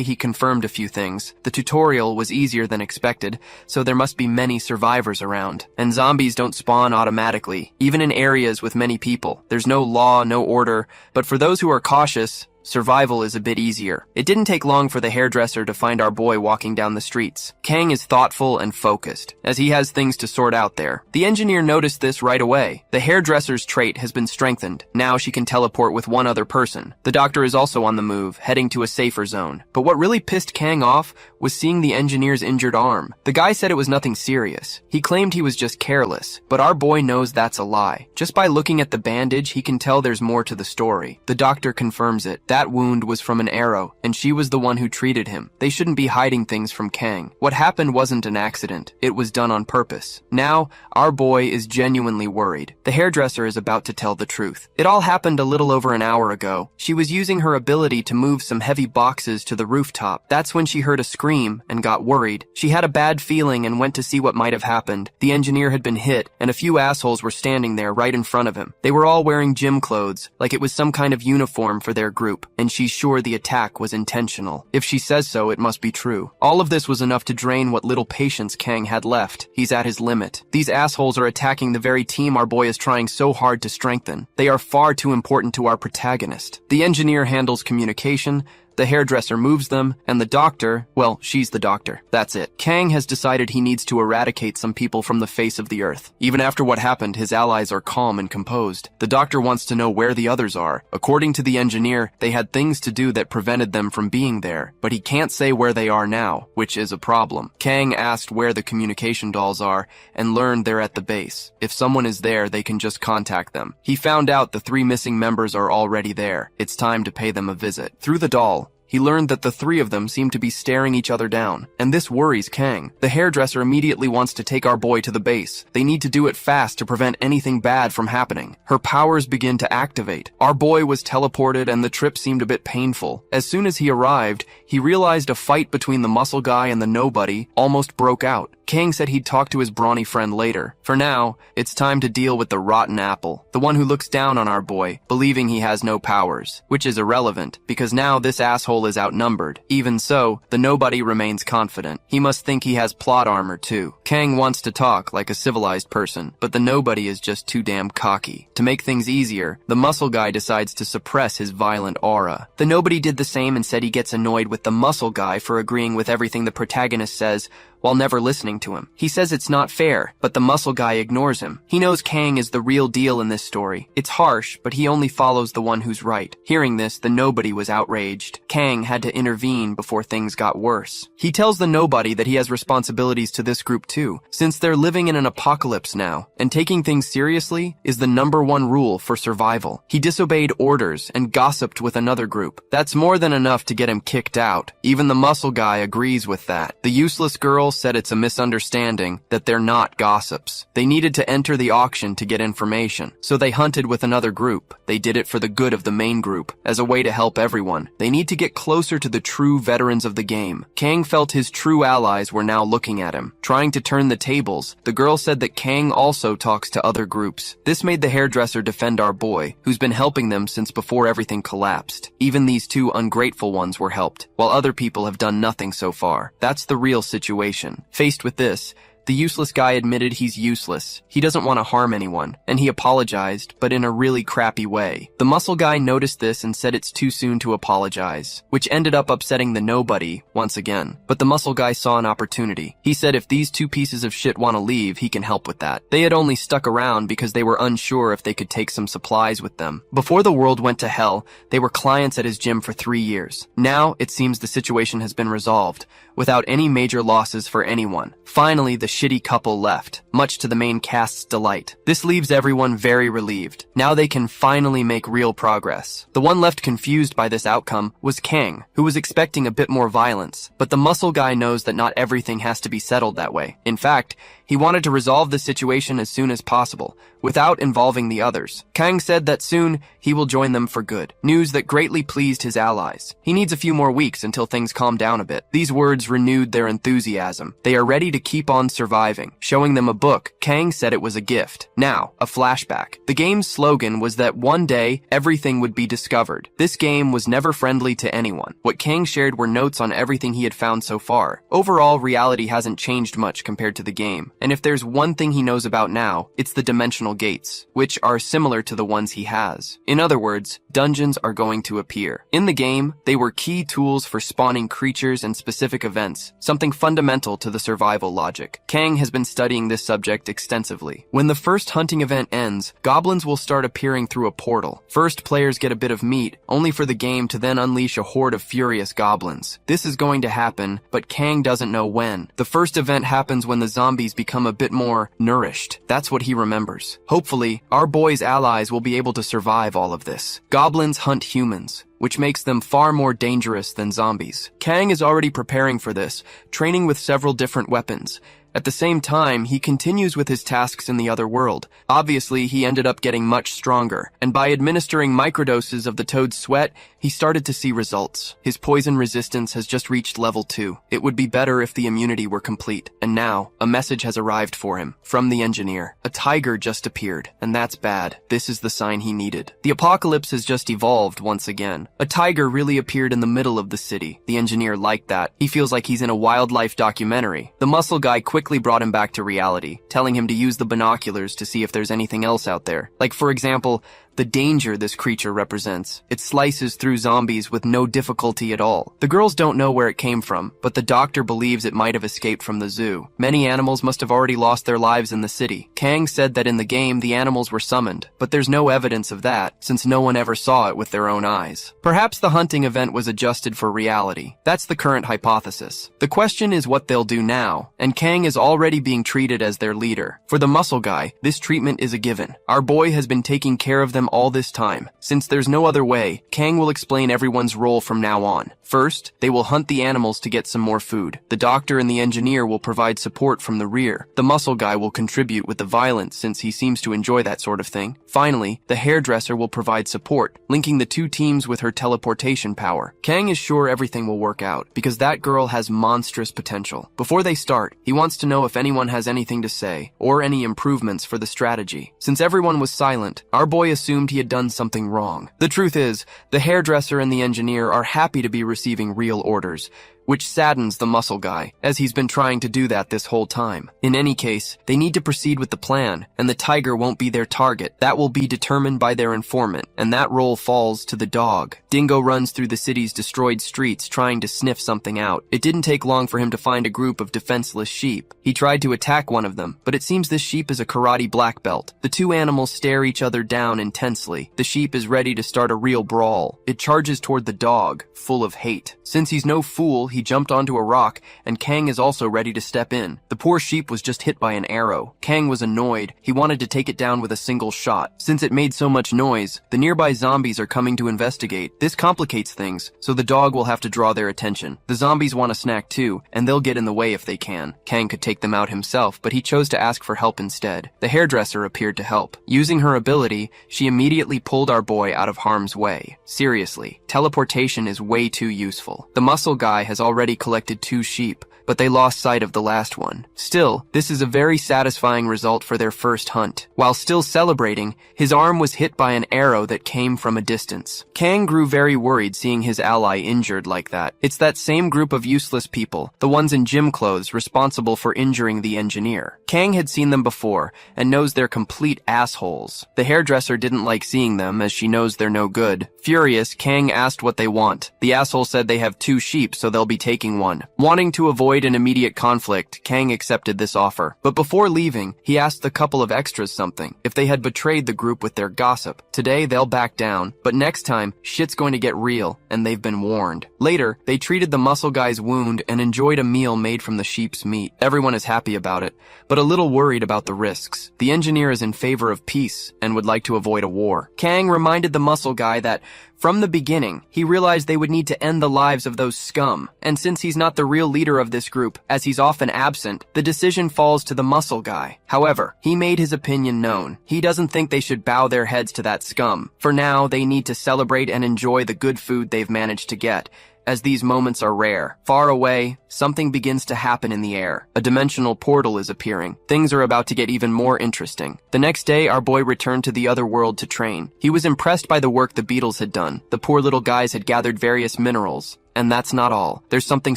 S1: he confirmed a few things. The tutorial was easier than expected, so there must be many survivors around. And zombies don't spawn automatically, even in areas with many people. There's no law, no order, but for those who are cautious, survival is a bit easier. It didn't take long for the hairdresser to find our boy walking down the streets. Kang is thoughtful and focused, as he has things to sort out there. The engineer noticed this right away. The hairdresser's trait has been strengthened. Now she can teleport with one other person. The doctor is also on the move, heading to a safer zone. But what really pissed Kang off was seeing the engineer's injured arm. The guy said it was nothing serious. He claimed he was just careless, but our boy knows that's a lie. Just by looking at the bandage, he can tell there's more to the story. The doctor confirms it. That wound was from an arrow, and she was the one who treated him. They shouldn't be hiding things from Kang. What happened wasn't an accident. It was done on purpose. Now, our boy is genuinely worried. The hairdresser is about to tell the truth. It all happened a little over an hour ago. She was using her ability to move some heavy boxes to the rooftop. That's when she heard a scream and got worried. She had a bad feeling and went to see what might have happened. The engineer had been hit, and a few assholes were standing there right in front of him. They were all wearing gym clothes, like it was some kind of uniform for their group. And she's sure the attack was intentional. If she says so, it must be true. All of this was enough to drain what little patience Kang had left. He's at his limit. These assholes are attacking the very team our boy is trying so hard to strengthen. They are far too important to our protagonist. The engineer handles communication, the hairdresser moves them, and the doctor, well, she's the doctor. That's it. Kang has decided he needs to eradicate some people from the face of the earth. Even after what happened, his allies are calm and composed. The doctor wants to know where the others are. According to the engineer, they had things to do that prevented them from being there, but he can't say where they are now, which is a problem. Kang asked where the communication dolls are and learned they're at the base. If someone is there, they can just contact them. He found out the 3 missing members are already there. It's time to pay them a visit. Through the doll, he learned that the 3 of them seem to be staring each other down, and this worries Kang. The hairdresser immediately wants to take our boy to the base. They need to do it fast to prevent anything bad from happening. Her powers begin to activate. Our boy was teleported and the trip seemed a bit painful. As soon as he arrived, he realized a fight between the muscle guy and the nobody almost broke out. Kang said he'd talk to his brawny friend later. For now, it's time to deal with the rotten apple, the one who looks down on our boy, believing he has no powers, which is irrelevant, because now this asshole is outnumbered. Even so, the nobody remains confident. He must think he has plot armor too. Kang wants to talk like a civilized person, but the nobody is just too damn cocky. To make things easier, the muscle guy decides to suppress his violent aura. The nobody did the same and said he gets annoyed with the muscle guy for agreeing with everything the protagonist says, while never listening to him. He says it's not fair, but the muscle guy ignores him. He knows Kang is the real deal in this story. It's harsh, but he only follows the one who's right. Hearing this, the nobody was outraged. Kang had to intervene before things got worse. He tells the nobody that he has responsibilities to this group too, since they're living in an apocalypse now, and taking things seriously is the #1 rule for survival. He disobeyed orders and gossiped with another group. That's more than enough to get him kicked out. Even the muscle guy agrees with that. The useless girl said it's a misunderstanding, that they're not gossips. They needed to enter the auction to get information, so they hunted with another group. They did it for the good of the main group, as a way to help everyone. They need to get closer to the true veterans of the game. Kang felt his true allies were now looking at him, trying to turn the tables. The girl said that Kang also talks to other groups. This made the hairdresser defend our boy, who's been helping them since before everything collapsed. Even these 2 ungrateful ones were helped, while other people have done nothing so far. That's the real situation. Faced with this, The useless guy admitted he's useless. He doesn't want to harm anyone, and he apologized, but in a really crappy way. The muscle guy noticed this and said it's too soon to apologize, which ended up upsetting the nobody once again. But the muscle guy saw an opportunity. He said if these two pieces of shit want to leave, he can help with that. They had only stuck around because they were unsure if they could take some supplies with them. Before the world went to hell, they were clients at his gym for 3 years. Now, it seems the situation has been resolved, without any major losses for anyone. Finally, the shitty couple left, much to the main cast's delight. This leaves everyone very relieved. Now they can finally make real progress. The one left confused by this outcome was Kang, who was expecting a bit more violence, but the muscle guy knows that not everything has to be settled that way. In fact, he wanted to resolve the situation as soon as possible, without involving the others. Kang said that soon he will join them for good, news that greatly pleased his allies. He needs a few more weeks until things calm down a bit. These words renewed their enthusiasm. They are ready to keep on surviving. Showing them a book, Kang said it was a gift. Now, a flashback. The game's slogan was that one day, everything would be discovered. This game was never friendly to anyone. What Kang shared were notes on everything he had found so far. Overall, reality hasn't changed much compared to the game. And if there's one thing he knows about now, it's the dimensional gates, which are similar to the ones he has. In other words, dungeons are going to appear. In the game, they were key tools for spawning creatures and specific events, something fundamental to the survival logic. Kang has been studying this subject extensively. When the first hunting event ends, goblins will start appearing through a portal. First, players get a bit of meat, only for the game to then unleash a horde of furious goblins. This is going to happen, but Kang doesn't know when. The first event happens when the zombies become a bit more nourished. That's what he remembers. Hopefully, our boy's allies will be able to survive all of this. Goblins hunt humans, which makes them far more dangerous than zombies. Kang is already preparing for this, training with several different weapons. At the same time, he continues with his tasks in the other world. Obviously, he ended up getting much stronger, and by administering microdoses of the toad's sweat, he started to see results. His poison resistance has just reached level 2. It would be better if the immunity were complete. And now, a message has arrived for him, from the engineer. A tiger just appeared, and that's bad. This is the sign he needed. The apocalypse has just evolved once again. A tiger really appeared in the middle of the city. The engineer liked that. He feels like he's in a wildlife documentary. The muscle guy quickly brought him back to reality, telling him to use the binoculars to see if there's anything else out there. Like, for example, the danger this creature represents. It slices through zombies with no difficulty at all. The girls don't know where it came from, but the doctor believes it might have escaped from the zoo. Many animals must have already lost their lives in the city. Kang said that in the game the animals were summoned, but there's no evidence of that, since no one ever saw it with their own eyes. Perhaps the hunting event was adjusted for reality. That's the current hypothesis. The question is what they'll do now, and Kang is already being treated as their leader. For the muscle guy, this treatment is a given. Our boy has been taking care of them all this time. Since there's no other way, Kang will explain everyone's role from now on. First, they will hunt the animals to get some more food. The doctor and the engineer will provide support from the rear. The muscle guy will contribute with the violence since he seems to enjoy that sort of thing. Finally, the hairdresser will provide support, linking the two teams with her teleportation power. Kang is sure everything will work out, because that girl has monstrous potential. Before they start, he wants to know if anyone has anything to say, or any improvements for the strategy. Since everyone was silent, our boy assumed he had done something wrong. The truth is, the hairdresser and the engineer are happy to be receiving real orders, which saddens the muscle guy, as he's been trying to do that this whole time. In any case, they need to proceed with the plan, and the tiger won't be their target. That will be determined by their informant, and that role falls to the dog. Dingo runs through the city's destroyed streets trying to sniff something out. It didn't take long for him to find a group of defenseless sheep. He tried to attack one of them, but it seems this sheep is a karate black belt. The two animals stare each other down intensely. The sheep is ready to start a real brawl. It charges toward the dog, full of hate. Since he's no fool, he jumped onto a rock, and Kang is also ready to step in. The poor sheep was just hit by an arrow. Kang was annoyed. He wanted to take it down with a single shot. Since it made so much noise, the nearby zombies are coming to investigate. This complicates things, so the dog will have to draw their attention. The zombies want a snack too, and they'll get in the way if they can. Kang could take them out himself, but he chose to ask for help instead. The hairdresser appeared to help. Using her ability, she immediately pulled our boy out of harm's way. Seriously, teleportation is way too useful. The muscle guy has already collected 2 sheep, but they lost sight of the last one. Still, this is a very satisfying result for their first hunt. While still celebrating, his arm was hit by an arrow that came from a distance. Kang grew very worried seeing his ally injured like that. It's that same group of useless people, the ones in gym clothes responsible for injuring the engineer. Kang had seen them before and knows they're complete assholes. The hairdresser didn't like seeing them as she knows they're no good. Furious, Kang asked what they want. The asshole said they have 2 sheep, so they'll be taking one. Wanting to avoid an immediate conflict, Kang accepted this offer. But before leaving, he asked the couple of extras something, if they had betrayed the group with their gossip. Today, they'll back down, but next time, shit's going to get real, and they've been warned. Later, they treated the muscle guy's wound and enjoyed a meal made from the sheep's meat. Everyone is happy about it, but a little worried about the risks. The engineer is in favor of peace and would like to avoid a war. Kang reminded the muscle guy that from the beginning, he realized they would need to end the lives of those scum, and since he's not the real leader of this group, as he's often absent, the decision falls to the muscle guy. However, he made his opinion known. He doesn't think they should bow their heads to that scum. For now, they need to celebrate and enjoy the good food they've managed to get, as these moments are rare. Far away, something begins to happen in the air. A dimensional portal is appearing. Things are about to get even more interesting. The next day, our boy returned to the other world to train. He was impressed by the work the beetles had done. The poor little guys had gathered various minerals. And that's not all. There's something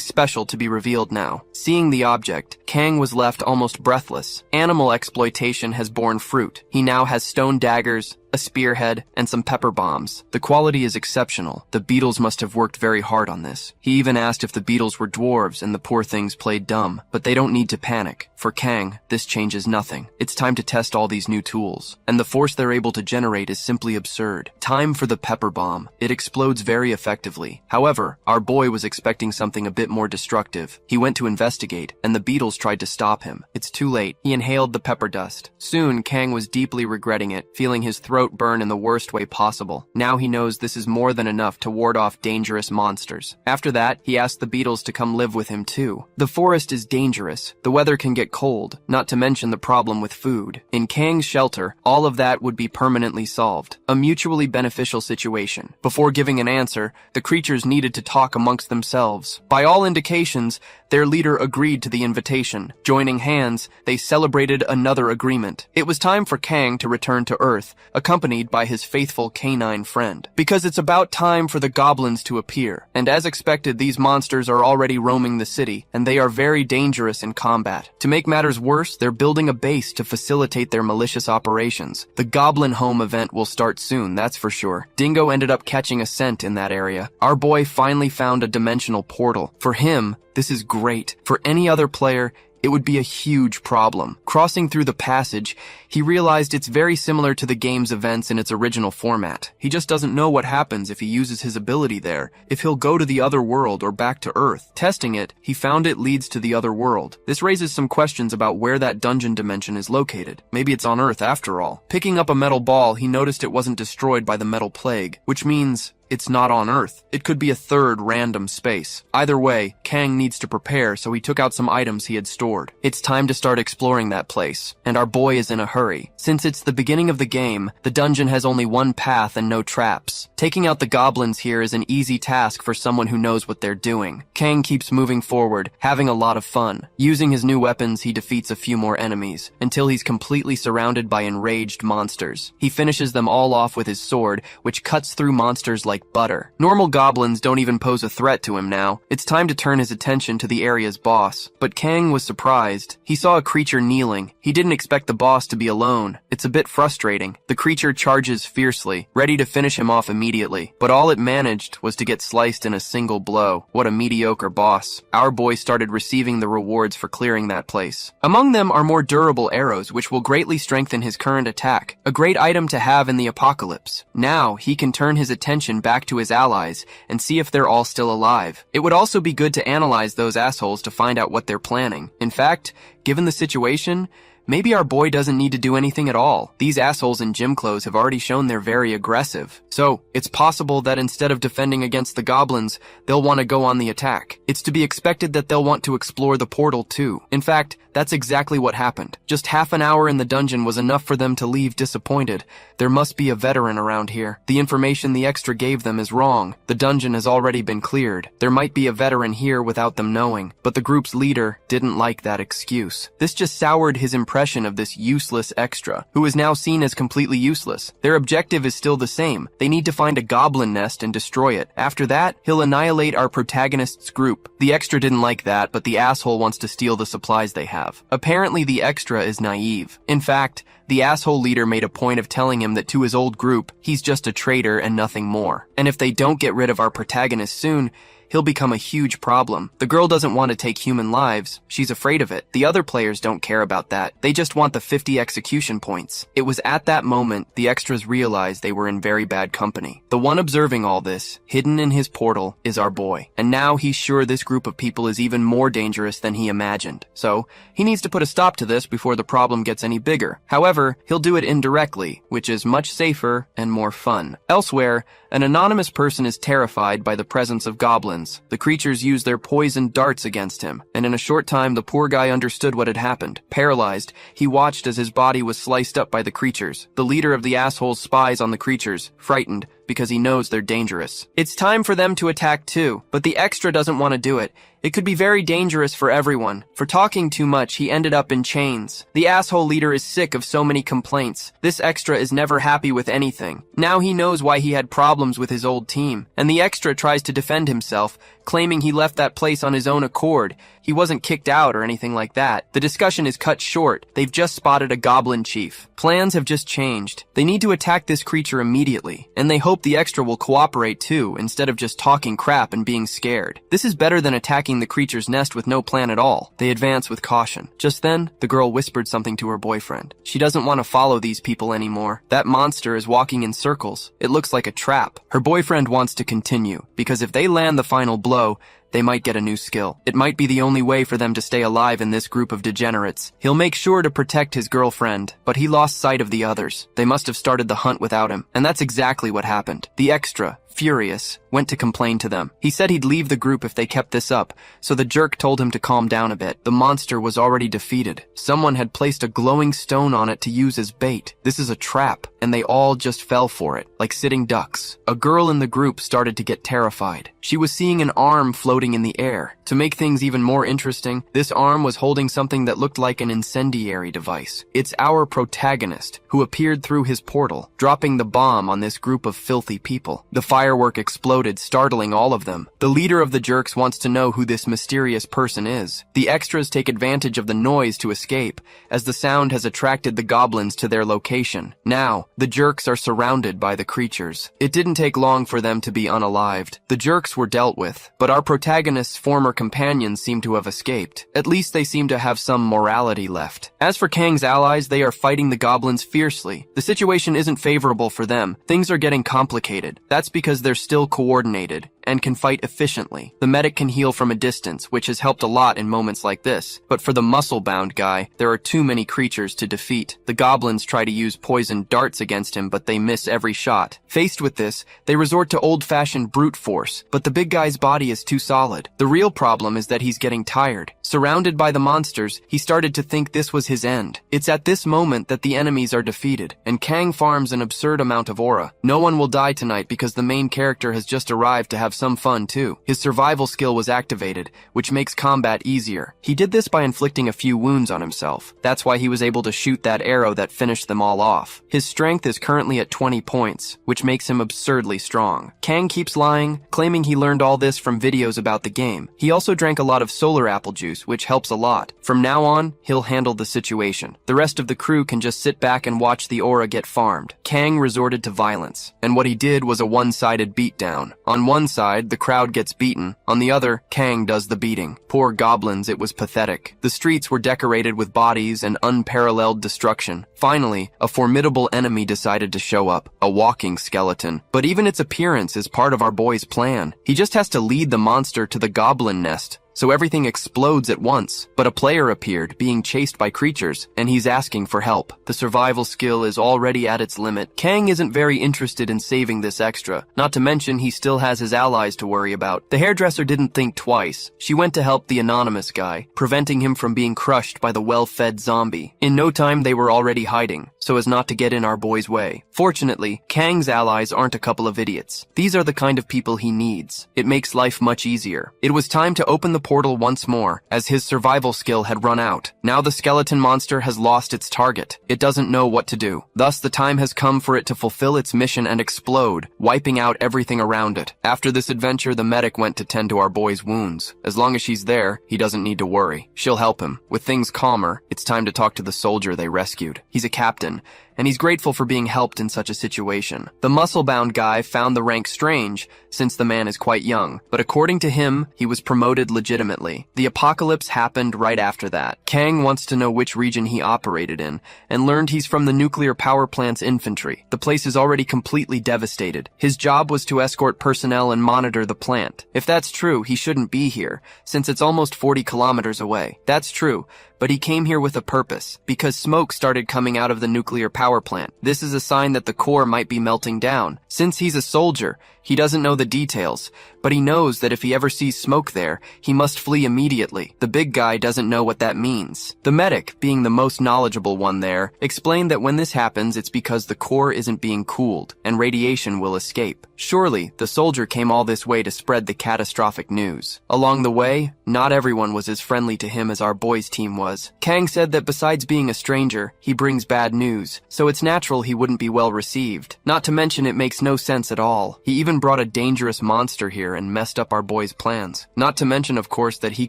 S1: special to be revealed now. Seeing the object, Kang was left almost breathless. Animal exploitation has borne fruit. He now has stone daggers, a spearhead, and some pepper bombs. The quality is exceptional. The beetles must have worked very hard on this. He even asked if the beetles were dwarves and the poor things played dumb. But they don't need to panic. For Kang, this changes nothing. It's time to test all these new tools. And the force they're able to generate is simply absurd. Time for the pepper bomb. It explodes very effectively. However, our boy was expecting something a bit more destructive. He went to investigate, and the beetles tried to stop him. It's too late. He inhaled the pepper dust. Soon, Kang was deeply regretting it, feeling his throat burn in the worst way possible. Now he knows this is more than enough to ward off dangerous monsters. After that, he asked the beetles to come live with him too. The forest is dangerous. The weather can get cold, not to mention the problem with food. In Kang's shelter, all of that would be permanently solved. A mutually beneficial situation. Before giving an answer, the creatures needed to talk amongst themselves. By all indications, their leader agreed to the invitation. Joining hands, they celebrated another agreement. It was time for Kang to return to Earth, accompanied by his faithful canine friend. Because it's about time for the goblins to appear. And as expected, these monsters are already roaming the city, and they are very dangerous in combat. To make matters worse, they're building a base to facilitate their malicious operations. The Goblin Home event will start soon, that's for sure. Dingo ended up catching a scent in that area. Our boy finally found a dimensional portal. For him, this is great. For any other player, it would be a huge problem. Crossing through the passage, he realized it's very similar to the game's events in its original format. He just doesn't know what happens if he uses his ability there, if he'll go to the other world or back to Earth. Testing it, he found it leads to the other world. This raises some questions about where that dungeon dimension is located. Maybe it's on Earth after all. Picking up a metal ball, he noticed it wasn't destroyed by the metal plague, which means it's not on Earth. It could be a third random space. Either way, Kang needs to prepare, so he took out some items he had stored. It's time to start exploring that place, and our boy is in a hurry. Since it's the beginning of the game, the dungeon has only one path and no traps. Taking out the goblins here is an easy task for someone who knows what they're doing. Kang keeps moving forward, having a lot of fun. Using his new weapons, he defeats a few more enemies, until he's completely surrounded by enraged monsters. He finishes them all off with his sword, which cuts through monsters like butter. Normal goblins don't even pose a threat to him now. It's time to turn his attention to the area's boss. But Kang was surprised. He saw a creature kneeling. He didn't expect the boss to be alone. It's a bit frustrating. The creature charges fiercely, ready to finish him off immediately. But all it managed was to get sliced in a single blow. What a mediocre boss. Our boy started receiving the rewards for clearing that place. Among them are more durable arrows, which will greatly strengthen his current attack. A great item to have in the apocalypse. Now, he can turn his attention back to his allies and see if they're all still alive. It would also be good to analyze those assholes to find out what they're planning. In fact, given the situation, maybe our boy doesn't need to do anything at all. These assholes in gym clothes have already shown they're very aggressive. So, it's possible that instead of defending against the goblins, they'll want to go on the attack. It's to be expected that they'll want to explore the portal too. In fact, that's exactly what happened. Just half an hour in the dungeon was enough for them to leave disappointed. There must be a veteran around here. The information the extra gave them is wrong. The dungeon has already been cleared. There might be a veteran here without them knowing, but the group's leader didn't like that excuse. This just soured his impression of this useless extra, who is now seen as completely useless. Their objective is still the same. They need to find a goblin nest and destroy it. After that, he'll annihilate our protagonist's group. The extra didn't like that, but the asshole wants to steal the supplies they have. Apparently, the extra is naive. In fact, the asshole leader made a point of telling him that to his old group, he's just a traitor and nothing more. And if they don't get rid of our protagonist soon, he'll become a huge problem. The girl doesn't want to take human lives. She's afraid of it. The other players don't care about that. They just want the 50 execution points. It was at that moment the extras realized they were in very bad company. The one observing all this, hidden in his portal, is our boy. And now he's sure this group of people is even more dangerous than he imagined. So, he needs to put a stop to this before the problem gets any bigger. However, he'll do it indirectly, which is much safer and more fun. Elsewhere, an anonymous person is terrified by the presence of goblins. The creatures use their poisoned darts against him, and in a short time the poor guy understood what had happened. Paralyzed, he watched as his body was sliced up by the creatures. The leader of the assholes spies on the creatures, frightened, because he knows they're dangerous. It's time for them to attack too, but the extra doesn't want to do it. It could be very dangerous for everyone. For talking too much, he ended up in chains. The asshole leader is sick of so many complaints. This extra is never happy with anything. Now he knows why he had problems with his old team, and the extra tries to defend himself, claiming he left that place on his own accord. He wasn't kicked out or anything like that. The discussion is cut short. They've just spotted a goblin chief. Plans have just changed. They need to attack this creature immediately, and they hope the extra will cooperate too, instead of just talking crap and being scared. This is better than attacking the creature's nest with no plan at all. They advance with caution. Just then, the girl whispered something to her boyfriend. She doesn't want to follow these people anymore. That monster is walking in circles. It looks like a trap. Her boyfriend wants to continue, because if they land the final blow, they might get a new skill. It might be the only way for them to stay alive in this group of degenerates. He'll make sure to protect his girlfriend, but he lost sight of the others. They must have started the hunt without him, and that's exactly what happened. The extra, furious, went to complain to them. He said he'd leave the group if they kept this up, so the jerk told him to calm down a bit. The monster was already defeated. Someone had placed a glowing stone on it to use as bait. This is a trap, and they all just fell for it, like sitting ducks. A girl in the group started to get terrified. She was seeing an arm floating in the air. To make things even more interesting, this arm was holding something that looked like an incendiary device. It's our protagonist, who appeared through his portal, dropping the bomb on this group of filthy people. The firework exploded, startling all of them. The leader of the jerks wants to know who this mysterious person is. The extras take advantage of the noise to escape, as the sound has attracted the goblins to their location. Now, the jerks are surrounded by the creatures. It didn't take long for them to be unalived. The jerks were dealt with, but our protagonist's former companions seem to have escaped. At least they seem to have some morality left. As for Kang's allies, they are fighting the goblins fiercely. The situation isn't favorable for them. Things are getting complicated. That's because they're still coordinated and can fight efficiently. The medic can heal from a distance, which has helped a lot in moments like this. But for the muscle-bound guy, there are too many creatures to defeat. The goblins try to use poisoned darts against him, but they miss every shot. Faced with this, they resort to old-fashioned brute force, but the big guy's body is too solid. The real problem is that he's getting tired. Surrounded by the monsters, he started to think this was his end. It's at this moment that the enemies are defeated, and Kang farms an absurd amount of aura. No one will die tonight because the main character has just arrived to have some fun too. His survival skill was activated, which makes combat easier. He did this by inflicting a few wounds on himself. That's why he was able to shoot that arrow that finished them all off. His strength is currently at 20 points, which makes him absurdly strong. Kang keeps lying, claiming he learned all this from videos about the game. He also drank a lot of solar apple juice, which helps a lot. From now on, he'll handle the situation. The rest of the crew can just sit back and watch the aura get farmed. Kang resorted to violence, and what he did was a one-sided beatdown. On one side, the crowd gets beaten. On the other, Kang does the beating. Poor goblins, it was pathetic. The streets were decorated with bodies and unparalleled destruction. Finally, a formidable enemy decided to show up, a walking skeleton. But even its appearance is part of our boy's plan. He just has to lead the monster to the goblin nest. so everything explodes at once. But a player appeared, being chased by creatures, and he's asking for help. The survival skill is already at its limit. Kang isn't very interested in saving this extra, not to mention he still has his allies to worry about. The hairdresser didn't think twice. She went to help the anonymous guy, preventing him from being crushed by the well-fed zombie. In no time they were already hiding, so as not to get in our boy's way. Fortunately, Kang's allies aren't a couple of idiots. These are the kind of people he needs. It makes life much easier. It was time to open the portal once more, as his survival skill had run out. Now the skeleton monster has lost its target. It doesn't know what to do. Thus the time has come for it to fulfill its mission and explode, wiping out everything around it. After this adventure, the medic went to tend to our boy's wounds. As long as she's there, he doesn't need to worry. She'll help him. With things calmer, it's time to talk to the soldier they rescued. He's a captain, and he's grateful for being helped in such a situation. The muscle-bound guy found the rank strange, since the man is quite young, but according to him, he was promoted legitimately. The apocalypse happened right after that. Kang wants to know which region he operated in, and learned he's from the nuclear power plant's infantry. The place is already completely devastated. His job was to escort personnel and monitor the plant. If that's true, he shouldn't be here, since it's almost 40 kilometers away. That's true, but he came here with a purpose, because smoke started coming out of the nuclear power plant. This is a sign that the core might be melting down. Since he's a soldier, he doesn't know the details, but he knows that if he ever sees smoke there, he must flee immediately. The big guy doesn't know what that means. The medic, being the most knowledgeable one there, explained that when this happens, it's because the core isn't being cooled, and radiation will escape. Surely, the soldier came all this way to spread the catastrophic news. Along the way, not everyone was as friendly to him as our boys' team was. Kang said that besides being a stranger, he brings bad news, so it's natural he wouldn't be well received. Not to mention it makes no sense at all. He even brought a dangerous monster here and messed up our boys' plans. Not to mention, of course, that he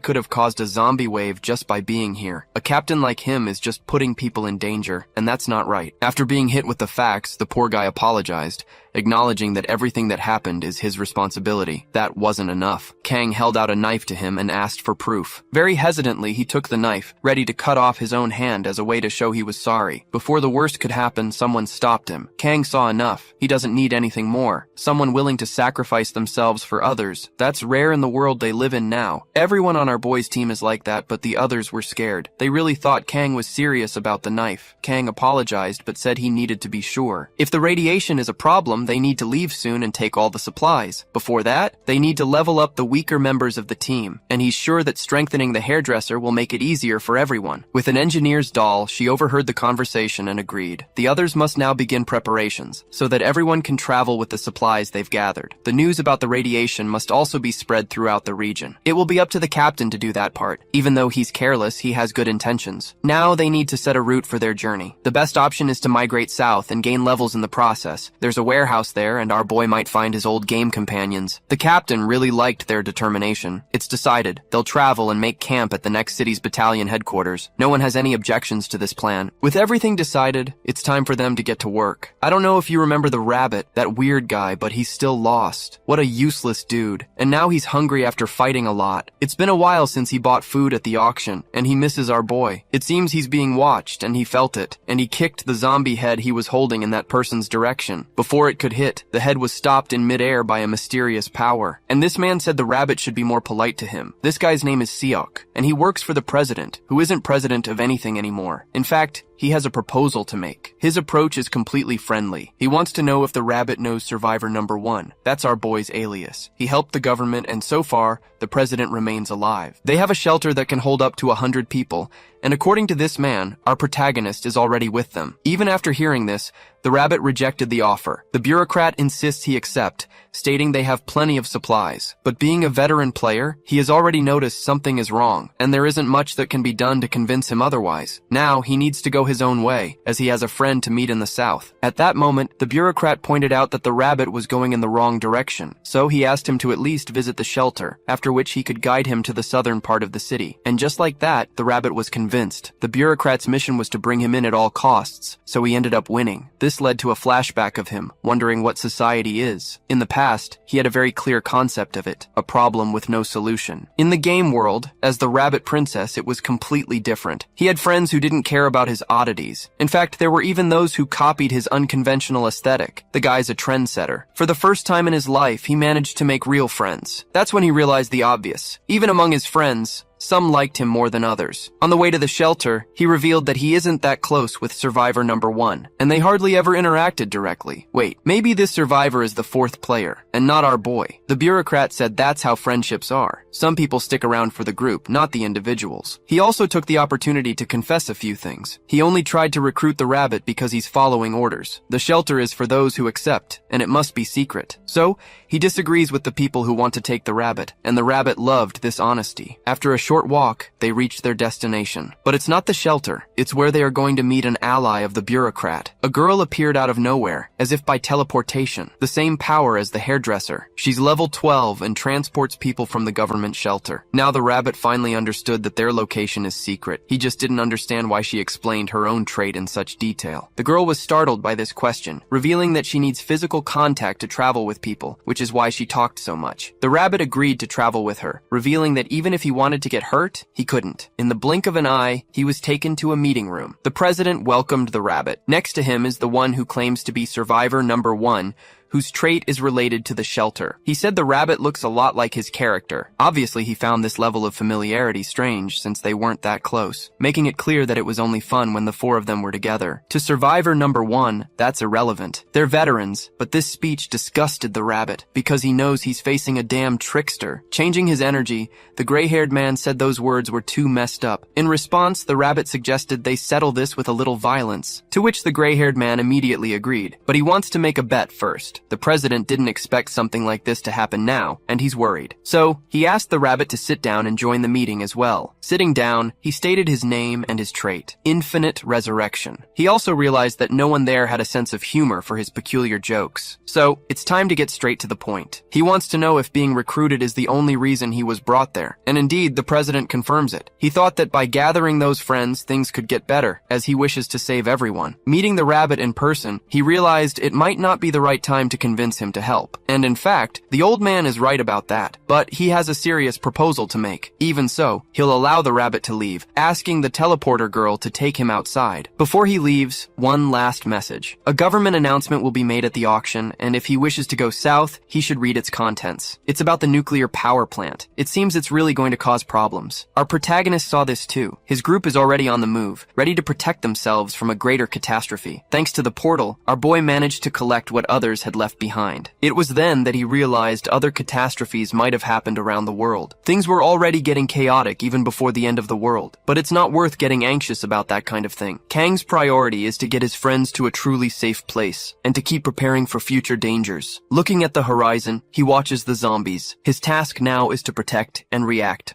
S1: could have caused a zombie wave just by being here. A captain like him is just putting people in danger, and that's not right. After being hit with the facts, the poor guy apologized, acknowledging that everything that happened is his responsibility. That wasn't enough. Kang held out a knife to him and asked for proof. Very hesitantly, he took the knife, ready to cut off his own hand as a way to show he was sorry. Before the worst could happen, someone stopped him. Kang saw enough. He doesn't need anything more. Someone willing to sacrifice themselves for others. That's rare in the world they live in now. Everyone on our boys' team is like that, but the others were scared. They really thought Kang was serious about the knife. Kang apologized, but said he needed to be sure. If the radiation is a problem, they need to leave soon and take all the supplies. Before that, they need to level up the weaker members of the team, and he's sure that strengthening the hairdresser will make it easier for everyone. With an engineer's doll, she overheard the conversation and agreed. The others must now begin preparations, so that everyone can travel with the supplies they've gathered. The news about the radiation must also be spread throughout the region. It will be up to the captain to do that part. Even though he's careless, he has good intentions. Now they need to set a route for their journey. The best option is to migrate south and gain levels in the process. There's a warehouse there, and our boy might find his old game companions. The captain really liked their determination. It's decided. They'll travel and make camp at the next city's battalion headquarters. No one has any objections to this plan. With everything decided, it's time for them to get to work. I don't know if you remember the rabbit, that weird guy, but he's still lost. What a useless dude. And now he's hungry after fighting a lot. It's been a while since he bought food at the auction, and he misses our boy. It seems he's being watched, and he felt it, and he kicked the zombie head he was holding in that person's direction. Before it could hit, the head was stopped in midair by a mysterious power. And this man said the rabbit should be more polite to him. This guy's name is Seok, and he works for the president, who isn't president of anything anymore. In fact, he has a proposal to make. His approach is completely friendly. He wants to know if the rabbit knows survivor number 1. That's our boy's alias. He helped the government, and so far, the president remains alive. They have a shelter that can hold up to 100 people, and according to this man, our protagonist is already with them. Even after hearing this, the rabbit rejected the offer. The bureaucrat insists he accept, stating they have plenty of supplies. But being a veteran player, he has already noticed something is wrong, and there isn't much that can be done to convince him otherwise. Now, he needs to go his own way, as he has a friend to meet in the south. At that moment, the bureaucrat pointed out that the rabbit was going in the wrong direction, so he asked him to at least visit the shelter, after which he could guide him to the southern part of the city. And just like that, the rabbit was convinced. convinced. The bureaucrat's mission was to bring him in at all costs, so he ended up winning. This led to a flashback of him, wondering what society is. In the past, he had a very clear concept of it, a problem with no solution. In the game world, as the Rabbit Princess, it was completely different. He had friends who didn't care about his oddities. In fact, there were even those who copied his unconventional aesthetic. The guy's a trendsetter. For the first time in his life, he managed to make real friends. That's when he realized the obvious. Even among his friends, some liked him more than others. On the way to the shelter, he revealed that he isn't that close with survivor number 1, and they hardly ever interacted directly. Wait, maybe this survivor is the 4th player, and not our boy. The bureaucrat said that's how friendships are. Some people stick around for the group, not the individuals. He also took the opportunity to confess a few things. He only tried to recruit the rabbit because he's following orders. The shelter is for those who accept, and it must be secret. So, he disagrees with the people who want to take the rabbit, and the rabbit loved this honesty. After a short walk, they reach their destination. But it's not the shelter. It's where they are going to meet an ally of the bureaucrat. A girl appeared out of nowhere, as if by teleportation. The same power as the hairdresser. She's level 12 and transports people from the government shelter. Now the rabbit finally understood that their location is secret. He just didn't understand why she explained her own trait in such detail. The girl was startled by this question, revealing that she needs physical contact to travel with people, which is why she talked so much. The rabbit agreed to travel with her, revealing that even if he wanted to get hurt, he couldn't. In the blink of an eye, he was taken to a meeting room. The president welcomed the rabbit. Next to him is the one who claims to be survivor number 1, whose trait is related to the shelter. He said the rabbit looks a lot like his character. Obviously, he found this level of familiarity strange since they weren't that close, making it clear that it was only fun when the 4 of them were together. To survivor number 1, that's irrelevant. They're veterans, but this speech disgusted the rabbit because he knows he's facing a damn trickster. Changing his energy, the gray-haired man said those words were too messed up. In response, the rabbit suggested they settle this with a little violence, to which the gray-haired man immediately agreed, but he wants to make a bet first. The president didn't expect something like this to happen now, and he's worried. So, he asked the rabbit to sit down and join the meeting as well. Sitting down, he stated his name and his trait, Infinite Resurrection. He also realized that no one there had a sense of humor for his peculiar jokes. So, it's time to get straight to the point. He wants to know if being recruited is the only reason he was brought there, and indeed, the president confirms it. He thought that by gathering those friends, things could get better, as he wishes to save everyone. Meeting the rabbit in person, he realized it might not be the right time to convince him to help. And in fact, the old man is right about that. But he has a serious proposal to make. Even so, he'll allow the rabbit to leave, asking the teleporter girl to take him outside. Before he leaves, one last message. A government announcement will be made at the auction, and if he wishes to go south, he should read its contents. It's about the nuclear power plant. It seems it's really going to cause problems. Our protagonist saw this too. His group is already on the move, ready to protect themselves from a greater catastrophe. Thanks to the portal, our boy managed to collect what others had left behind. It was then that he realized other catastrophes might have happened around the world. Things were already getting chaotic even before the end of the world, but it's not worth getting anxious about that kind of thing. Kang's priority is to get his friends to a truly safe place, and to keep preparing for future dangers. Looking at the horizon, he watches the zombies. His task now is to protect and react.